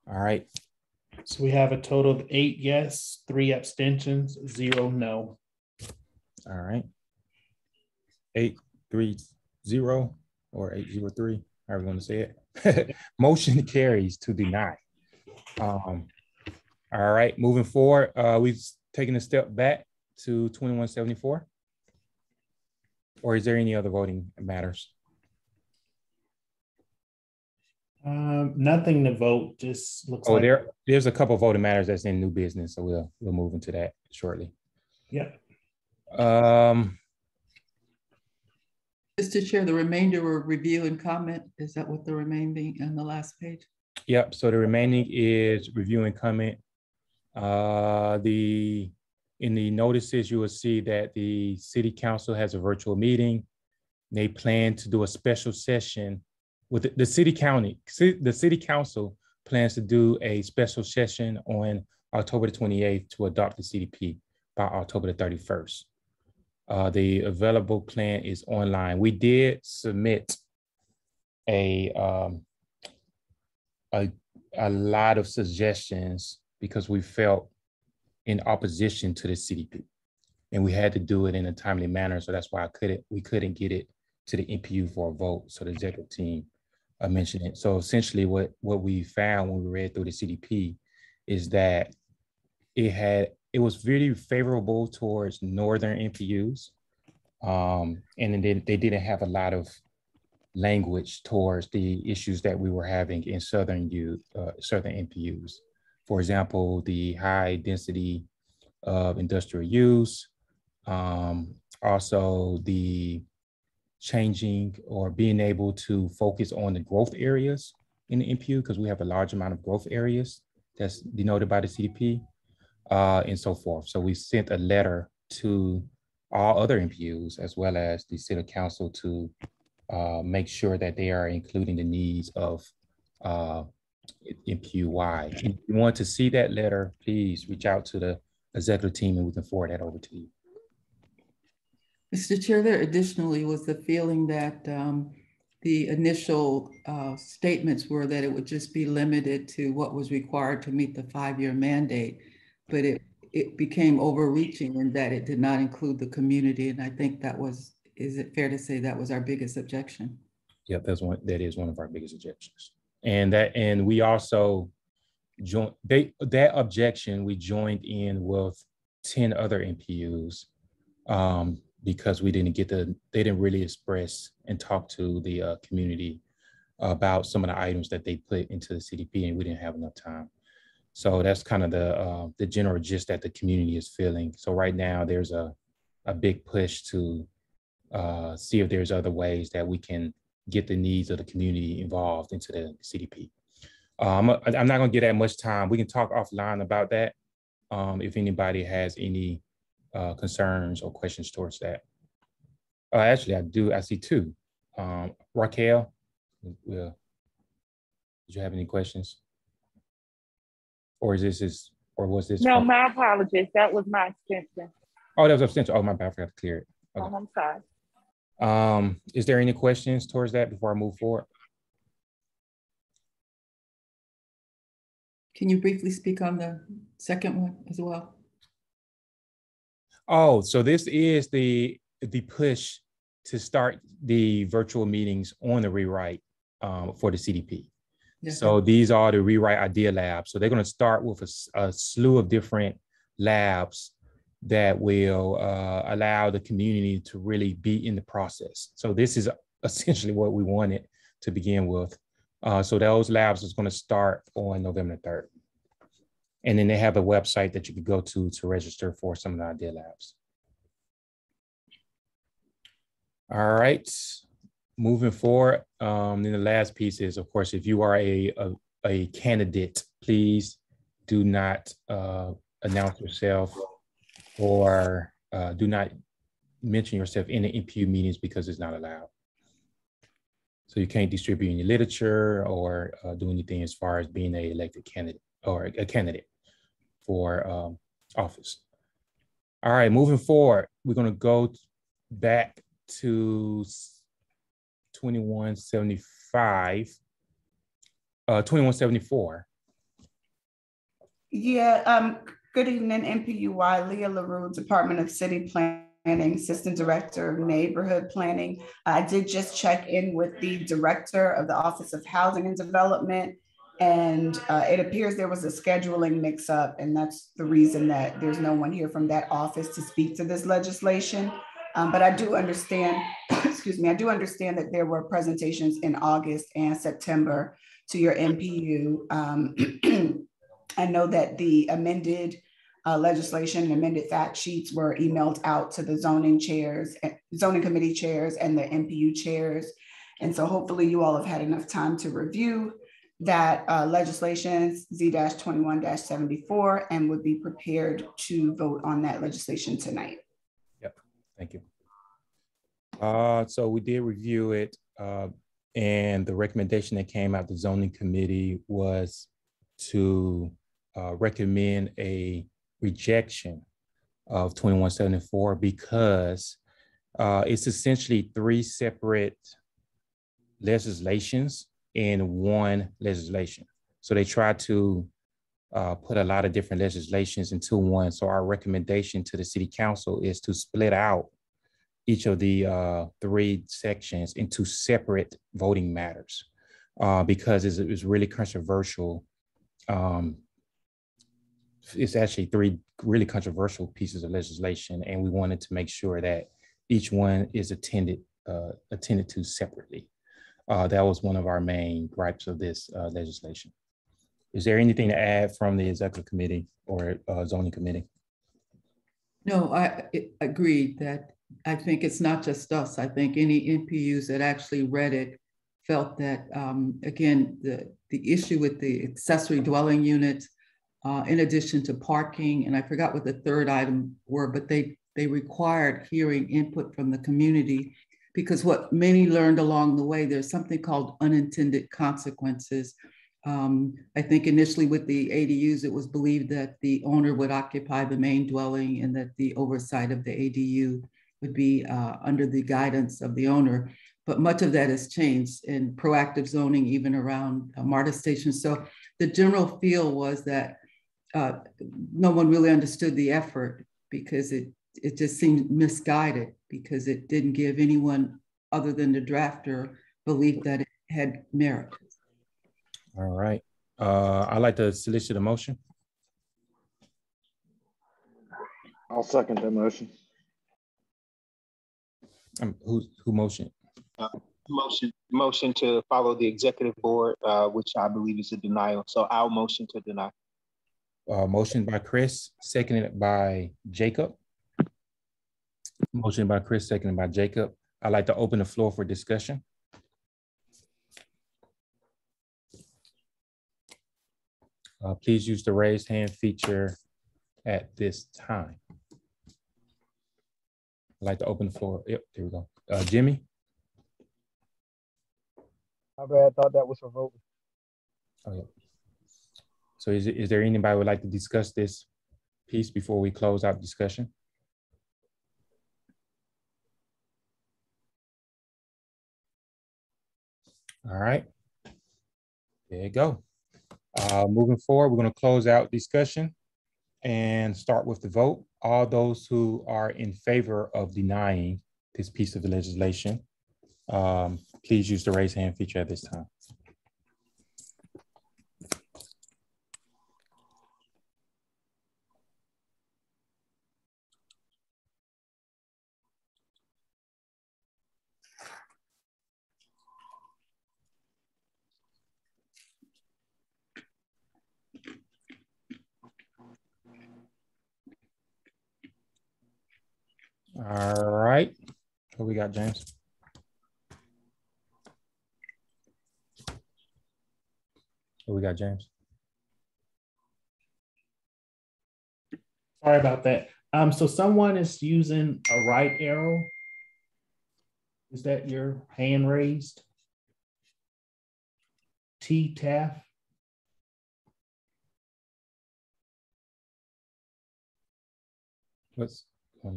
All right. So we have a total of 8 yes, 3 abstentions, 0 no. All right. 830 or 803, however you want to say it. Motion carries to deny. All right, moving forward, we've taken a step back to 2174. Or is there any other voting matters? Nothing to vote, just looks like. There's a couple of voting matters that's in new business, so we'll move into that shortly. Yep. Mr. Chair, the remainder were review and comment. Is that what the remaining on the last page? Yep, so the remaining is review and comment. In the notices, you will see that the city council has a virtual meeting. They plan to do a special session with the city council plans to do a special session on October the 28th to adopt the CDP by October the 31st. The available plan is online. We did submit a lot of suggestions because we felt in opposition to the CDP, and we had to do it in a timely manner. So that's why we couldn't get it to the NPU for a vote. So the executive team mentioned it. So essentially what we found when we read through the CDP is that it was really favorable towards northern NPUs. And then they didn't have a lot of language towards the issues that we were having in southern NPUs. For example, the high density of industrial use. Also the changing or being able to focus on the growth areas in the NPU, because we have a large amount of growth areas that's denoted by the CDP, and so forth. So we sent a letter to all other NPUs as well as the City Council to make sure that they are including the needs of NPU-Y. If you want to see that letter, please reach out to the executive team and we can forward that over to you. Mr. Chair, there additionally was the feeling that the initial statements were that it would just be limited to what was required to meet the 5-year mandate, but it became overreaching in that it did not include the community. And I think that was, is it fair to say that was our biggest objection? Yep, that is one of our biggest objections. And we also joined that objection, we joined in with 10 other NPUs because we didn't get they didn't really express and talk to the community about some of the items that they put into the CDP, and we didn't have enough time. So that's kind of the general gist that the community is feeling. So right now there's a big push to see if there's other ways that we can get the needs of the community involved into the CDP. I'm not gonna get that much time. We can talk offline about that if anybody has any concerns or questions towards that. Actually, I see two. Raquel, did you have any questions? Or is this, or was this? No, my apologies. That was my extension. Oh, that was abstention. Oh, my bad, I forgot to clear it. Okay. Oh, I'm sorry. Is there any questions towards that before I move forward? Can you briefly speak on the second one as well? Oh, so this is the push to start the virtual meetings on the rewrite for the CDP. Yes, so these are the rewrite idea labs. So they're going to start with a slew of different labs that will allow the community to really be in the process. So this is essentially what we wanted to begin with. So those labs is going to start on November 3rd. And then they have a website that you can go to register for some of the idea labs. All right, moving forward. Then the last piece is, of course, if you are a candidate, please do not announce yourself or do not mention yourself in the NPU meetings because it's not allowed. So you can't distribute any literature or do anything as far as being an elected candidate or a candidate for office. All right, moving forward, we're gonna go back to 2174. Yeah, good evening, NPU-Y, Leah LaRue, Department of City Planning, Assistant Director of Neighborhood Planning. I did just check in with the Director of the Office of Housing and Development, and it appears there was a scheduling mix-up, and that's the reason that there's no one here from that office to speak to this legislation. But I do understand, excuse me, I do understand that there were presentations in August and September to your NPU. I know that the amended legislation, amended fact sheets were emailed out to the zoning chairs, zoning committee chairs, and the NPU chairs. And so hopefully you all have had enough time to review that legislation Z-21-74 and would be prepared to vote on that legislation tonight. Yep, thank you. So we did review it, and the recommendation that came out the zoning committee was to recommend a rejection of 2174 because it's essentially 3 separate legislations in one legislation. So they try to put a lot of different legislations into one. So our recommendation to the city council is to split out each of the 3 sections into separate voting matters because it's really controversial. It's actually 3 really controversial pieces of legislation, and we wanted to make sure that each one is attended to separately. That was one of our main gripes of this legislation. Is there anything to add from the executive committee or zoning committee? No, I agreed that I think it's not just us. I think any NPUs that actually read it felt that, again, the issue with the accessory dwelling units, in addition to parking, and I forgot what the third item were, but they required hearing input from the community, because what many learned along the way, there's something called unintended consequences. I think initially with the ADUs, it was believed that the owner would occupy the main dwelling and that the oversight of the ADU would be under the guidance of the owner. But much of that has changed in proactive zoning, even around MARTA stations. So the general feel was that no one really understood the effort, because it just seemed misguided, because it didn't give anyone other than the drafter belief that it had merit. All right. I'd like to solicit a motion. I'll second that motion. Who motioned? Motion to follow the executive board, which I believe is a denial. So I'll motion to deny. Motion by Chris, seconded by Jacob. Motion by Chris, seconded by Jacob. I'd like to open the floor for discussion. Please use the raise hand feature at this time. I'd like to open the floor. Yep, there we go. Jimmy? My bad, thought that was for voting. Oh, yeah. So is there anybody who would like to discuss this piece before we close out discussion? All right, there you go. Moving forward, we're going to close out discussion and start with the vote. All those who are in favor of denying this piece of the legislation, please use the raise hand feature at this time. All right, what we got, James? What we got, James? Sorry about that. So someone is using a right arrow. Is that your hand raised? T. Taff.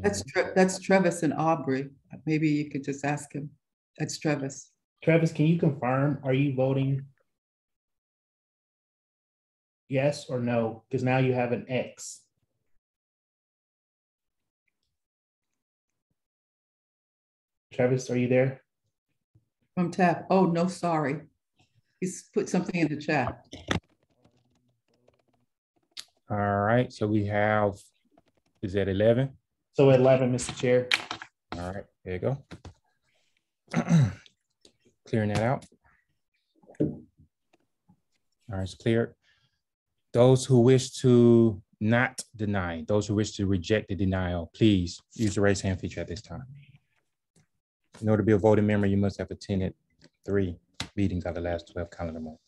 That's Travis and Aubrey. Maybe you could just ask him. That's Travis. Travis, can you confirm? Are you voting yes or no? Because now you have an X. Travis, are you there? From Taff. Oh, no, sorry. He's put something in the chat. All right, so we have, is that 11? So 11, Mr. Chair. All right, there you go. Clearing that out. All right, it's cleared. Those who wish to not deny, those who wish to reject the denial, please use the raise hand feature at this time. In order to be a voting member, you must have attended 3 meetings out of the last 12 calendar months.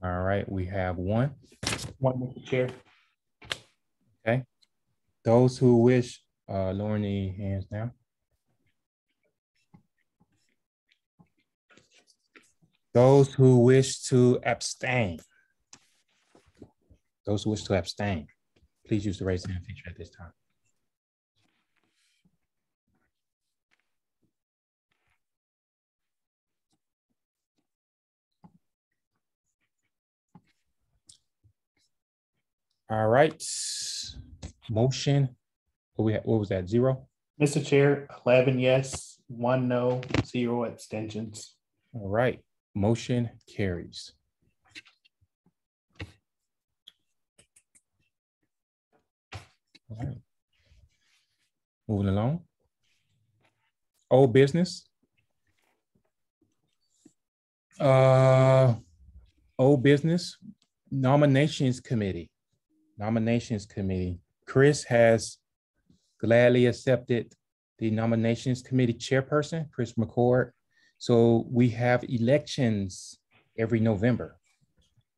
All right, we have 1. 1, Mr. Chair. Okay. Those who wish, lowering the hands now. Those who wish to abstain. Those who wish to abstain, please use the raise hand feature at this time. All right, motion, what was that, 0? Mr. Chair, 11 yes, 1 no, 0 abstentions. All right, motion carries. All right, moving along. Old business, Old business, nominations committee. Chris has gladly accepted the nominations committee chairperson, Chris McCord. So we have elections every November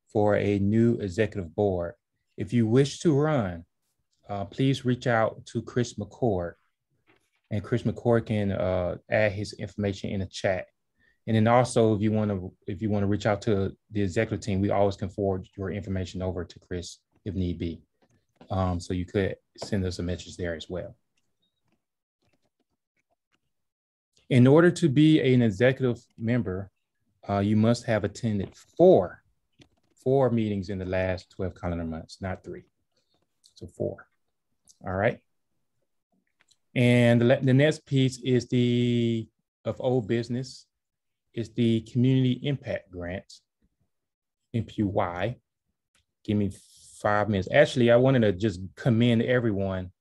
for a new executive board. If you wish to run, please reach out to Chris McCord, and Chris McCord can add his information in the chat. And then also, if you want to reach out to the executive team, we always can forward your information over to Chris if need be. So you could send us a message there as well. In order to be an executive member, you must have attended four meetings in the last 12 calendar months, not 3. So 4. All right. And the next piece is of old business is the Community Impact Grant, NPU-Y. Give me 5 minutes. Actually, I wanted to just commend everyone,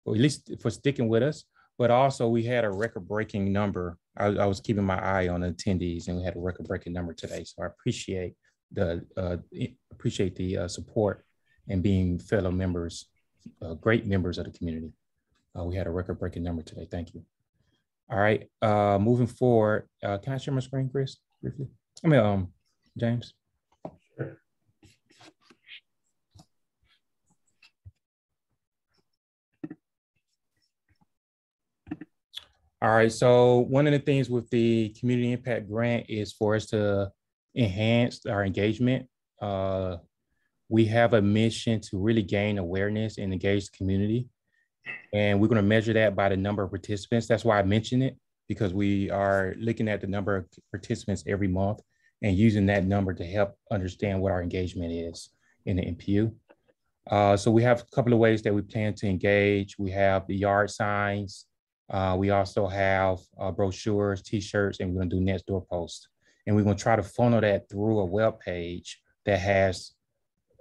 or at least for sticking with us, but also we had a record-breaking number. I was keeping my eye on the attendees, and we had a record-breaking number today. So I appreciate the support and being fellow members, great members of the community. We had a record-breaking number today. Thank you. All right, moving forward, can I share my screen, Chris, briefly? James. Sure. All right, so one of the things with the Community Impact Grant is for us to enhance our engagement. We have a mission to really gain awareness and engage the community. And we're going to measure that by the number of participants. That's why I mentioned it, because we are looking at the number of participants every month and using that number to help understand what our engagement is in the NPU. So we have a couple of ways that we plan to engage. We have the yard signs. We also have brochures, t-shirts, and we're going to do next door posts. And we're going to try to funnel that through a web page that has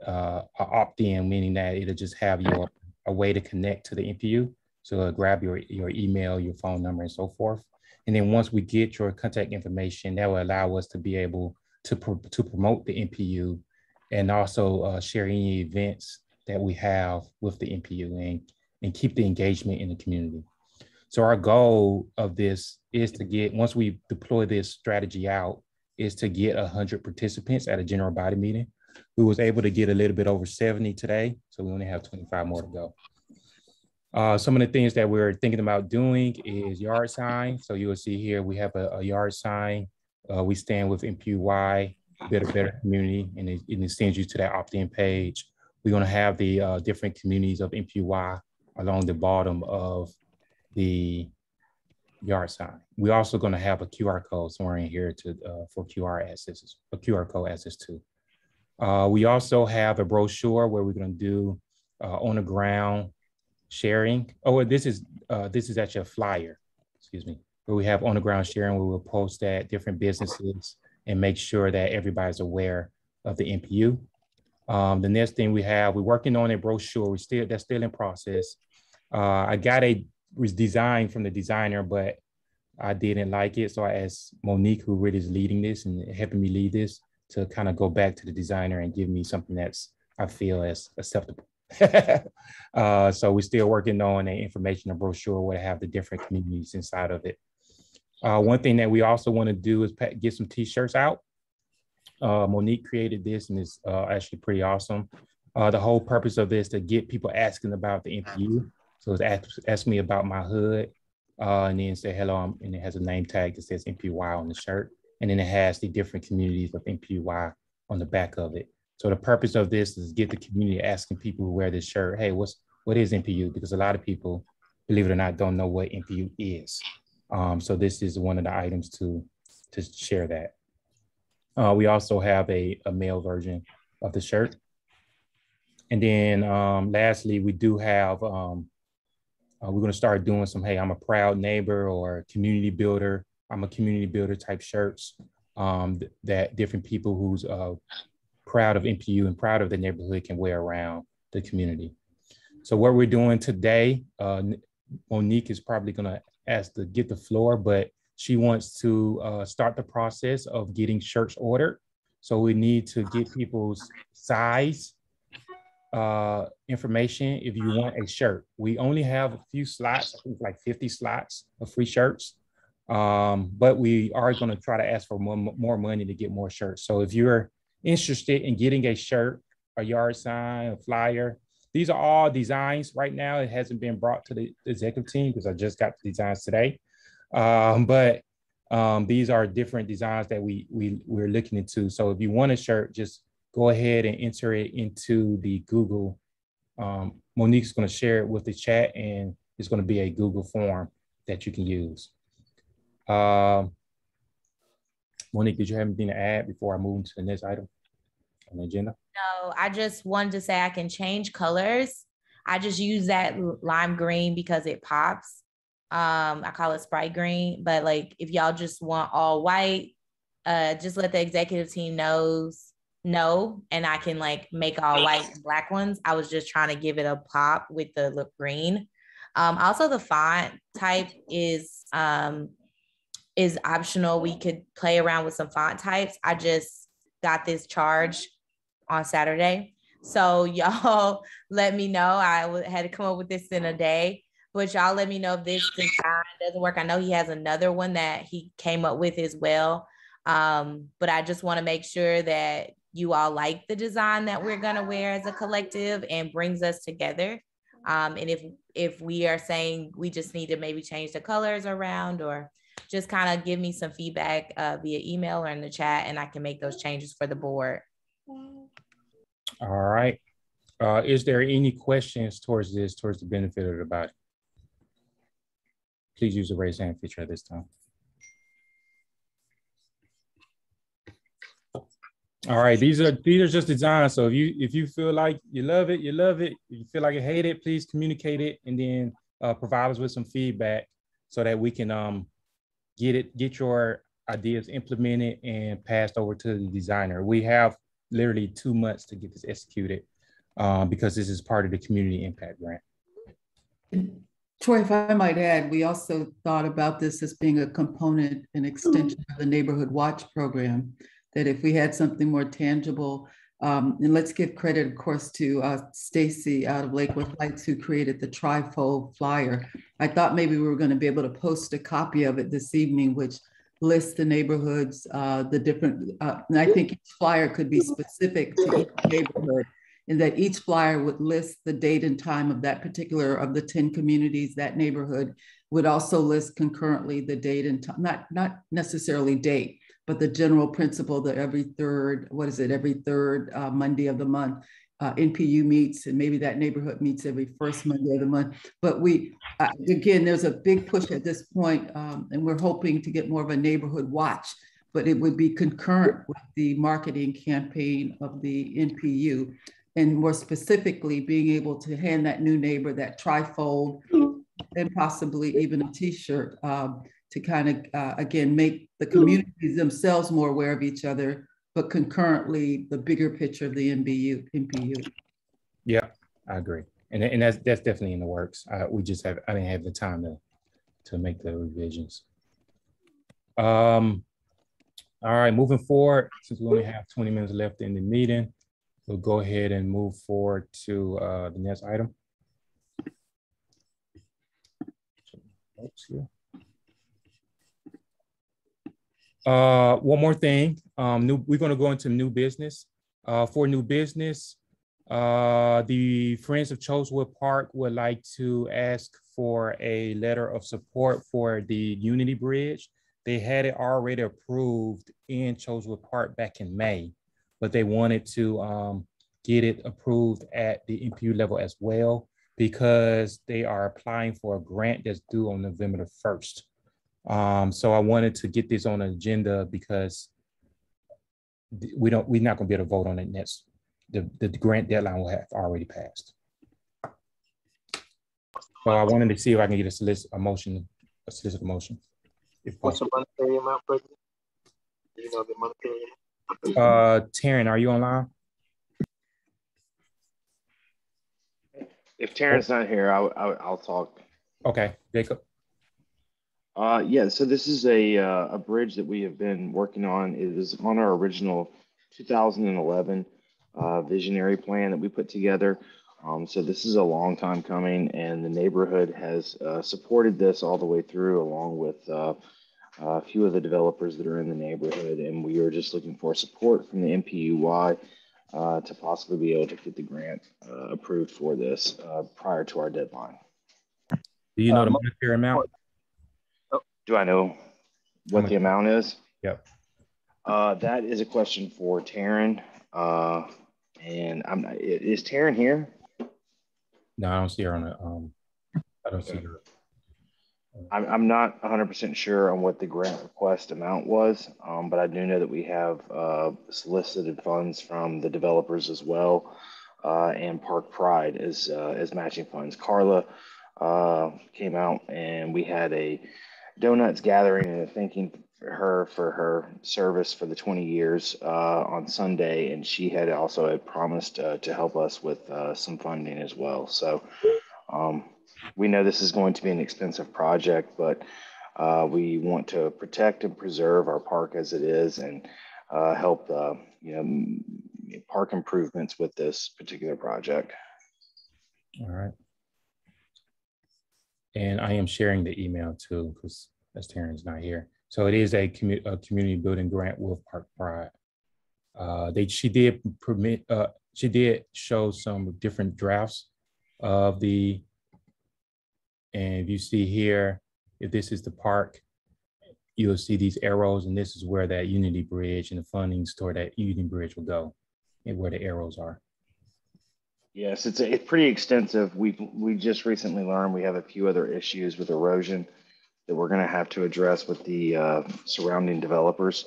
an opt-in, meaning that it'll just have a way to connect to the NPU. So grab your email, your phone number, and so forth. And then once we get your contact information, that will allow us to be able to promote the NPU and also share any events that we have with the NPU and keep the engagement in the community. So our goal of this is to get, once we deploy this strategy out, is to get 100 participants at a general body meeting. We was able to get a little bit over 70 today, so we only have 25 more to go. Some of the things that we're thinking about doing is yard sign. So you will see here, we have a yard sign. We stand with NPU-Y, better community, and it sends you to that opt-in page. We're gonna have the different communities of NPU-Y along the bottom of the yard sign. We're also gonna have a QR code somewhere in here for QR code access too. We also have a brochure where we're going to do on the ground sharing. Oh, this is actually a flyer, excuse me, where we have on the ground sharing where we'll post at different businesses and make sure that everybody's aware of the NPU. The next thing we're working on a brochure. That's still in process. I got a design from the designer, but I didn't like it. So I asked Monique, who really is leading this and helping me lead this, to kind of go back to the designer and give me something that's I feel as acceptable. So we're still working on an informational brochure where I have the different communities inside of it. One thing that we also want to do is get some t-shirts out. Monique created this and it's actually pretty awesome. The whole purpose of this is to get people asking about the NPU. So it's ask me about my hood and then say hello, and it has a name tag that says NPU-Y on the shirt. And then it has the different communities of NPU-Y on the back of it. So the purpose of this is get the community asking people who wear this shirt, hey, what is NPU? Because a lot of people, believe it or not, don't know what NPU is. So this is one of the items to share that. We also have a male version of the shirt. And then lastly, we do have, we're gonna start doing some, hey, I'm a proud neighbor or community builder. I'm a community builder type shirts that different people who's proud of NPU and proud of the neighborhood can wear around the community. So what we're doing today, Monique is probably gonna ask to get the floor, but She wants to start the process of getting shirts ordered. So we need to get people's size information if you want a shirt. We only have a few slots, I think like 50 slots of free shirts. But we are going to try to ask for more money to get more shirts. So if you're interested in getting a shirt, a yard sign, a flyer, these are all designs right now. It hasn't been brought to the executive team because I just got the designs today. But these are different designs that we're looking into. So if you want a shirt, just go ahead and enter it into the Google. Monique's going to share it with the chat, and it's going to be a Google form that you can use. Monique, did you have anything to add before I move into the next item on the agenda? No, I just wanted to say I can change colors. I just use that lime green because it pops. I call it Sprite green, but like if y'all just want all white, just let the executive team know, and I can like make all white and black ones. I was just trying to give it a pop with the lip green. Also the font type is optional. We could play around with some font types. I just got this charge on Saturday. So y'all let me know. I had to come up with this in a day, but y'all let me know if this design doesn't work. I know he has another one that he came up with as well. But I just want to make sure that you all like the design that we're going to wear as a collective and brings us together. And if we are saying we just need to maybe change the colors around, or just kind of give me some feedback via email or in the chat, and I can make those changes for the board. All right. Is there any questions towards the benefit of the body? Please use the raise hand feature at this time. All right, these are just designs. So if you feel like you love it, you love it. If you feel like you hate it, please communicate it, and then provide us with some feedback so that we can get your ideas implemented and passed over to the designer. We have literally 2 months to get this executed because this is part of the community impact grant. Troy, if I might add, we also thought about this as being a component and extension of the Neighborhood Watch program, that if we had something more tangible, and let's give credit, of course, to Stacy out of Lakewood Heights, who created the trifold flyer. I thought maybe we were going to be able to post a copy of it this evening, which lists the neighborhoods, the different, and I think each flyer could be specific to each neighborhood, and that each flyer would list the date and time of that particular, of the 10 communities, that neighborhood would also list concurrently the date and time, not necessarily date, but the general principle that every third Monday of the month, NPU meets, and maybe that neighborhood meets every first Monday of the month. But again, there's a big push at this point, and we're hoping to get more of a neighborhood watch, but it would be concurrent with the marketing campaign of the NPU. And more specifically, being able to hand that new neighbor that trifold and possibly even a t-shirt to kind of, again, make the communities themselves more aware of each other, but concurrently the bigger picture of the NPU. Yeah, I agree. And that's definitely in the works. I didn't have the time to make the revisions. All right, moving forward, since we only have 20 minutes left in the meeting, we'll go ahead and move forward to the next item. One more thing. We're going to go into new business. For new business, the Friends of Chosewood Park would like to ask for a letter of support for the Unity Bridge. They had it already approved in Chosewood Park back in May, but they wanted to get it approved at the NPU level as well, because they are applying for a grant that's due on November the 1st. So I wanted to get this on the agenda because we're not going to be able to vote on it next. The grant deadline will have already passed. So I wanted to see if I can get a solicit a motion. If What's the monetary amount, President? Do you know the monetary amount? Taryn, are you online? If Taryn's not here, I'll talk. Okay, Jacob. Yeah, so this is a bridge that we have been working on. It is on our original 2011 visionary plan that we put together. So this is a long time coming, and the neighborhood has supported this all the way through, along with a few of the developers that are in the neighborhood. And we are just looking for support from the NPU-Y to possibly be able to get the grant approved for this prior to our deadline. Do you know the monetary amount? Do I know what the amount is? Yep. That is a question for Taryn. And I'm not, is Taryn here? No, I don't see her on the, I don't see her. I'm not 100% sure on what the grant request amount was, but I do know that we have solicited funds from the developers as well, and Park Pride as matching funds. Carla came out and we had a donuts gathering and thanking her for her service for the 20 years on Sunday, and she had also promised to help us with some funding as well. So we know this is going to be an expensive project, but we want to protect and preserve our park as it is, and help park improvements with this particular project. All right. And I am sharing the email too, because as Taryn's not here. So it is a community building grant with Park Pride. She did show some different drafts of the, and if you see here, if this is the park, you'll see these arrows, and this is where that Unity Bridge and the funding toward that Unity Bridge will go, and where the arrows are. Yes, it's pretty extensive. We just recently learned we have a few other issues with erosion that we're going to have to address with the surrounding developers.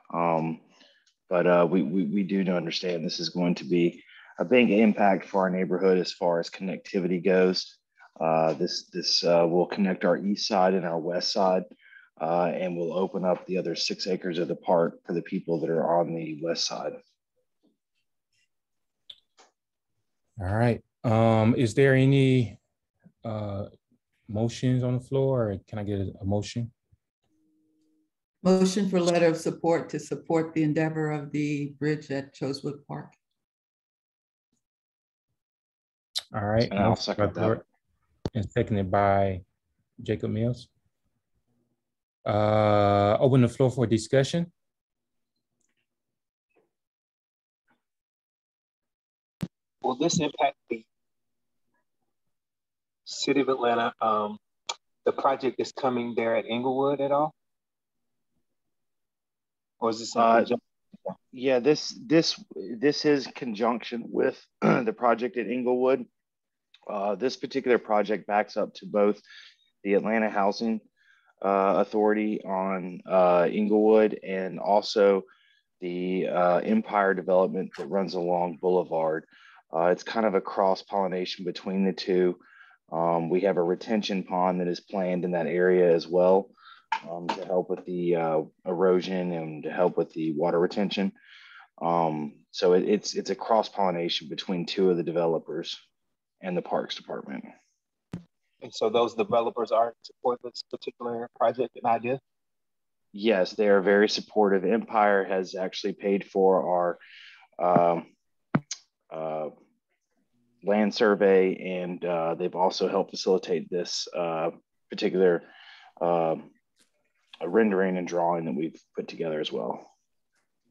But we do understand this is going to be a big impact for our neighborhood as far as connectivity goes. This will connect our east side and our west side, and will open up the other 6 acres of the park for the people that are on the west side. All right. Is there any motions on the floor, or can I get a motion? Motion for letter of support to support the endeavor of the bridge at Chosewood Park. All right. And I'll second that. And seconded by Jacob Mills. Open the floor for discussion. Will this impact the City of Atlanta, the project is coming there at Inglewood at all? Or is this yeah, this is conjunction with the project at Inglewood. This particular project backs up to both the Atlanta Housing Authority on Inglewood, and also the Empire development that runs along Boulevard. It's kind of a cross-pollination between the two. We have a retention pond that is planned in that area as well, to help with the erosion and to help with the water retention. So it's a cross-pollination between 2 of the developers and the Parks Department. And so those developers are in support of this particular project and idea? Yes, they are very supportive. Empire has actually paid for our land survey, and they've also helped facilitate this particular rendering and drawing that we've put together as well.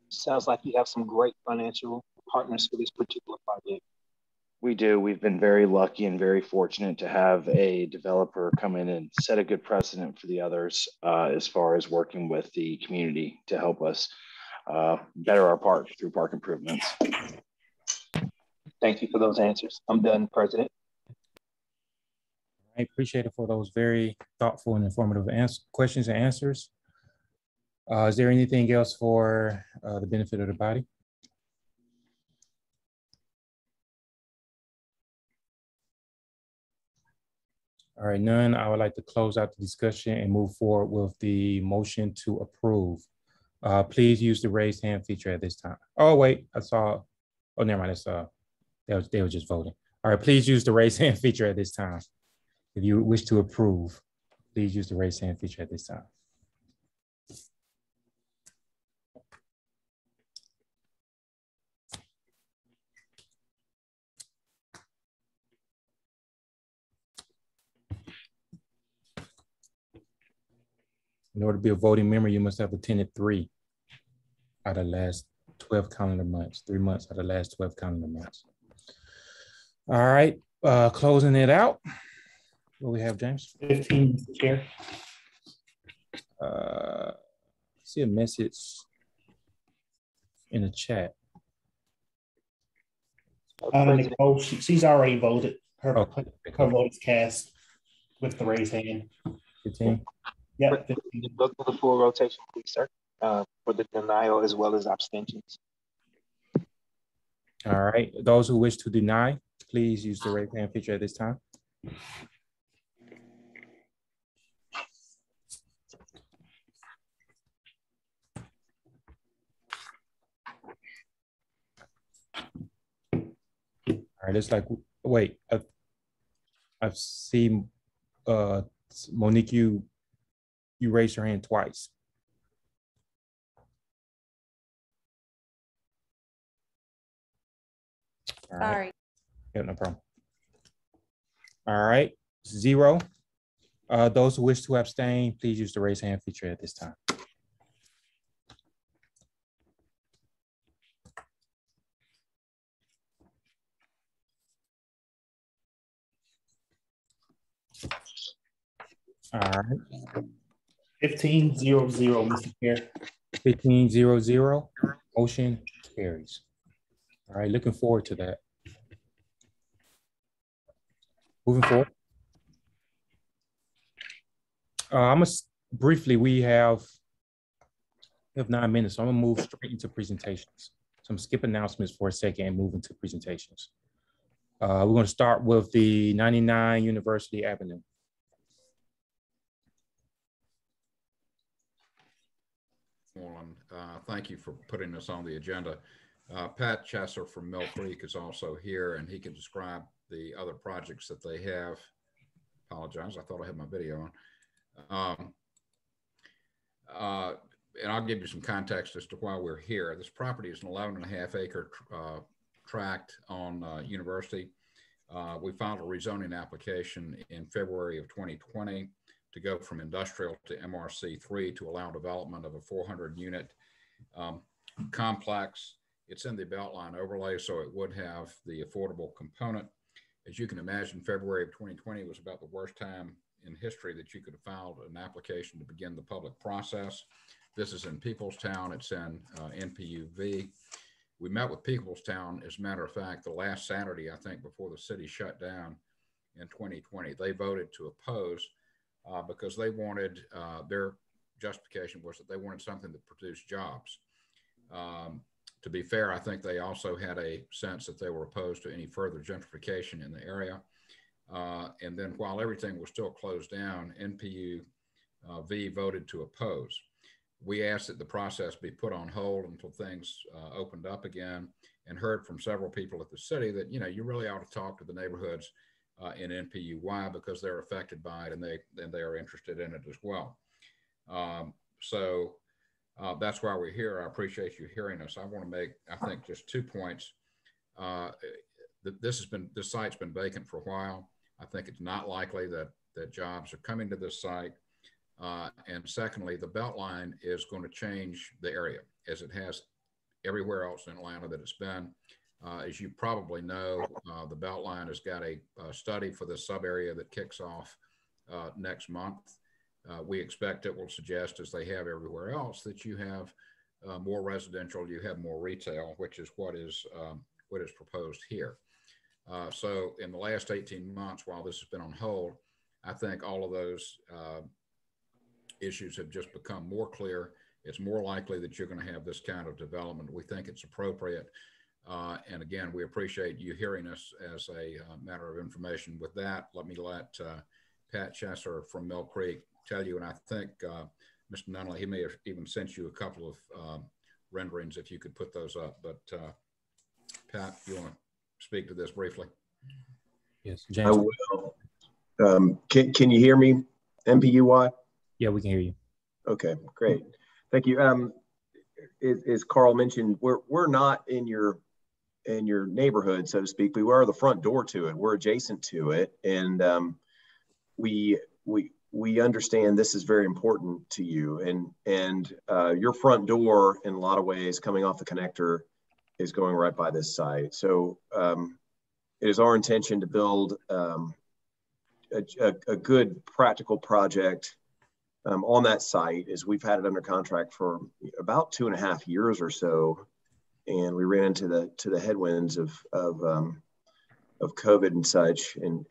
Sounds like you have some great financial partners for this particular project. We do. We've been very lucky and very fortunate to have a developer come in and set a good precedent for the others as far as working with the community to help us better our park through park improvements. Thank you for those answers. I'm done, President. I appreciate it for those very thoughtful and informative questions and answers. Is there anything else for the benefit of the body? All right, none. I would like to close out the discussion and move forward with the motion to approve. Please use the raised hand feature at this time. Oh, wait, I saw, oh, never mind. They were just voting. All right, please use the raise hand feature at this time if you wish to approve. please use the raise hand feature at this time. In order to be a voting member, you must have attended 3 out of the last 12 calendar months, 3 months out of the last 12 calendar months. All right, closing it out. What do we have, James? 15, Mr. Chair. See a message in the chat. Nicole, she's already voted. Her vote is cast with the raised hand. 15. Yeah. Go through the full rotation, please, sir, for the denial as well as abstentions. All right. Those who wish to deny, please use the raise hand feature at this time. All right, it's like, wait, I've seen Monique, you raised your hand twice. All right. Sorry. Yeah, no problem. All right, 0. Those who wish to abstain, please use the raise hand feature at this time. All right. 15-0-0, Mr. Chair. 15-0-0. Motion carries. All right, looking forward to that. Moving forward. I'm gonna briefly, we have 9 minutes, so I'm gonna move straight into presentations. So I'm gonna skip announcements for a second and move into presentations. We're gonna start with the 99 University Avenue. Thank you for putting this on the agenda. Pat Chesser from Mill Creek is also here, and he can describe the other projects that they have. Apologize, I thought I had my video on. And I'll give you some context as to why we're here. This property is an 11.5 acre tract on University. We filed a rezoning application in February of 2020 to go from industrial to MRC3 to allow development of a 400 unit complex. It's in the Beltline overlay, so it would have the affordable component. As you can imagine, February of 2020 was about the worst time in history that you could have filed an application to begin the public process. This is in Peoplestown. It's in NPU-Y. We met with Peoplestown, as a matter of fact, the last Saturday, I think, before the city shut down in 2020. They voted to oppose because they wanted, their justification was that they wanted something that produced jobs. To be fair, I think they also had a sense that they were opposed to any further gentrification in the area. And then while everything was still closed down, NPU-V voted to oppose. We asked that the process be put on hold until things opened up again, and heard from several people at the city that, you know, you really ought to talk to the neighborhoods in NPU-Y because they're affected by it and they are interested in it as well. That's why we're here. I appreciate you hearing us. I want to make, I think, just 2 points. This site's been vacant for a while. I think it's not likely that jobs are coming to this site. And secondly, the Beltline is going to change the area as it has everywhere else in Atlanta that it's been. As you probably know, the Beltline has got a study for this sub area that kicks off next month. We expect it will suggest, as they have everywhere else, that you have more residential, you have more retail, which is what is proposed here. So in the last 18 months, while this has been on hold, I think all of those issues have just become more clear. It's more likely that you're going to have this kind of development. We think it's appropriate. And again, we appreciate you hearing us as a matter of information. With that, let Pat Chesser from Mill Creek tell you, and I think Mr. Nunley, he may have even sent you a couple of renderings if you could put those up. But Pat, you want to speak to this briefly? Yes, James. I will. Can you hear me? NPU-Y? Yeah, we can hear you. Okay, great. Thank you. As Carl mentioned, we're not in your neighborhood, so to speak. We are the front door to it. We're adjacent to it, and we understand this is very important to you. And your front door, in a lot of ways, coming off the connector, is going right by this site. So it is our intention to build a good practical project on that site, as we've had it under contract for about 2.5 years or so, and we ran into the headwinds of COVID and such, and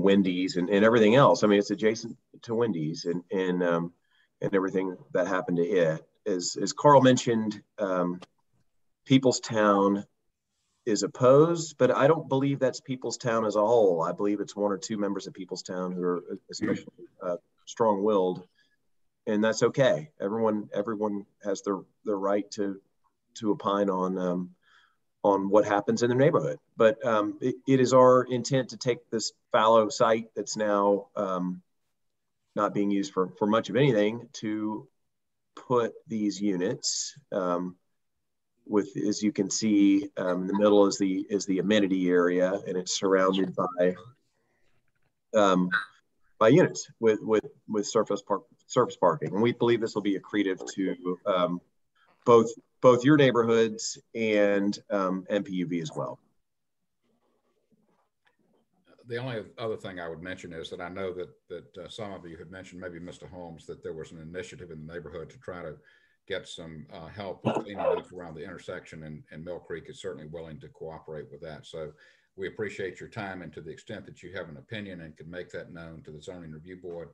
Wendy's and everything else. I mean, it's adjacent to Wendy's and everything that happened to it. As Carl mentioned, People's Town is opposed, but I don't believe that's People's Town as a whole. I believe it's one or two members of People's Town who are especially strong-willed, and that's okay. Everyone has the right to opine on what happens in their neighborhood. But it is our intent to take this fallow site that's now not being used for much of anything, to put these units with, as you can see, in the middle is the amenity area, and it's surrounded by units with surface parking. And we believe this will be accretive to both your neighborhoods and NPU-Y as well. The only other thing I would mention is that I know that some of you had mentioned, maybe Mr. Holmes, that there was an initiative in the neighborhood to try to get some help with cleaning up around the intersection, and Mill Creek is certainly willing to cooperate with that. So we appreciate your time, and to the extent that you have an opinion and can make that known to the Zoning Review Board,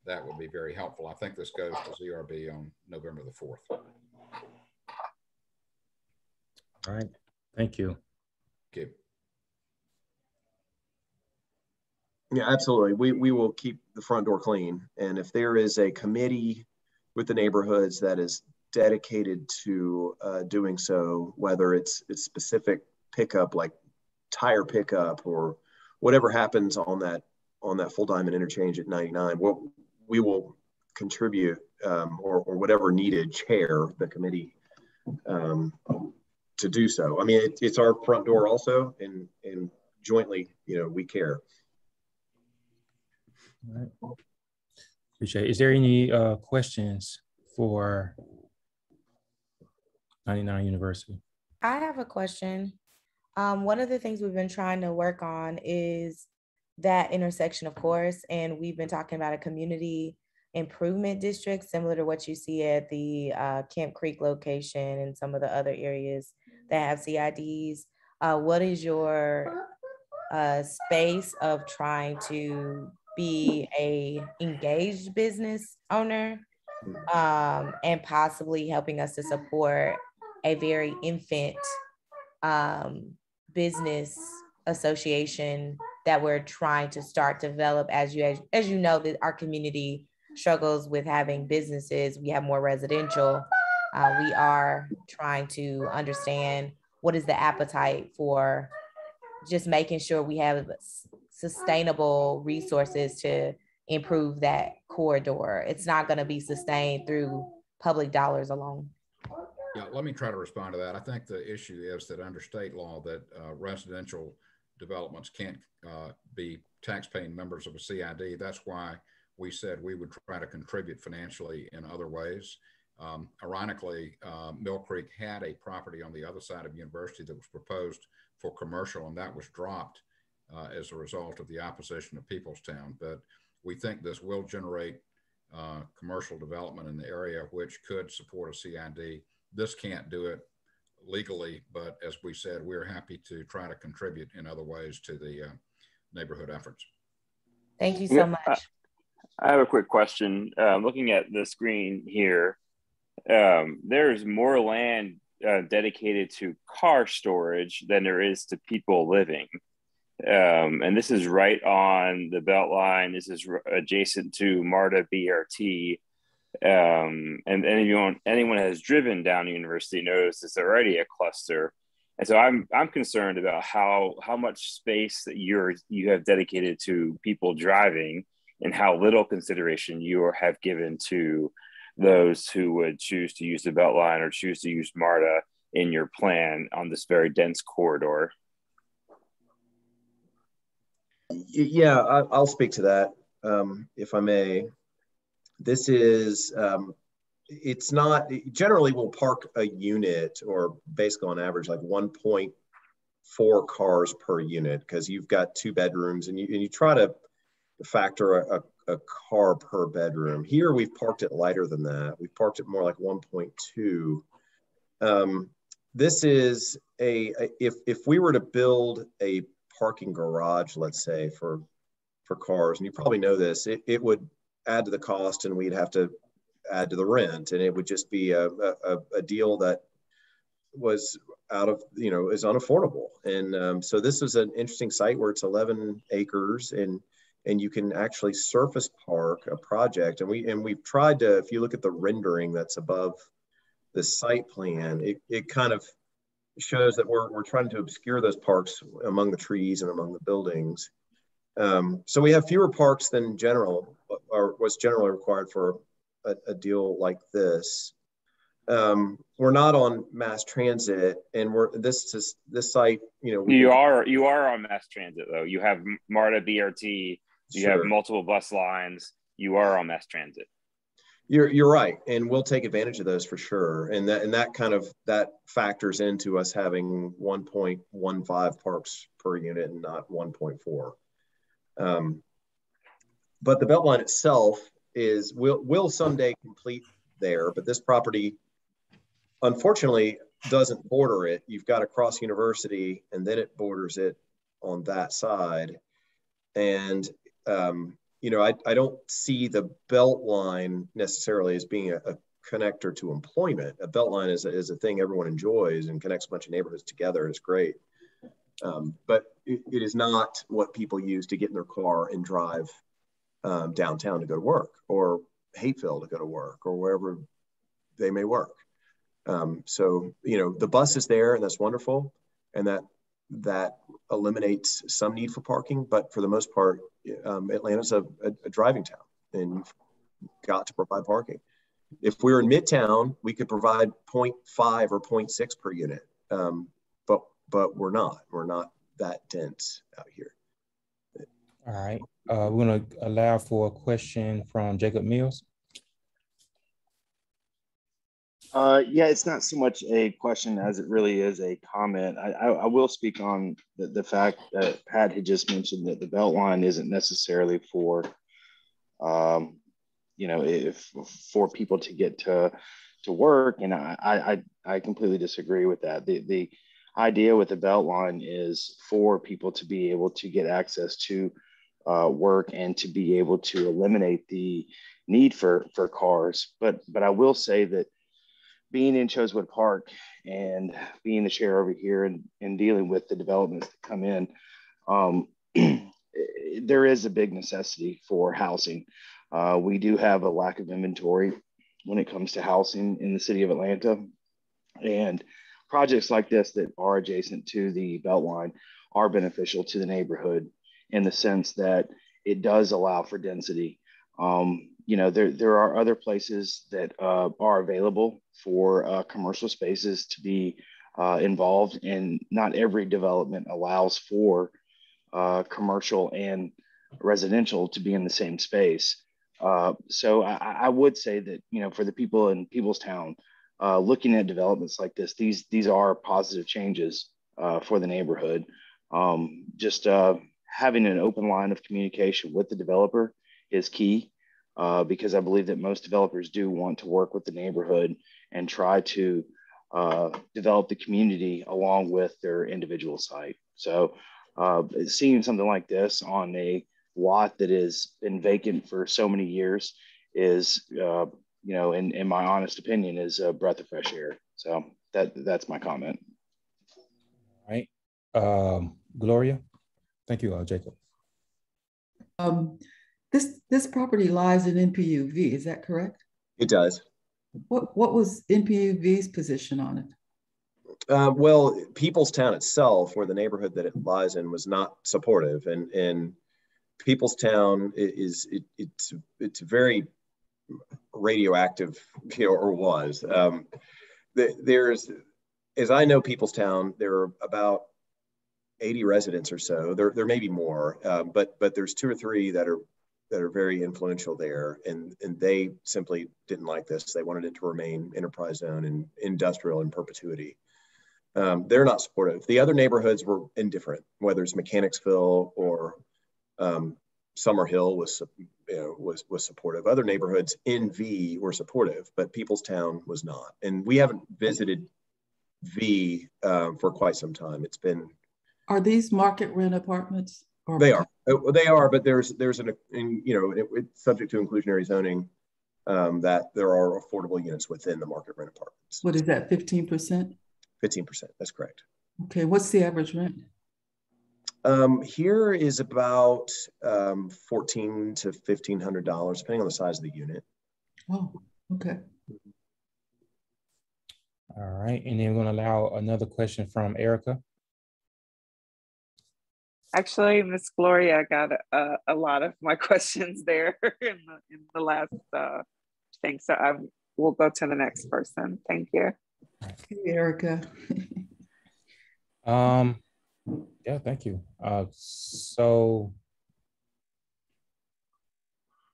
that would be very helpful. I think this goes to ZRB on November the 4th. All right, thank you. Okay. Yeah, absolutely. We will keep the front door clean. And if there is a committee with the neighborhoods that is dedicated to doing so, whether it's specific pickup, like tire pickup, or whatever happens on that full diamond interchange at 99, we will contribute or whatever needed, chair the committee to do so. I mean, it's our front door also, and jointly, we care. All right. Appreciate it. Is there any questions for 99 University? I have a question. One of the things we've been trying to work on is that intersection, of course, and we've been talking about a community improvement district similar to what you see at the Camp Creek location and some of the other areas that have CIDs. What is your space of trying to be a engaged business owner and possibly helping us to support a very infant business association that we're trying to start develop? As you know, that our community struggles with having businesses. We have more residential. We are trying to understand what is the appetite for just making sure we have sustainable resources to improve that corridor. It's not going to be sustained through public dollars alone. Yeah, let me try to respond to that. I think the issue is that under state law that residential developments can't be tax-paying members of a CID. That's why we said we would try to contribute financially in other ways. Ironically, Mill Creek had a property on the other side of University that was proposed for commercial, and that was dropped as a result of the opposition of People's Town. But we think this will generate commercial development in the area, which could support a CID. This can't do it legally, but as we said, we're happy to try to contribute in other ways to the neighborhood efforts. Thank you so much. I have a quick question. Looking at the screen here, there's more land dedicated to car storage than there is to people living. And this is right on the Beltline. This is adjacent to MARTA BRT. And anyone has driven down University knows it's already a cluster. And so I'm concerned about how much space that you have dedicated to people driving. and how little consideration you have given to those who would choose to use the Beltline or choose to use MARTA in your plan on this very dense corridor. Yeah, I'll speak to that, if I may. This is, it's not, generally we'll park a unit, or basically on average, like 1.4 cars per unit, because you've got 2 bedrooms, and you try to factor a car per bedroom. Here we've parked it lighter than that. We've parked it more like 1.2. This is if we were to build a parking garage, let's say, for cars, and you probably know this, it would add to the cost, and we'd have to add to the rent, and it would just be a deal that was out of, is unaffordable. And so this is an interesting site where it's 11 acres, and you can actually surface park a project. And we've tried to, if you look at the rendering that's above the site plan, it kind of shows that we're trying to obscure those parks among the trees and among the buildings. So we have fewer parks than what's generally required for a deal like this. We're not on mass transit, and this site, you are on mass transit though. You have MARTA BRT, you have multiple bus lines, you are on mass transit. You're right, and we'll take advantage of those for sure. And that factors into us having 1.15 parks per unit and not 1.4. But the Beltline itself will someday complete there, but this property unfortunately doesn't border it. You've got to cross University, and then it borders it on that side. And I don't see the Beltline necessarily as being a connector to employment. A Beltline is a thing everyone enjoys and connects a bunch of neighborhoods together. It's great. But it is not what people use to get in their car and drive downtown to go to work, or Hateville to go to work, or wherever they may work. So, the bus is there, and that's wonderful. And that eliminates some need for parking. But for the most part, Atlanta's a driving town, and you've got to provide parking. If we were in Midtown, we could provide 0.5 or 0.6 per unit. But we're not that dense out here. All right. We're going to allow for a question from Jacob Mills. Yeah, it's not so much a question as it really is a comment. I will speak on the fact that Pat had just mentioned that the Beltline isn't necessarily for, for people to get to work. And I completely disagree with that. The idea with the Beltline is for people to be able to get access to work and to be able to eliminate the need for cars. But I will say that being in Chosewood Park and being the chair over here and dealing with the developments that come in, there is a big necessity for housing. We do have a lack of inventory when it comes to housing in the city of Atlanta. And projects like this that are adjacent to the Beltline are beneficial to the neighborhood in the sense that it does allow for density. There are other places that are available for commercial spaces to be involved, and not every development allows for commercial and residential to be in the same space. So I would say that, for the people in Peoplestown, looking at developments like this, these are positive changes for the neighborhood. Just having an open line of communication with the developer is key, because I believe that most developers do want to work with the neighborhood and try to develop the community along with their individual site. So seeing something like this on a lot that has been vacant for so many years is, in my honest opinion, is a breath of fresh air. So that's my comment. All right. Gloria. Thank you, Jacob. This property lies in NPU-Y, is that correct? It does. What was NPU-Y's position on it? Well, Peoplestown itself, or the neighborhood that it lies in, was not supportive, and Peoplestown it's very radioactive, or was. There's, as I know Peoplestown, there are about 80 residents or so. There may be more, but there's 2 or 3 that are very influential there, and they simply didn't like this. They wanted it to remain enterprise zone and industrial in perpetuity. They're not supportive. The other neighborhoods were indifferent, whether it's Mechanicsville or Summer Hill was supportive. Other neighborhoods in V were supportive, but Peoplestown was not. And we haven't visited V for quite some time. It's been. Are these market rent apartments? They are, but there's it's subject to inclusionary zoning, that there are affordable units within the market rent apartments. What is that, 15%? 15%, that's correct. Okay, what's the average rent? Here is about $1,400 to $1,500, depending on the size of the unit. Oh, okay. All right, and then we're going to allow another question from Erica. Actually, Miss Gloria got a lot of my questions there in the last thing. So we'll go to the next person. Thank you. Hey, Erica. Yeah, thank you.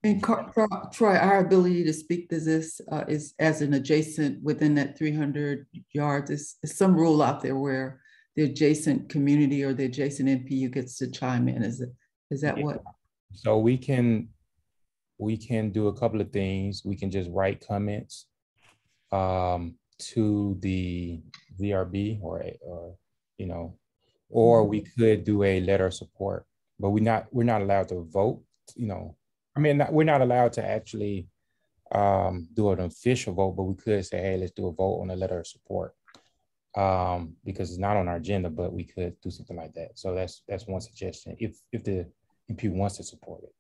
And Troy, our ability to speak to this is as an adjacent within that 300 yards. Is some rule out there where the adjacent community or the adjacent NPU gets to chime in? Is that what? So we can do a couple of things. We can just write comments to the VRB or we could do a letter of support, but we're not allowed to vote. We're not allowed to actually do an official vote, but we could say, hey, let's do a vote on a letter of support. Because it's not on our agenda, but we could do something like that. So that's one suggestion if the NPU wants to support it.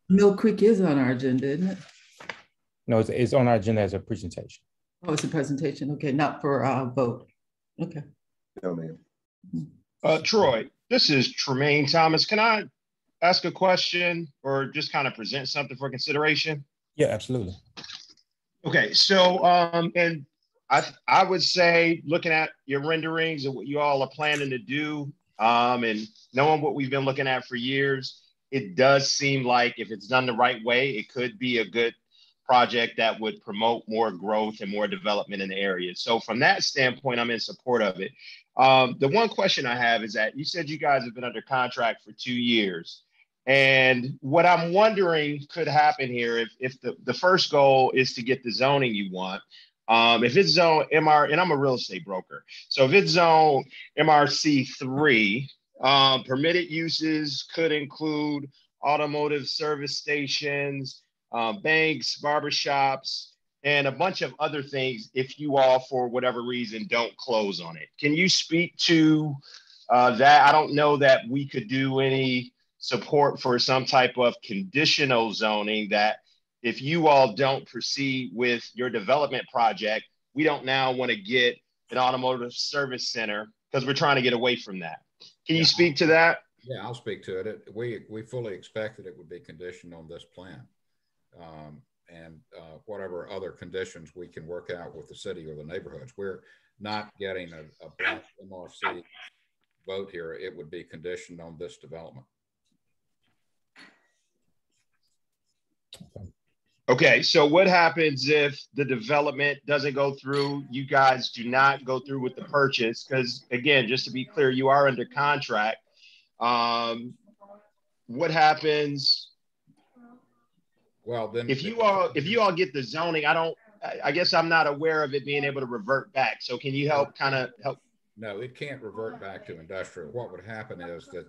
Mill Creek is on our agenda, isn't it? No, it's on our agenda as a presentation. Oh, it's a presentation. Okay, not for a vote. Okay. No, ma'am. Troy, this is Tremaine Thomas. Can I ask a question or just kind of present something for consideration? Yeah, absolutely. Okay, so and I would say, looking at your renderings and what you all are planning to do, and knowing what we've been looking at for years, it does seem like if it's done the right way, it could be a good project that would promote more growth and more development in the area. So from that standpoint, I'm in support of it. The one question I have is that you said you guys have been under contract for 2 years. And what I'm wondering could happen here if the first goal is to get the zoning you want. If it's zone MR, and I'm a real estate broker, so if it's zone MRC3, permitted uses could include automotive service stations, banks, barbershops, and a bunch of other things if you all, for whatever reason, don't close on it. Can you speak to that? I don't know that we could do any support for some type of conditional zoning that if you all don't proceed with your development project, we don't now want to get an automotive service center because we're trying to get away from that. Can you speak to that? Yeah, I'll speak to it. We fully expect that it would be conditioned on this plan. And whatever other conditions we can work out with the city or the neighborhoods. We're not getting a black MRC vote here. It would be conditioned on this development. Okay, so what happens if the development doesn't go through? You guys do not go through with the purchase, because again, just to be clear, you are under contract. What happens? Well, then if you all get the zoning, I guess I'm not aware of it being able to revert back. So can you help help? No, it can't revert back to industrial. What would happen is that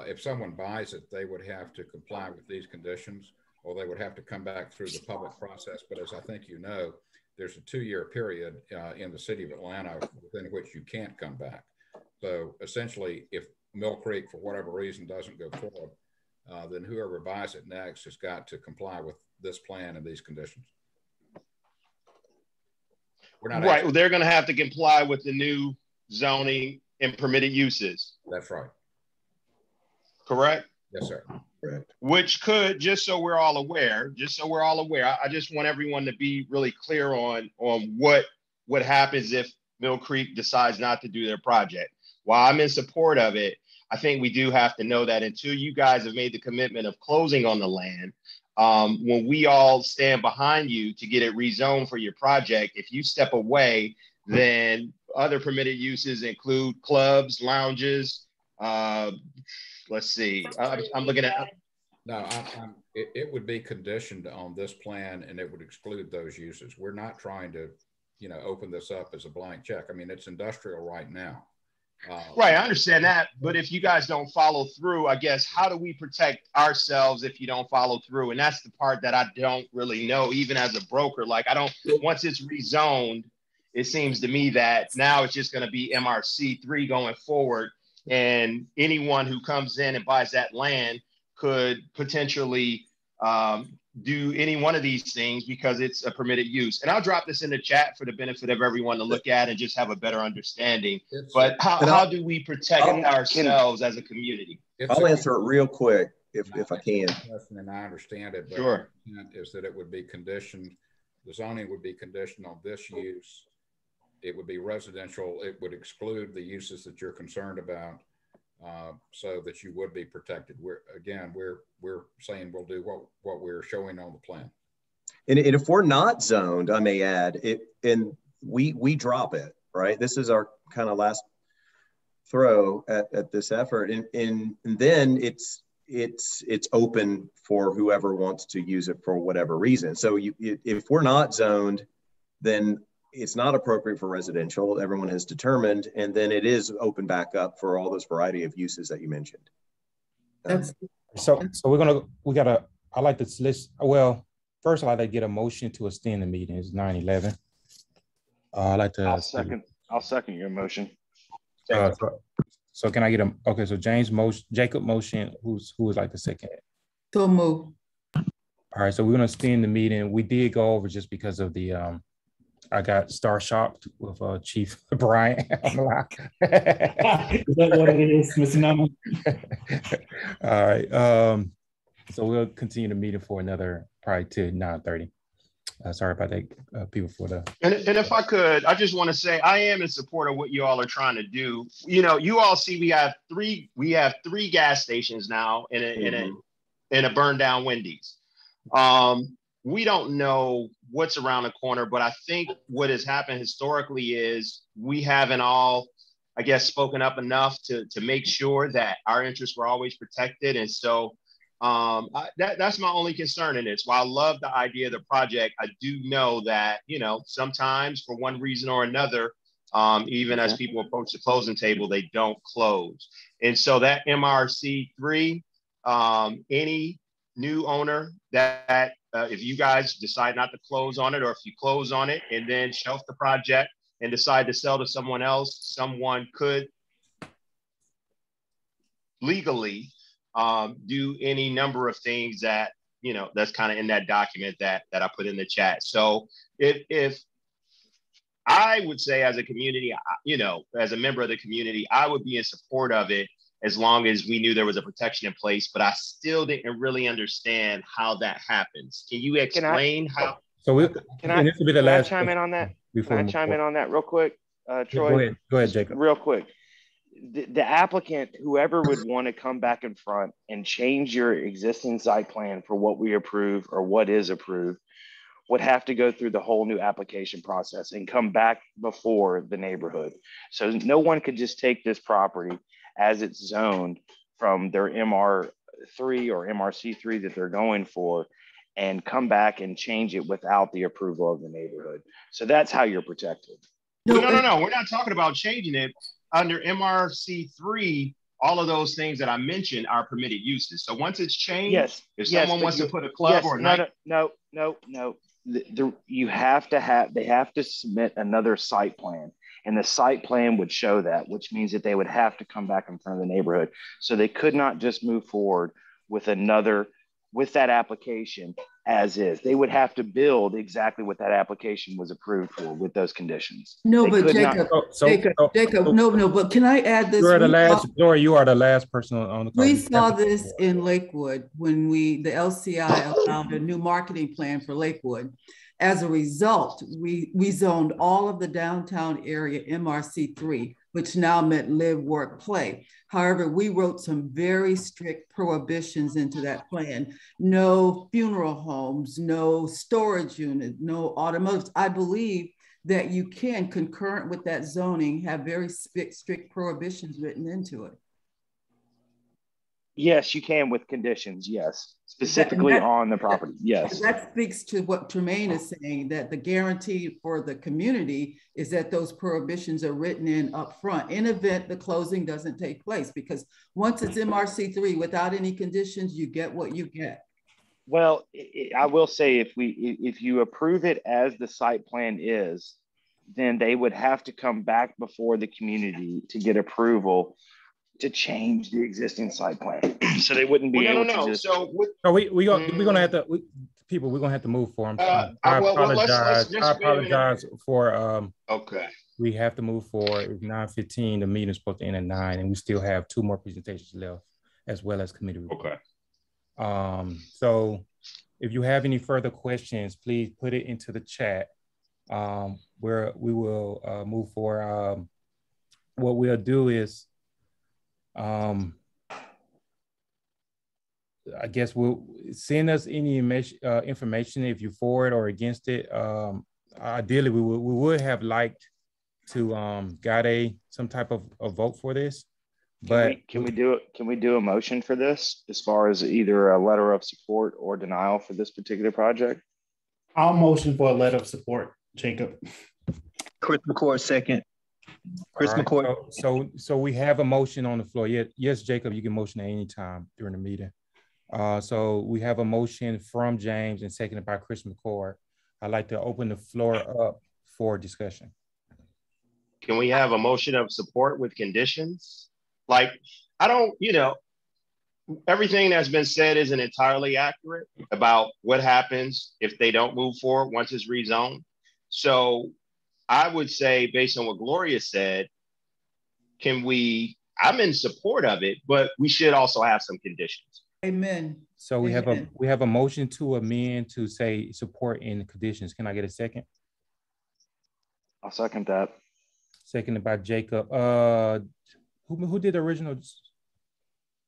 if someone buys it, they would have to comply with these conditions, or they would have to come back through the public process. But as I think you know, there's a 2-year period in the city of Atlanta within which you can't come back. So essentially, if Mill Creek, for whatever reason, doesn't go forward, then whoever buys it next has got to comply with this plan and these conditions. We're not right. Well, they're going to have to comply with the new zoning and permitted uses. That's right. correct? Yes, sir. Correct. Which could, just so we're all aware, I just want everyone to be really clear on what happens if Mill Creek decides not to do their project. While I'm in support of it, I think we do have to know that until you guys have made the commitment of closing on the land, when we all stand behind you to get it rezoned for your project, if you step away, then other permitted uses include clubs, lounges. Let's see. I'm looking at. No, it would be conditioned on this plan, and it would exclude those uses. We're not trying to, open this up as a blank check. I mean, it's industrial right now. Right, I understand that. But if you guys don't follow through, I guess, how do we protect ourselves if you don't follow through? And that's the part that I don't really know, even as a broker. Like, once it's rezoned, it seems to me that now it's just going to be MRC3 going forward. And anyone who comes in and buys that land could potentially do any one of these things because it's a permitted use. And I'll drop this in the chat for the benefit of everyone to look at and just have a better understanding. But how do we protect ourselves as a community? I'll answer it real quick if I can. And I understand it, but sure. Is that it would be conditioned, the zoning would be conditioned on this use. It would be residential. It would exclude the uses that you're concerned about, so that you would be protected. We're saying we'll do what we're showing on the plan. And if we're not zoned, I may add it, and we drop it, right? This is our kind of last throw at this effort, and then it's open for whoever wants to use it for whatever reason. So if we're not zoned, then it's not appropriate for residential, everyone has determined, and then it is open back up for all those variety of uses that you mentioned. So I like to list, well, first I'd like to get a motion to extend the meeting. It's 9:11. I'd like to. I'll second your motion. So can I get okay, so Jacob motion, who would like to second it? So move. All right, so we're gonna extend the meeting. We did go over just because of the, I got star shocked with Chief Brian on the line. Is that what it is, Mr. Nama? All right. So we'll continue the meeting for another probably to 9:30. Sorry about that, people for the. And if I could, I just want to say I am in support of what you all are trying to do. You all see we have three gas stations now in a burned down Wendy's. We don't know what's around the corner, but I think what has happened historically is we haven't all, I guess, spoken up enough to make sure that our interests were always protected. And so that's my only concern in this. While I love the idea of the project, I do know that, sometimes for one reason or another, even as people approach the closing table, they don't close. And so that MRC3, any new owner that if you guys decide not to close on it, or if you close on it and then shelf the project and decide to sell to someone else, someone could legally do any number of things that, that's kind of in that document that I put in the chat. So if I would say as a community, as a member of the community, I would be in support of it as long as we knew there was a protection in place, but I still didn't really understand how that happens. Can you explain how? So can I chime in on that? Can I chime in on that real quick, Troy? Yeah, go ahead, Jacob. Real quick. The applicant, whoever would want to come back in front and change your existing site plan for what we approve or what is approved, would have to go through the whole new application process and come back before the neighborhood. So no one could just take this property as it's zoned from their MR3 or MRC3 that they're going for and come back and change it without the approval of the neighborhood. So that's how you're protected. No. We're not talking about changing it. Under MRC3, all of those things that I mentioned are permitted uses. So once it's changed, if someone wants to put a club or a night. No. They have to submit another site plan. And the site plan would show that, which means that they would have to come back in front of the neighborhood. So they could not just move forward with that application as is. They would have to build exactly what that application was approved for with those conditions. No, They but could Jacob, not, Jacob, no, but can I add this? You are the last, Gloria, you are the last person on the call. We saw this in Lakewood when the LCI allowed a new marketing plan for Lakewood. As a result, we zoned all of the downtown area MRC3, which now meant live, work, play. However, we wrote some very strict prohibitions into that plan. No funeral homes, no storage units, no automotives. I believe that you can, concurrent with that zoning, have very strict prohibitions written into it. yes, you can with conditions, yes. Specifically on the property, yes. That speaks to what Tremaine is saying, that the guarantee for the community is that those prohibitions are written in up front in event the closing doesn't take place, because once it's MRC3 without any conditions, you get what you get. Well, I will say if you approve it as the site plan is, then they would have to come back before the community to get approval to change the existing site plan. So they wouldn't be able to just. So we're gonna have to we're gonna have to move for them. I apologize for okay. We have to move forward. It's 9:15. The meeting's supposed to end at 9, and we still have 2 more presentations left, as well as committee reports. Okay. So if you have any further questions, please put it into the chat. Where we will move forward. What we'll do is, I guess we'll send us any information if you're for it or against it. Ideally, we would have liked to got some type of a vote for this. But can we do a motion for this as far as either a letter of support or denial for this particular project? I'll motion for a letter of support, Jacob. Chris McCord, second. Chris McCord. So we have a motion on the floor. Yes, Jacob, you can motion at any time during the meeting. So we have a motion from James and seconded by Chris McCord. I'd like to open the floor up for discussion. Can we have a motion of support with conditions? Like, I don't, everything that's been said isn't entirely accurate about what happens if they don't move forward once it's rezoned. So I would say, based on what Gloria said, I'm in support of it, but we should also have some conditions. Amen. So we have a motion to amend to say support in conditions. Can I get a second? I'll second that. Seconded by Jacob. Who did the original?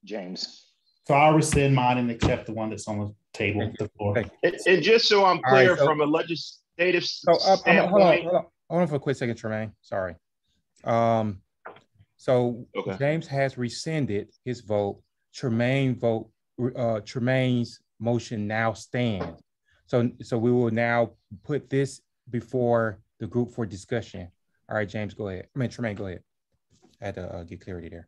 James. So I'll rescind mine and accept the one that's on the table, the floor. And just so I'm clear, from a legislative standpoint. Hold on for a quick second, Tremaine. Sorry. James has rescinded his vote. Tremaine's motion now stands. So we will now put this before the group for discussion. All right, James, go ahead. Tremaine, go ahead. I had to get clarity there.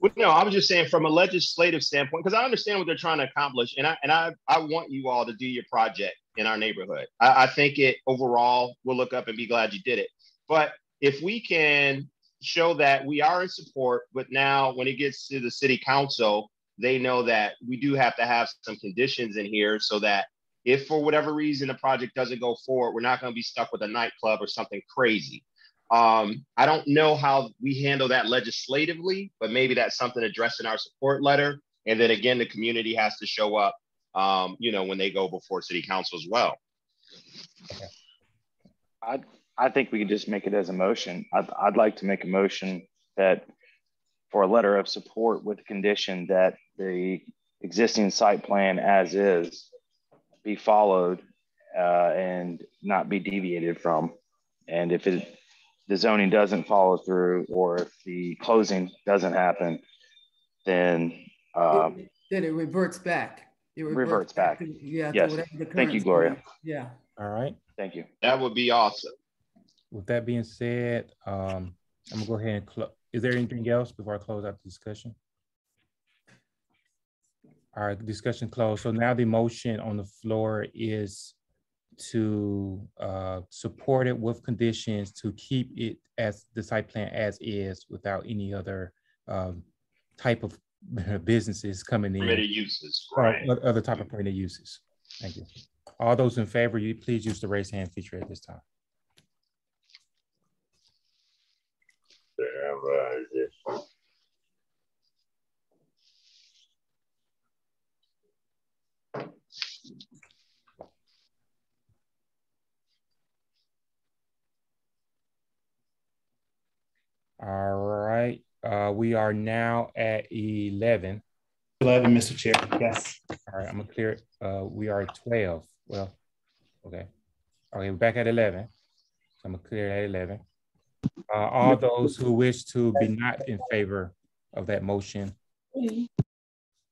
Well, no, I was just saying from a legislative standpoint, because I understand what they're trying to accomplish, and I want you all to do your project in our neighborhood. I think it overall will look up and be glad you did it. But if we can show that we are in support, but now when it gets to the city council, they know that we do have to have some conditions in here so that if for whatever reason the project doesn't go forward, we're not going to be stuck with a nightclub or something crazy. I don't know how we handle that legislatively, but maybe that's something addressed in our support letter. And then again, the community has to show up, when they go before city council as well. I think we can just make it as a motion. I'd like to make a motion that for a letter of support with the condition that the existing site plan as is be followed and not be deviated from. And if the zoning doesn't follow through, or if the closing doesn't happen, then it reverts back. It reverts back. Yes. Thank you, Gloria. Yeah. All right. Thank you. That would be awesome. With that being said, I'm gonna go ahead and close. Is there anything else before I close out the discussion? All right, discussion closed. So now the motion on the floor is to support it with conditions to keep it as the site plan as is without any other type of businesses coming in. Permitted uses, right? Other type of permitted uses. Thank you. All those in favor, you please use the raise hand feature at this time. All right, we are now at 11. 11, Mr. Chair, yes. All right, I'm gonna clear it. We are at 12. Well, okay. Okay, we're back at 11. So I'm gonna clear it at 11. All those who wish to be not in favor of that motion, who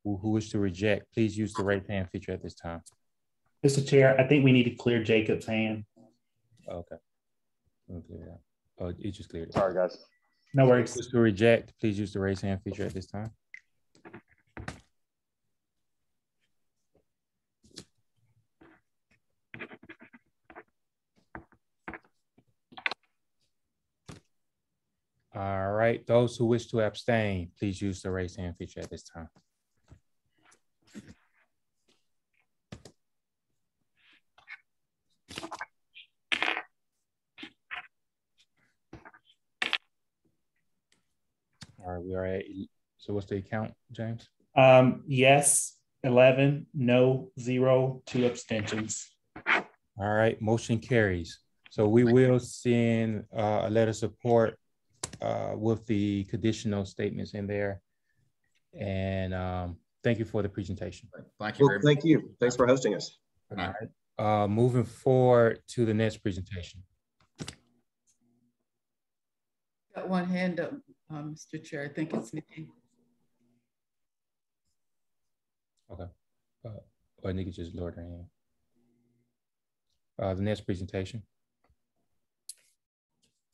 wish to reject, please use the raise hand feature at this time. Mr. Chair, I think we need to clear Jacob's hand. Okay. Oh, it just cleared it. Sorry, guys. No worries. To reject, please use the raise hand feature at this time. All right, those who wish to abstain, please use the raise hand feature at this time. All right, we are at, so what's the count, James? Yes, 11, no, 0, 2 abstentions. All right, motion carries. So we will send a letter of support with the conditional statements in there. And thank you for the presentation. Thank you. Well, thank you. Thanks for hosting us. All right, moving forward to the next presentation. Got one hand up, Mr. Chair. I think it's Nikki. Okay. Or Nikki just lowered her hand. The next presentation.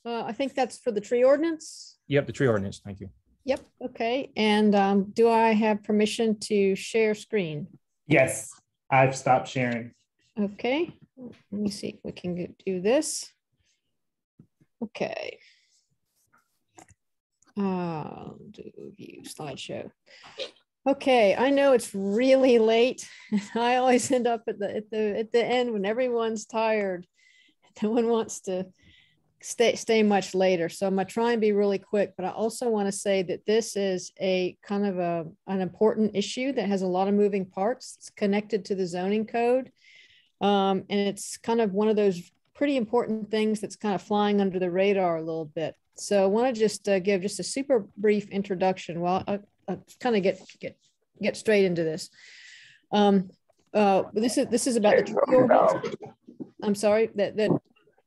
I think that's for the tree ordinance. Yep, the tree ordinance. Thank you. Yep. Okay. And do I have permission to share screen? Yes, I've stopped sharing. Okay. Let me see if we can do this. Okay. Do view slideshow. Okay, I know it's really late. I always end up at the end when everyone's tired. No one wants to stay much later. So I'm gonna try and be really quick, but I also want to say that this is a kind of an important issue that has a lot of moving parts. It's connected to the zoning code. And it's kind of one of those pretty important things that's kind of flying under the radar a little bit. So I want to just give just a super brief introduction. Well, I'll kind of get straight into this. This is about the tree ordinance. I'm sorry, the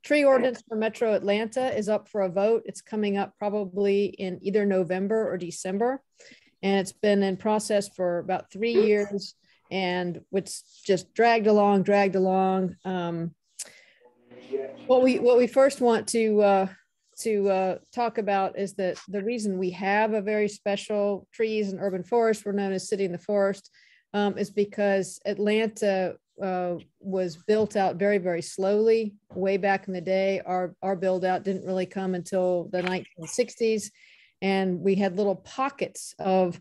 tree ordinance for Metro Atlanta is up for a vote. It's coming up probably in either November or December. And it's been in process for about 3 years, and it's just dragged along. What we first want to talk about is that the reason we have a very special trees and urban forest, we're known as City in the Forest, is because Atlanta was built out very, very slowly. Way back in the day, our build out didn't really come until the 1960s. And we had little pockets of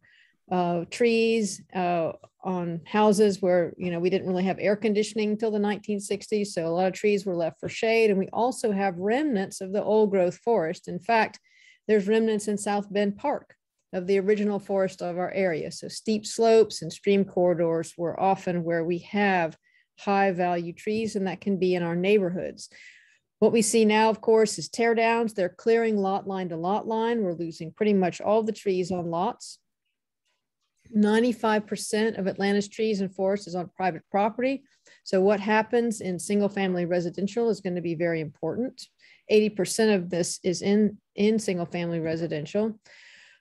trees on houses where, we didn't really have air conditioning until the 1960s. So a lot of trees were left for shade. And we also have remnants of the old growth forest. In fact, there's remnants in South Bend Park of the original forest of our area. So steep slopes and stream corridors were often where we have high value trees, and that can be in our neighborhoods. What we see now, of course, is tear downs. They're clearing lot line to lot line. We're losing pretty much all the trees on lots. 95% of Atlanta's trees and forests is on private property. So what happens in single family residential is going to be very important. 80% of this is in single family residential.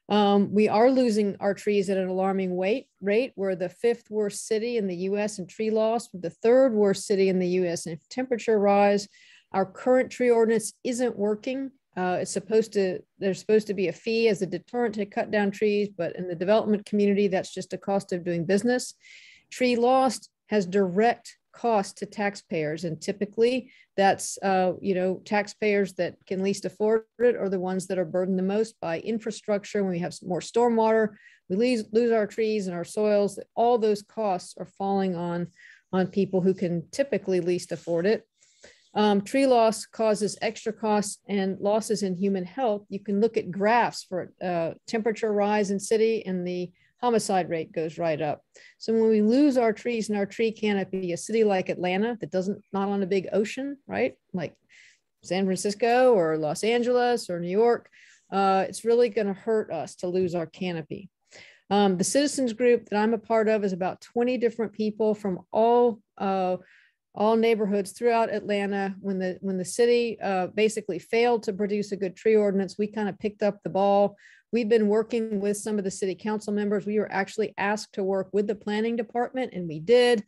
We are losing our trees at an alarming rate. We're the 5th worst city in the US in tree loss, we're the 3rd worst city in the US in temperature rise. Our current tree ordinance isn't working. There's supposed to be a fee as a deterrent to cut down trees, but in the development community, that's just a cost of doing business. Tree loss has direct cost to taxpayers, and typically that's taxpayers that can least afford it are the ones that are burdened the most by infrastructure. When we have more stormwater, we lose our trees and our soils. All those costs are falling on on people who can typically least afford it. Tree loss causes extra costs and losses in human health. You can look at graphs for temperature rise in city, and the homicide rate goes right up. So when we lose our trees and our tree canopy, a city like Atlanta that not on a big ocean, right? Like San Francisco or Los Angeles or New York, it's really going to hurt us to lose our canopy. The citizens group that I'm a part of is about 20 different people from all neighborhoods throughout Atlanta. When the city basically failed to produce a good tree ordinance, we kind of picked up the ball. We've been working with some of the city council members. We were actually asked to work with the planning department, and we did.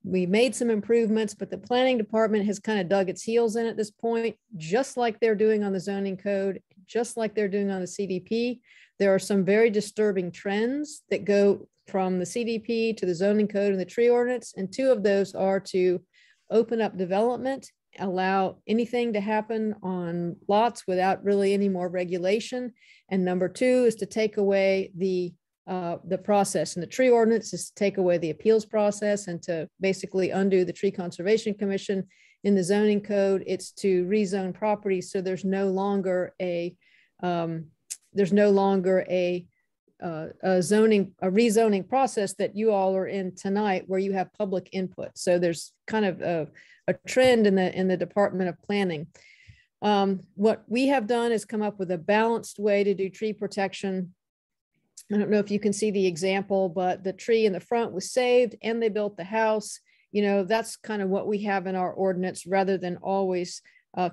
We made some improvements, but the planning department has kind of dug its heels in at this point, just like they're doing on the zoning code, just like they're doing on the CDP. There are some very disturbing trends that go from the CDP to the zoning code and the tree ordinance, and two of those are to open up development, allow anything to happen on lots without really any more regulation. And number two is to take away the process. And the tree ordinance is to take away the appeals process and to basically undo the Tree Conservation Commission. In the zoning code, it's to rezone properties so there's no longer a rezoning process that you all are in tonight, where you have public input. So there's kind of a trend in the Department of Planning. What we have done is come up with a balanced way to do tree protection. I don't know if you can see the example, but the tree in the front was saved and they built the house. You know, that's kind of what we have in our ordinance, rather than always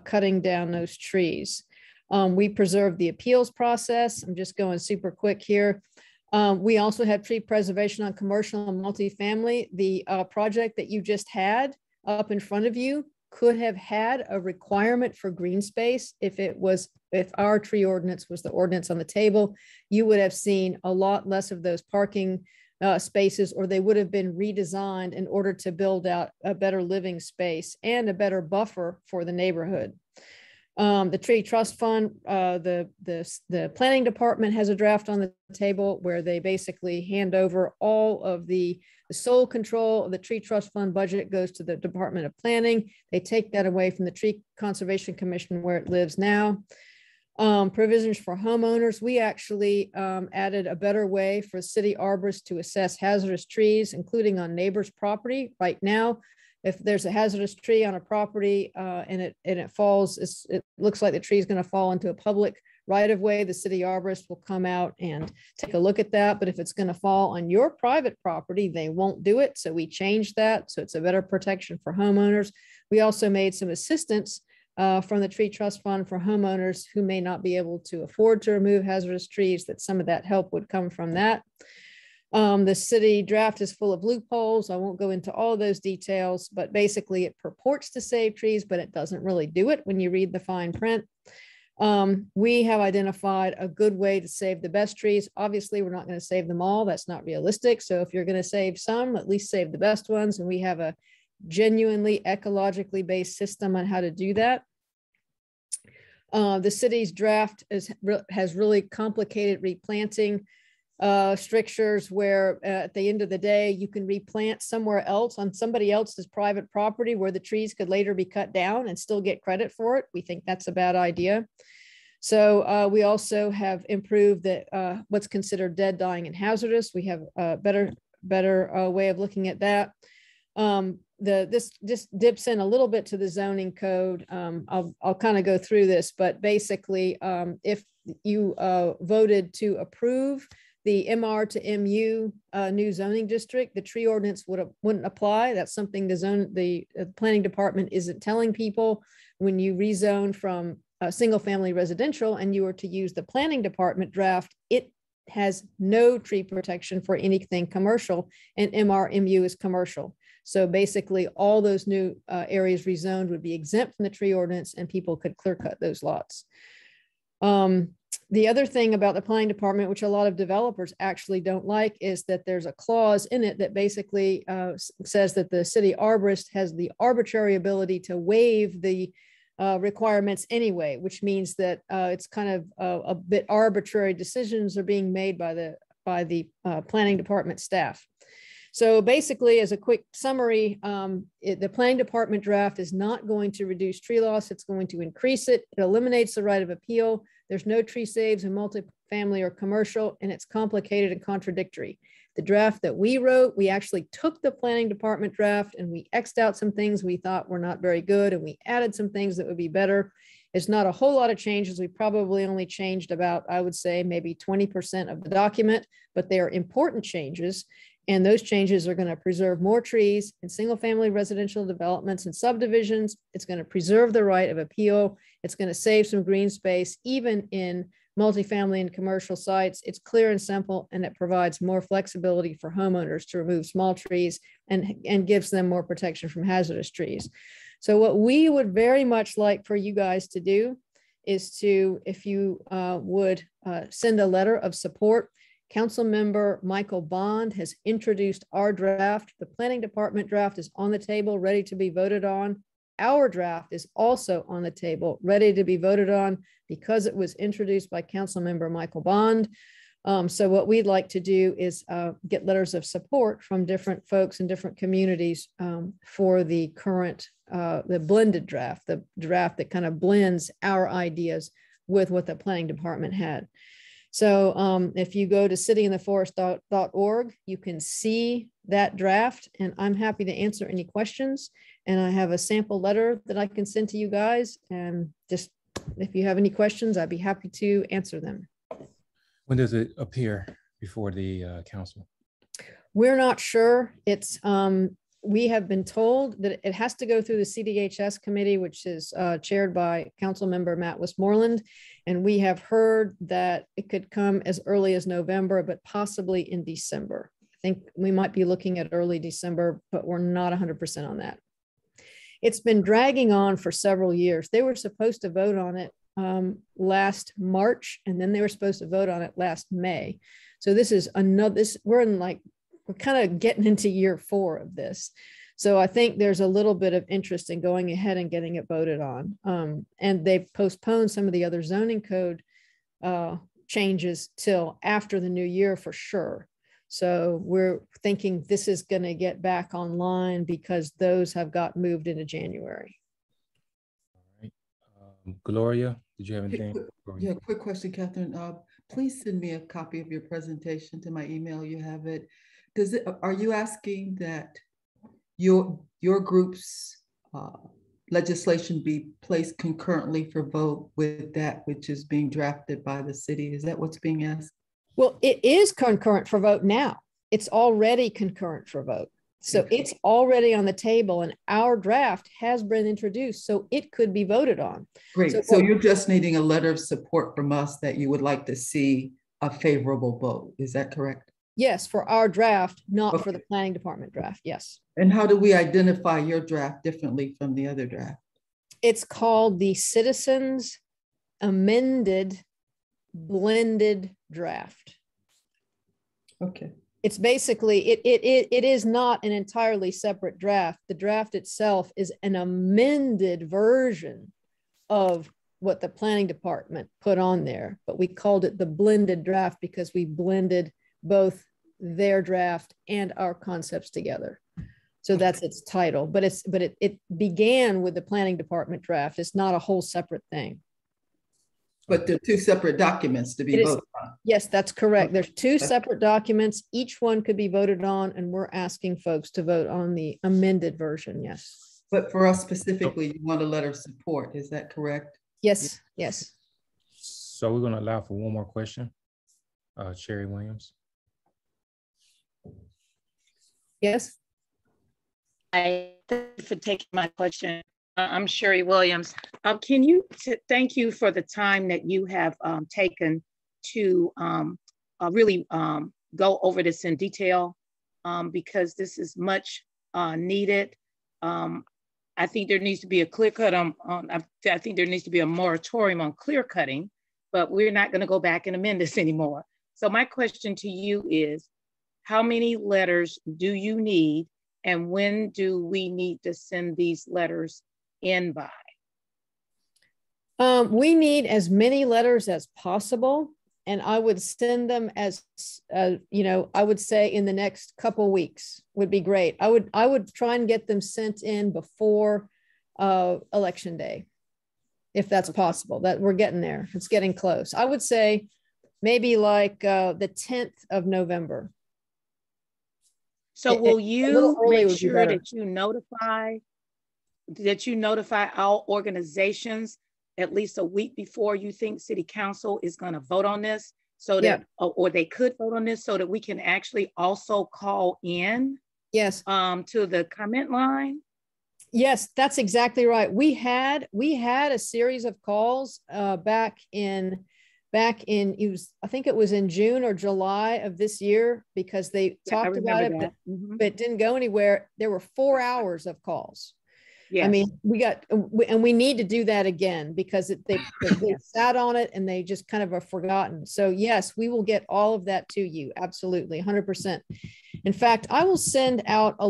cutting down those trees. We preserve the appeals process. I'm just going super quick here. We also have tree preservation on commercial and multifamily. The project that you just had up in front of you could have had a requirement for green space if our tree ordinance was the ordinance on the table. You would have seen a lot less of those parking spaces, or they would have been redesigned in order to build out a better living space and a better buffer for the neighborhood. The Tree Trust Fund, the planning department has a draft on the table where they basically hand over all of the sole control of the Tree Trust Fund budget goes to the Department of Planning. They take that away from the Tree Conservation Commission where it lives now. Provisions for homeowners. We actually added a better way for city arborists to assess hazardous trees, including on neighbors' property. Right now, if there's a hazardous tree on a property and it falls, it looks like the tree is going to fall into a public right of way, the city arborist will come out and take a look at that. But if it's going to fall on your private property, they won't do it. So we changed that. So it's a better protection for homeowners. We also made some assistance from the Tree Trust Fund for homeowners who may not be able to afford to remove hazardous trees, that some of that help would come from that. The city draft is full of loopholes. I won't go into all those details, but basically it purports to save trees, but it doesn't really do it when you read the fine print. We have identified a good way to save the best trees. Obviously, we're not going to save them all. That's not realistic. So if you're going to save some, at least save the best ones. And we have a genuinely ecologically based system on how to do that. The city's draft has really complicated replanting strictures where at the end of the day, you can replant somewhere else on somebody else's private property where the trees could later be cut down and still get credit for it. We think that's a bad idea. So we also have improved that what's considered dead, dying, and hazardous. We have a better way of looking at that. This dips in a little bit to the zoning code. I'll kind of go through this, but basically, if you voted to approve the MR to MU new zoning district, the tree ordinance wouldn't apply. That's something the planning department isn't telling people. When you rezone from single family residential and you were to use the planning department draft, it has no tree protection for anything commercial, and MRMU is commercial. So basically all those new areas rezoned would be exempt from the tree ordinance and people could clear cut those lots. The other thing about the planning department, which a lot of developers actually don't like, is that there's a clause in it that basically says that the city arborist has the arbitrary ability to waive the requirements anyway, which means that it's kind of a bit arbitrary decisions are being made by the planning department staff. So basically, as a quick summary, the planning department draft is not going to reduce tree loss. It's going to increase it. It eliminates the right of appeal. There's no tree saves in multifamily or commercial, and it's complicated and contradictory. The draft that we wrote, we actually took the planning department draft and we X'd out some things we thought were not very good, and we added some things that would be better. It's not a whole lot of changes. We probably only changed about, I would say, maybe 20% of the document, but they are important changes. And those changes are going to preserve more trees in single family residential developments and subdivisions. It's going to preserve the right of appeal. It's going to save some green space, even in multifamily and commercial sites. It's clear and simple, and it provides more flexibility for homeowners to remove small trees and gives them more protection from hazardous trees. So what we would very much like for you guys to do is to, if you would send a letter of support. Councilmember Michael Bond has introduced our draft. The planning department draft is on the table, ready to be voted on. Our draft is also on the table, ready to be voted on because it was introduced by Councilmember Michael Bond. So what we'd like to do is get letters of support from different folks in different communities for the current, the blended draft, the draft that kind of blends our ideas with what the planning department had. So if you go to cityintheforest.org, you can see that draft, and I'm happy to answer any questions. And I have a sample letter that I can send to you guys. And just if you have any questions, I'd be happy to answer them. When does it appear before the council? We're not sure. It's we have been told that it has to go through the CDHS committee, which is chaired by Council Member Matt Westmoreland. And we have heard that it could come as early as November, but possibly in December. I think we might be looking at early December, but we're not 100% on that. It's been dragging on for several years. They were supposed to vote on it last March, and then they were supposed to vote on it last May. So this is another, we're kind of getting into year 4 of this. So I think there's a little bit of interest in going ahead and getting it voted on. And they've postponed some of the other zoning code changes till after the new year for sure. So we're thinking this is going to get back online because those have got moved into January. All right. Gloria, did you have anything? Yeah, quick question, Catherine. Please send me a copy of your presentation to my email. You have it. Are you asking that your group's legislation be placed concurrently for vote with that which is being drafted by the city? Is that what's being asked? Well, it is concurrent for vote now. It's already concurrent for vote. So okay. It's already on the table, and our draft has been introduced, so it could be voted on. Great. So you're just needing a letter of support from us that you would like to see a favorable vote. Is that correct? Yes, for our draft, not for the planning department draft. Yes. And how do we identify your draft differently from the other draft? It's called the Citizens Amended Blended Draft. Okay. It's basically, it is not an entirely separate draft. The draft itself is an amended version of what the planning department put on there, but we called it the blended draft because we blended both their draft and our concepts together. So that's its title, but it began with the planning department draft. It's not a whole separate thing. But they're 2 separate documents to be voted on. Yes, that's correct. There's 2 separate documents. Each one could be voted on, and we're asking folks to vote on the amended version, yes. But for us specifically, you want a letter of support, is that correct? Yes, yes. So we're gonna allow for one more question. Sherry Williams. Yes. Thank you for taking my question. I'm Sherry Williams. Can you thank you for the time that you have taken to really go over this in detail because this is much needed. I think there needs to be a clear cut I think there needs to be a moratorium on clear cutting, but we're not going to go back and amend this anymore. So my question to you is, how many letters do you need, and when do we need to send these letters in by? We need as many letters as possible. and I would send them as, you know, I would say in the next couple weeks would be great. I would try and get them sent in before Election Day, if that's possible. That we're getting there. It's getting close. I would say maybe like the 10th of November. So will you make sure that you notify all organizations at least a week before you think City Council is going to vote on this, so that or they could vote on this, so that we can actually also call in to the comment line? Yes, that's exactly right. We had a series of calls back in I think it was in June or July of this year, because they talked about it, but it didn't go anywhere. There were 4 hours of calls. Yes. I mean, we need to do that again, because they sat on it and they just kind of are forgotten. So yes, we will get all of that to you. Absolutely. 100%. In fact, I will send out I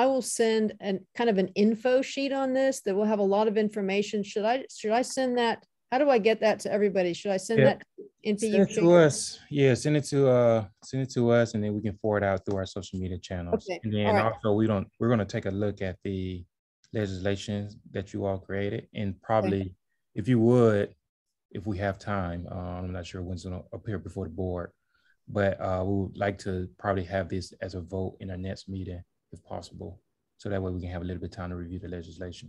will send kind of an info sheet on this that will have a lot of information. Should I send that? How do I get that to everybody? Should I send that NPU? Send it to us. Yeah, send it to us, and then we can forward out through our social media channels. Okay. And then also we're going to take a look at the legislation that you all created, and probably if we have time, I'm not sure when's going to appear before the board, but we would like to probably have this as a vote in our next meeting if possible, so that way we can have a little bit of time to review the legislation.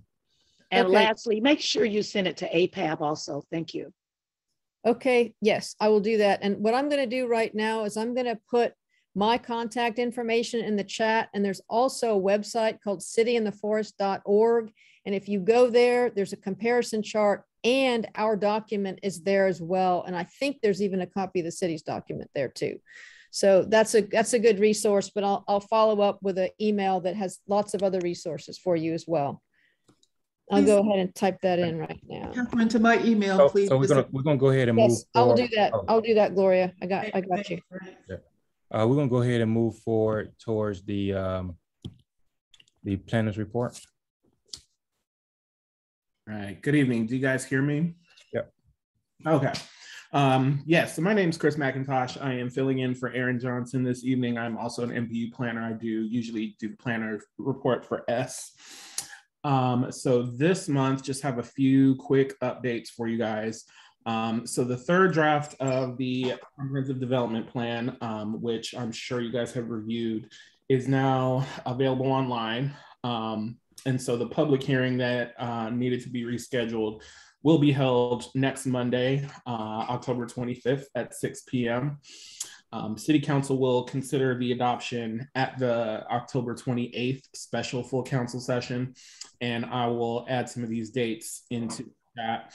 And lastly, make sure you send it to APAB also. Thank you. Okay, yes, I will do that. And what I'm going to do right now is I'm going to put my contact information in the chat. And there's also a website called cityintheforest.org. And if you go there, there's a comparison chart, and our document is there as well. And I think there's even a copy of the city's document there too. So that's a good resource, but I'll follow up with an email that has lots of other resources for you as well. I'll go ahead and type that in right now. Catherine, to my email, please. So we're gonna go ahead and move. I will do that. I'll do that, Gloria. I got you. Yeah. We're gonna go ahead and move forward towards the planner's report. All right. Good evening. Do you guys hear me? Yep. Okay. Yes, so my name is Chris McIntosh. I am filling in for Aaron Johnson this evening. I'm also an NPU planner. I usually do the planner report for S. So this month, just have a few quick updates for you guys. So the third draft of the comprehensive development plan, which I'm sure you guys have reviewed, is now available online. And so the public hearing that needed to be rescheduled will be held next Monday, October 25th at 6 p.m. City Council will consider the adoption at the October 28th special full council session, and I will add some of these dates into that.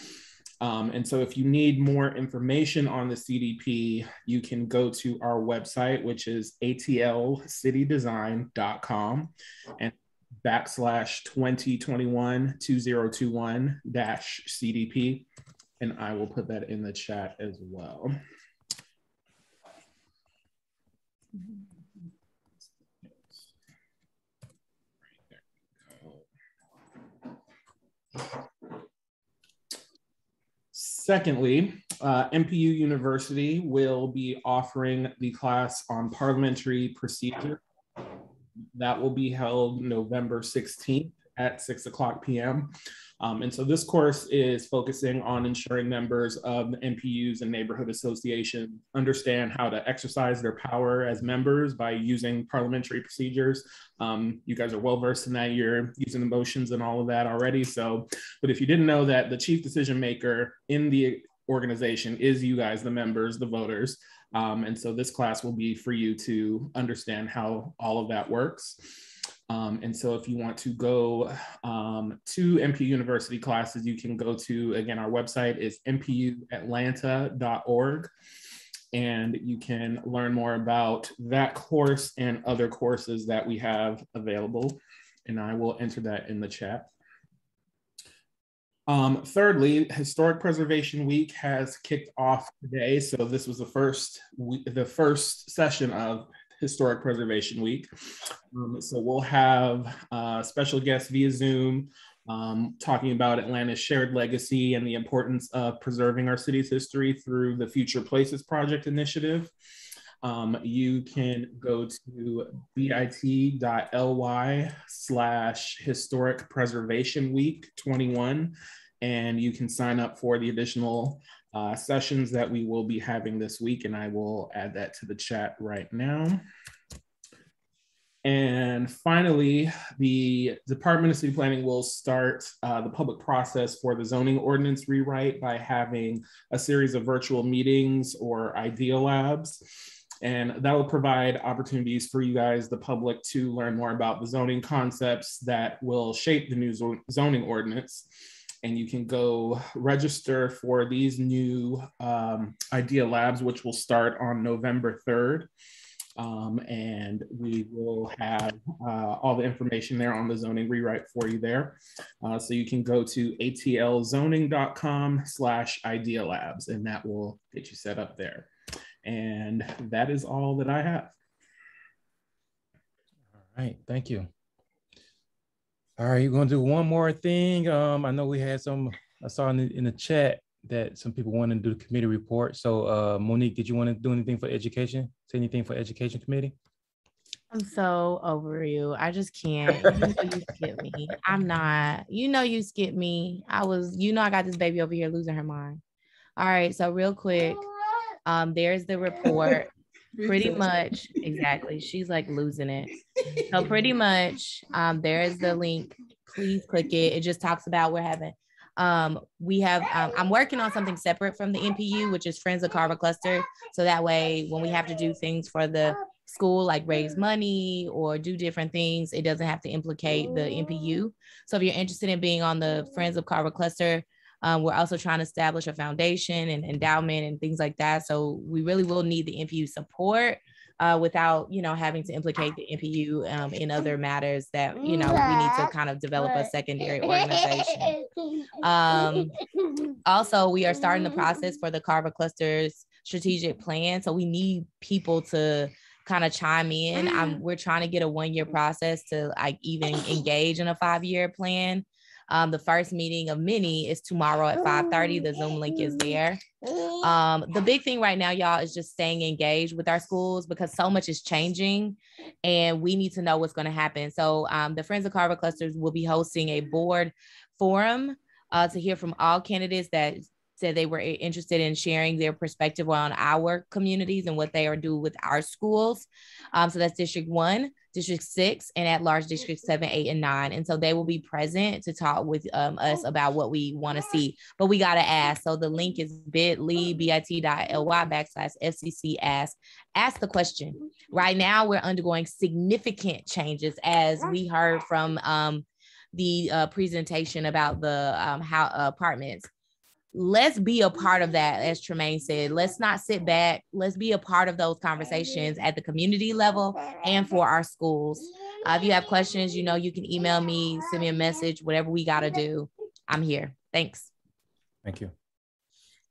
And so if you need more information on the CDP, you can go to our website, which is atlcitydesign.com and /2021-2021-CDP. And I will put that in the chat as well. Secondly, NPU University will be offering the class on parliamentary procedure. That will be held November 16th at 6:00 p.m. And so this course is focusing on ensuring members of the NPUs and neighborhood associations understand how to exercise their power as members by using parliamentary procedures. You guys are well versed in that. You're using the motions and all of that already. So, but if you didn't know that the chief decision maker in the organization is you guys, the members, the voters. And so this class will be for you to understand how all of that works. And so if you want to go to NPU University classes, you can go to, again, our website is npuatlanta.org, and you can learn more about that course and other courses that we have available. And I will enter that in the chat. Thirdly, Historic Preservation Week has kicked off today. So this was the first session of Historic Preservation Week. So we'll have special guests via Zoom talking about Atlanta's shared legacy and the importance of preserving our city's history through the Future Places Project initiative. You can go to bit.ly/Historic Preservation Week 21, and you can sign up for the additional sessions that we will be having this week, and I will add that to the chat right now. And finally, the Department of City Planning will start the public process for the zoning ordinance rewrite by having a series of virtual meetings or idea labs. And that will provide opportunities for you guys, the public, to learn more about the zoning concepts that will shape the new zoning ordinance. And you can go register for these new idea labs, which will start on November 3rd. And we will have all the information there on the zoning rewrite for you there. So you can go to atlzoning.com/idea labs, and that will get you set up there. And that is all that I have. All right, thank you. All right, you're gonna do one more thing. I know we had some, I saw in the chat that some people want to do the committee report. So Monique, did you want to do anything for education? Say anything for education committee? I'm so over you. I just can't. You know you skip me. I'm not. You know you skip me. I got this baby over here losing her mind. All right, so real quick, there's the report. Pretty much, exactly. She's like losing it. So pretty much, there is the link. Please click it. It just talks about I'm working on something separate from the NPU, which is Friends of Carver Cluster. So that way, when we have to do things for the school, like raise money or do different things, it doesn't have to implicate the NPU. So if you're interested in being on the Friends of Carver Cluster, we're also trying to establish a foundation and endowment and things like that. So we really will need the NPU support without, having to implicate the NPU in other matters that, we need to kind of develop a secondary organization. Also, we are starting the process for the Carver Cluster's strategic plan. So we need people to kind of chime in. We're trying to get a 1-year process to even engage in a 5-year plan. The first meeting of many is tomorrow at 5:30. The Zoom link is there. The big thing right now, y'all, is just staying engaged with our schools because so much is changing and we need to know what's going to happen. So the Friends of Carver Clusters will be hosting a board forum to hear from all candidates that said they were interested in sharing their perspective on our communities and what they are doing with our schools. So that's District 1, District 6, and at large District 7, 8, and 9. And so they will be present to talk with us about what we want to see, but we got to ask. So the link is bit.ly/FCC ask the question. Right now we're undergoing significant changes, as we heard from the presentation about the apartments. Let's be a part of that. As Tremaine said, let's not sit back. Let's be a part of those conversations at the community level and for our schools. If you have questions, you can email me, send me a message, whatever we got to do. I'm here. Thanks. Thank you.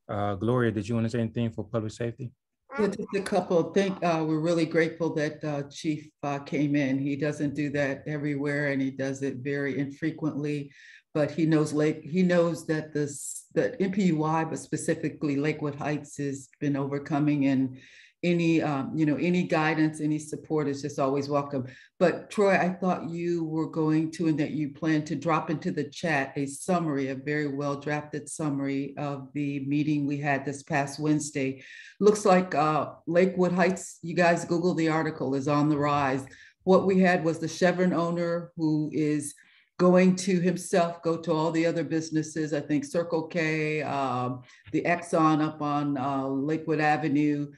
Gloria, did you want to say anything for public safety? Yeah, just a couple. We're really grateful that Chief came in. He doesn't do that everywhere, and he does it very infrequently. But he knows that that NPU-Y, but specifically Lakewood Heights, has been overcoming, and any guidance, any support is just always welcome. But Troy, I thought you were going to, and that you plan to drop into the chat a very well drafted summary of the meeting we had this past Wednesday. Looks like Lakewood Heights, you guys Google the article, is on the rise. What we had was the Chevron owner who is going to himself go to all the other businesses, I think Circle K, the Exxon up on Lakewood Avenue.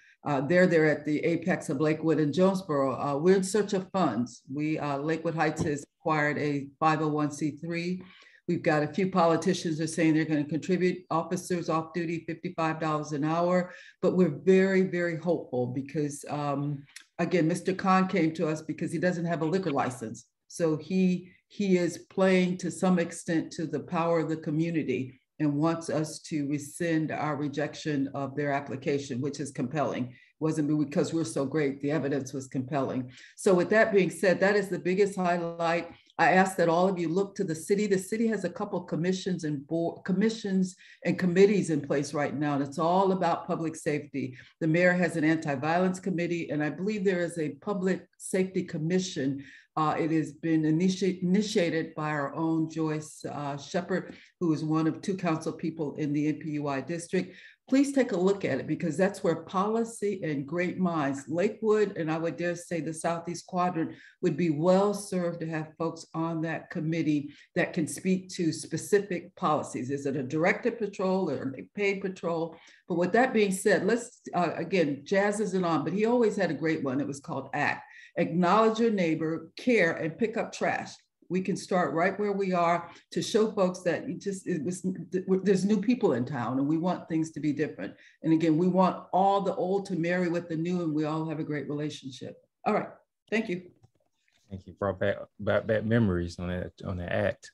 They're at the apex of Lakewood and Jonesboro. We're in search of funds. Lakewood Heights has acquired a 501c3. We've got a few politicians who are saying they're going to contribute. Officers off duty, $55 an hour. But we're very, very hopeful because, again, Mr. Khan came to us because he doesn't have a liquor license. So he is playing to some extent to the power of the community and wants us to rescind our rejection of their application, which is compelling. It wasn't because we're so great, the evidence was compelling. So with that being said, that is the biggest highlight. I ask that all of you look to the city. The city has a couple commissions and committees in place right now. And it's all about public safety. The mayor has an anti-violence committee, and I believe there is a public safety commission. It has been initiated by our own Joyce Shepard, who is one of 2 council people in the NPU-Y district. Please take a look at it, because that's where policy and great minds, Lakewood, and I would dare say the Southeast Quadrant, would be well served to have folks on that committee that can speak to specific policies. Is it a directed patrol or a paid patrol? But with that being said, let's, again, Jazz isn't on, but he always had a great one. It was called ACT. Acknowledge your neighbor, care, and pick up trash. We can start right where we are to show folks that there's new people in town, and we want things to be different. And again, we want all the old to marry with the new, and we all have a great relationship. All right, thank you. Thank you. Brought back memories on that act.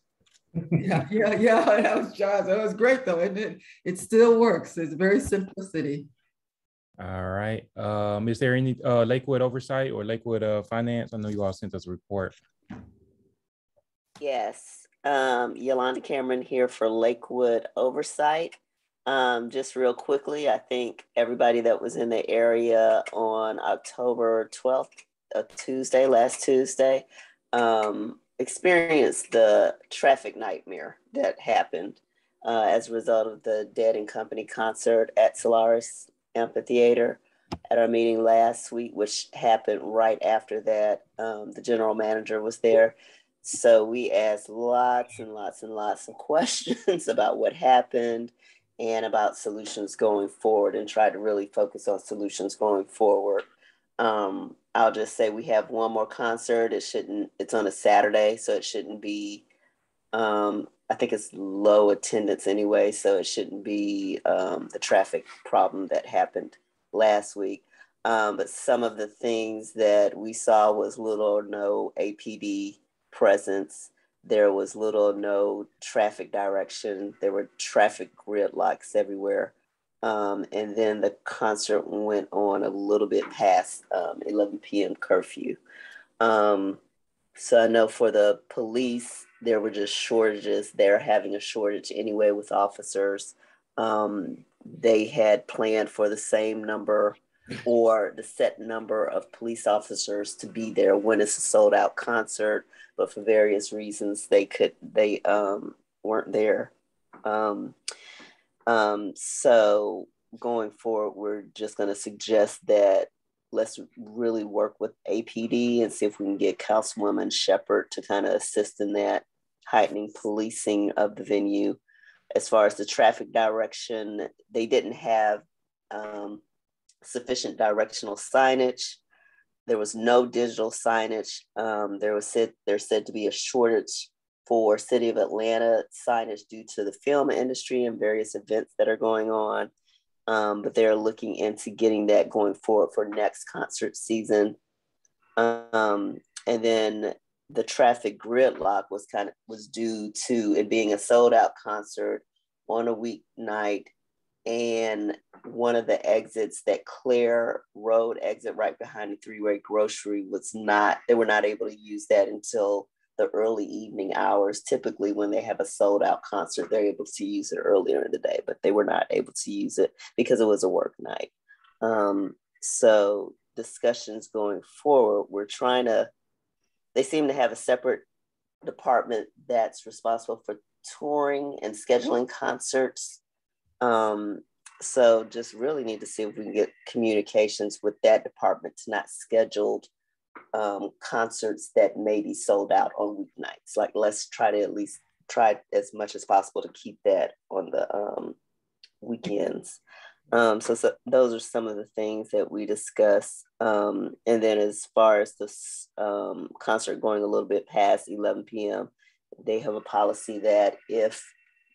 Yeah, that was Josh. That was great though, isn't it? It still works. It's very simplicity. All right. Is there any Lakewood oversight or Lakewood finance? I know you all sent us a report. Yes, Yolanda Cameron here for Lakewood Oversight. Just real quickly, I think everybody that was in the area on October 12th, last Tuesday, experienced the traffic nightmare that happened as a result of the Dead and Company concert at Solaris Amphitheater. At our meeting last week, which happened right after that, the general manager was there. So we asked lots and lots and lots of questions about what happened and about solutions going forward, and tried to really focus on solutions going forward. I'll just say we have one more concert. It's on a Saturday, so it shouldn't be, I think it's low attendance anyway, so it shouldn't be the traffic problem that happened last week. But some of the things that we saw was little or no APD presence. There was little or no traffic direction. There were traffic gridlocks everywhere. And then the concert went on a little bit past 11 p.m. curfew. So I know for the police, there were just shortages. They're having a shortage anyway with officers. They had planned for the same number or the set number of police officers to be there when it's a sold out concert, but for various reasons they weren't there. So going forward, we're just going to suggest that let's really work with APD and see if we can get Councilwoman Shepard to kind of assist in that heightening policing of the venue. As far as the traffic direction, they didn't have sufficient directional signage. There was no digital signage. There's said to be a shortage for City of Atlanta signage due to the film industry and various events that are going on. But they're looking into getting that going forward for next concert season. And then the traffic gridlock was due to it being a sold out concert on a weeknight, and one of the exits, that Clare Road exit right behind the three-way grocery, they were not able to use that until the early evening hours. Typically when they have a sold out concert, they're able to use it earlier in the day, but they were not able to use it because it was a work night. So discussions going forward, they seem to have a separate department that's responsible for touring and scheduling concerts. So just really need to see if we can get communications with that department to not schedule concerts that may be sold out on weeknights. Like, let's try to at least try as much as possible to keep that on the weekends. So those are some of the things that we discuss. And then as far as this concert going a little bit past 11 p.m., they have a policy that if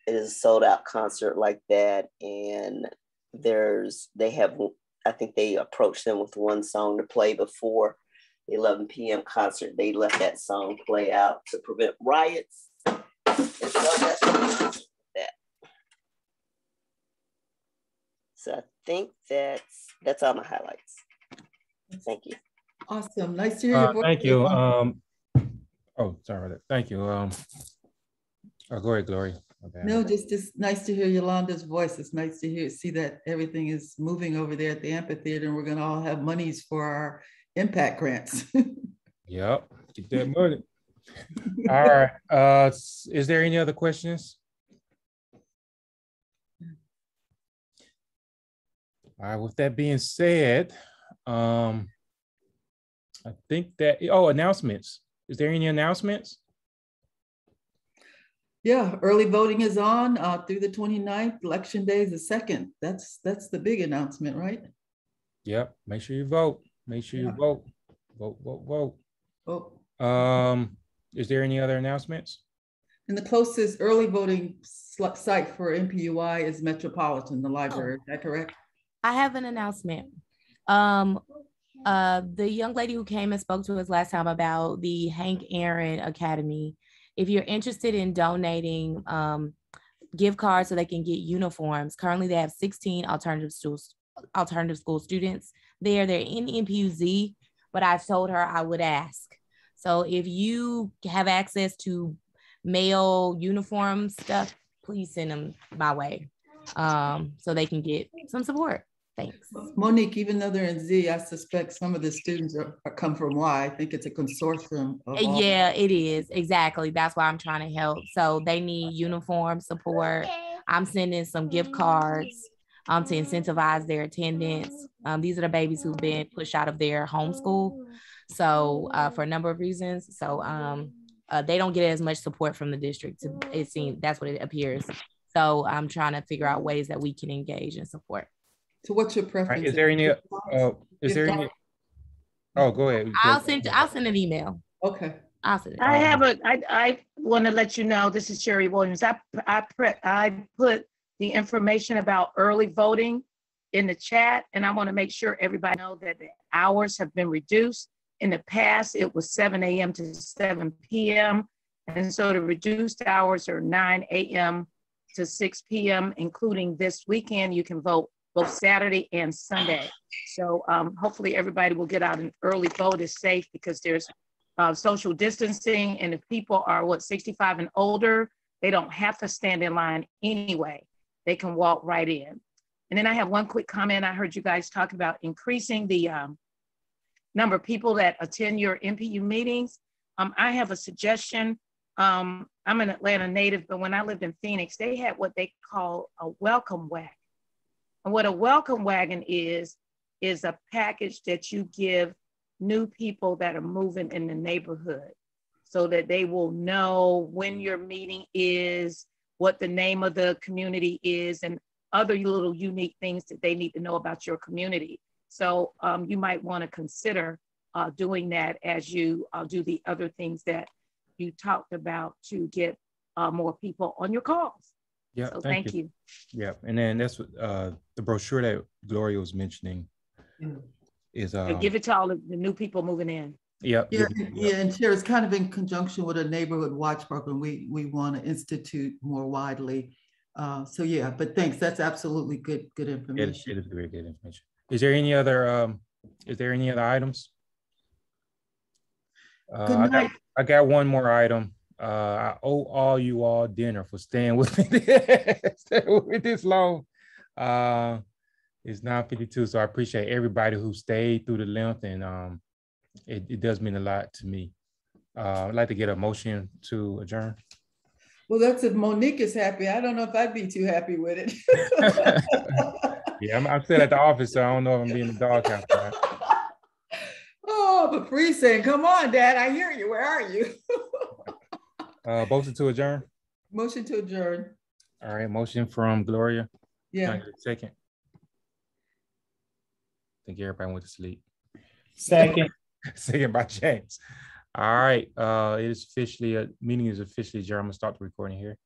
it is a sold out concert like that, and I think they approached them with one song to play before the 11 p.m. concert. They let that song play out to prevent riots. And so that's that. So I think that's all my highlights. Thank you. Awesome. Nice to hear your voice. Thank you. Oh, sorry. Thank you. Oh, go ahead, Gloria. Okay. No, just nice to hear Yolanda's voice. It's nice to see that everything is moving over there at the amphitheater, and we're going to all have monies for our impact grants. Yep, get that money. All right. Is there any other questions? All right. With that being said, I think that announcements. Is there any announcements? Yeah, early voting is on through the 29th. Election day is the 2nd. That's the big announcement, right? Yep. Make sure you vote. Make sure you vote. Vote. Oh. Is there any other announcements? And the closest early voting site for NPU-Y is Metropolitan, the library. Is that correct? I have an announcement. The young lady who came and spoke to us last time about the Hank Aaron Academy, if you're interested in donating gift cards so they can get uniforms, currently they have 16 alternative school students there. They're in NPU-Z, but I told her I would ask. So if you have access to mail uniform stuff, please send them my way so they can get some support. Thanks. Monique, even though they're in Z, I suspect some of the students come from Y. I think it's a consortium. Yeah, it is. Exactly. That's why I'm trying to help. So they need uniform support. I'm sending some gift cards to incentivize their attendance. These are the babies who've been pushed out of their homeschool. So for a number of reasons. So they don't get as much support from the district. It seems that's what it appears. So I'm trying to figure out ways that we can engage and support. So what's your preference? Right. Is there any? Oh, go ahead. I'll send an email. Okay. I'll send it. I want to let you know, this is Sherry Williams. I put the information about early voting in the chat, and I want to make sure everybody know that the hours have been reduced. In the past, it was 7 a.m. to 7 p.m. And so the reduced hours are 9 a.m. to 6 p.m., including this weekend. You can vote both Saturday and Sunday. So hopefully everybody will get out an early vote. Is safe because there's social distancing, and if people are 65 and older, they don't have to stand in line anyway. They can walk right in. And then I have one quick comment. I heard you guys talk about increasing the number of people that attend your NPU meetings. I have a suggestion. I'm an Atlanta native, but when I lived in Phoenix, they had what they call a welcome wagon. And what a welcome wagon is a package that you give new people that are moving in the neighborhood so that they will know when your meeting is, what the name of the community is, and other little unique things that they need to know about your community. So you might want to consider doing that as you do the other things that you talked about to get more people on your calls. Yeah, so thank you. Yeah, and then that's what the brochure that Gloria was mentioning is. Give it to all of the new people moving in. Yep. Yeah, and Chair, it's kind of in conjunction with a neighborhood watch program we want to institute more widely. So yeah, but thanks. That's absolutely good information. It is very good information. Is there any other items? I got one more item. I owe all you all dinner for staying with me this long. It's 9:52, so I appreciate everybody who stayed through the length, and it does mean a lot to me. I'd like to get a motion to adjourn. Well, that's if Monique is happy. I don't know if I'd be too happy with it. Yeah, I'm still at the office, so I don't know if I'm being the doghouse. Oh, but Free saying, come on, Dad, I hear you. Where are you? Motion to adjourn. Motion to adjourn. All right, motion from Gloria. Yeah. Second. I think everybody went to sleep. Second. Second by James. All right. It is officially, meeting is officially adjourned. I'm gonna start the recording here.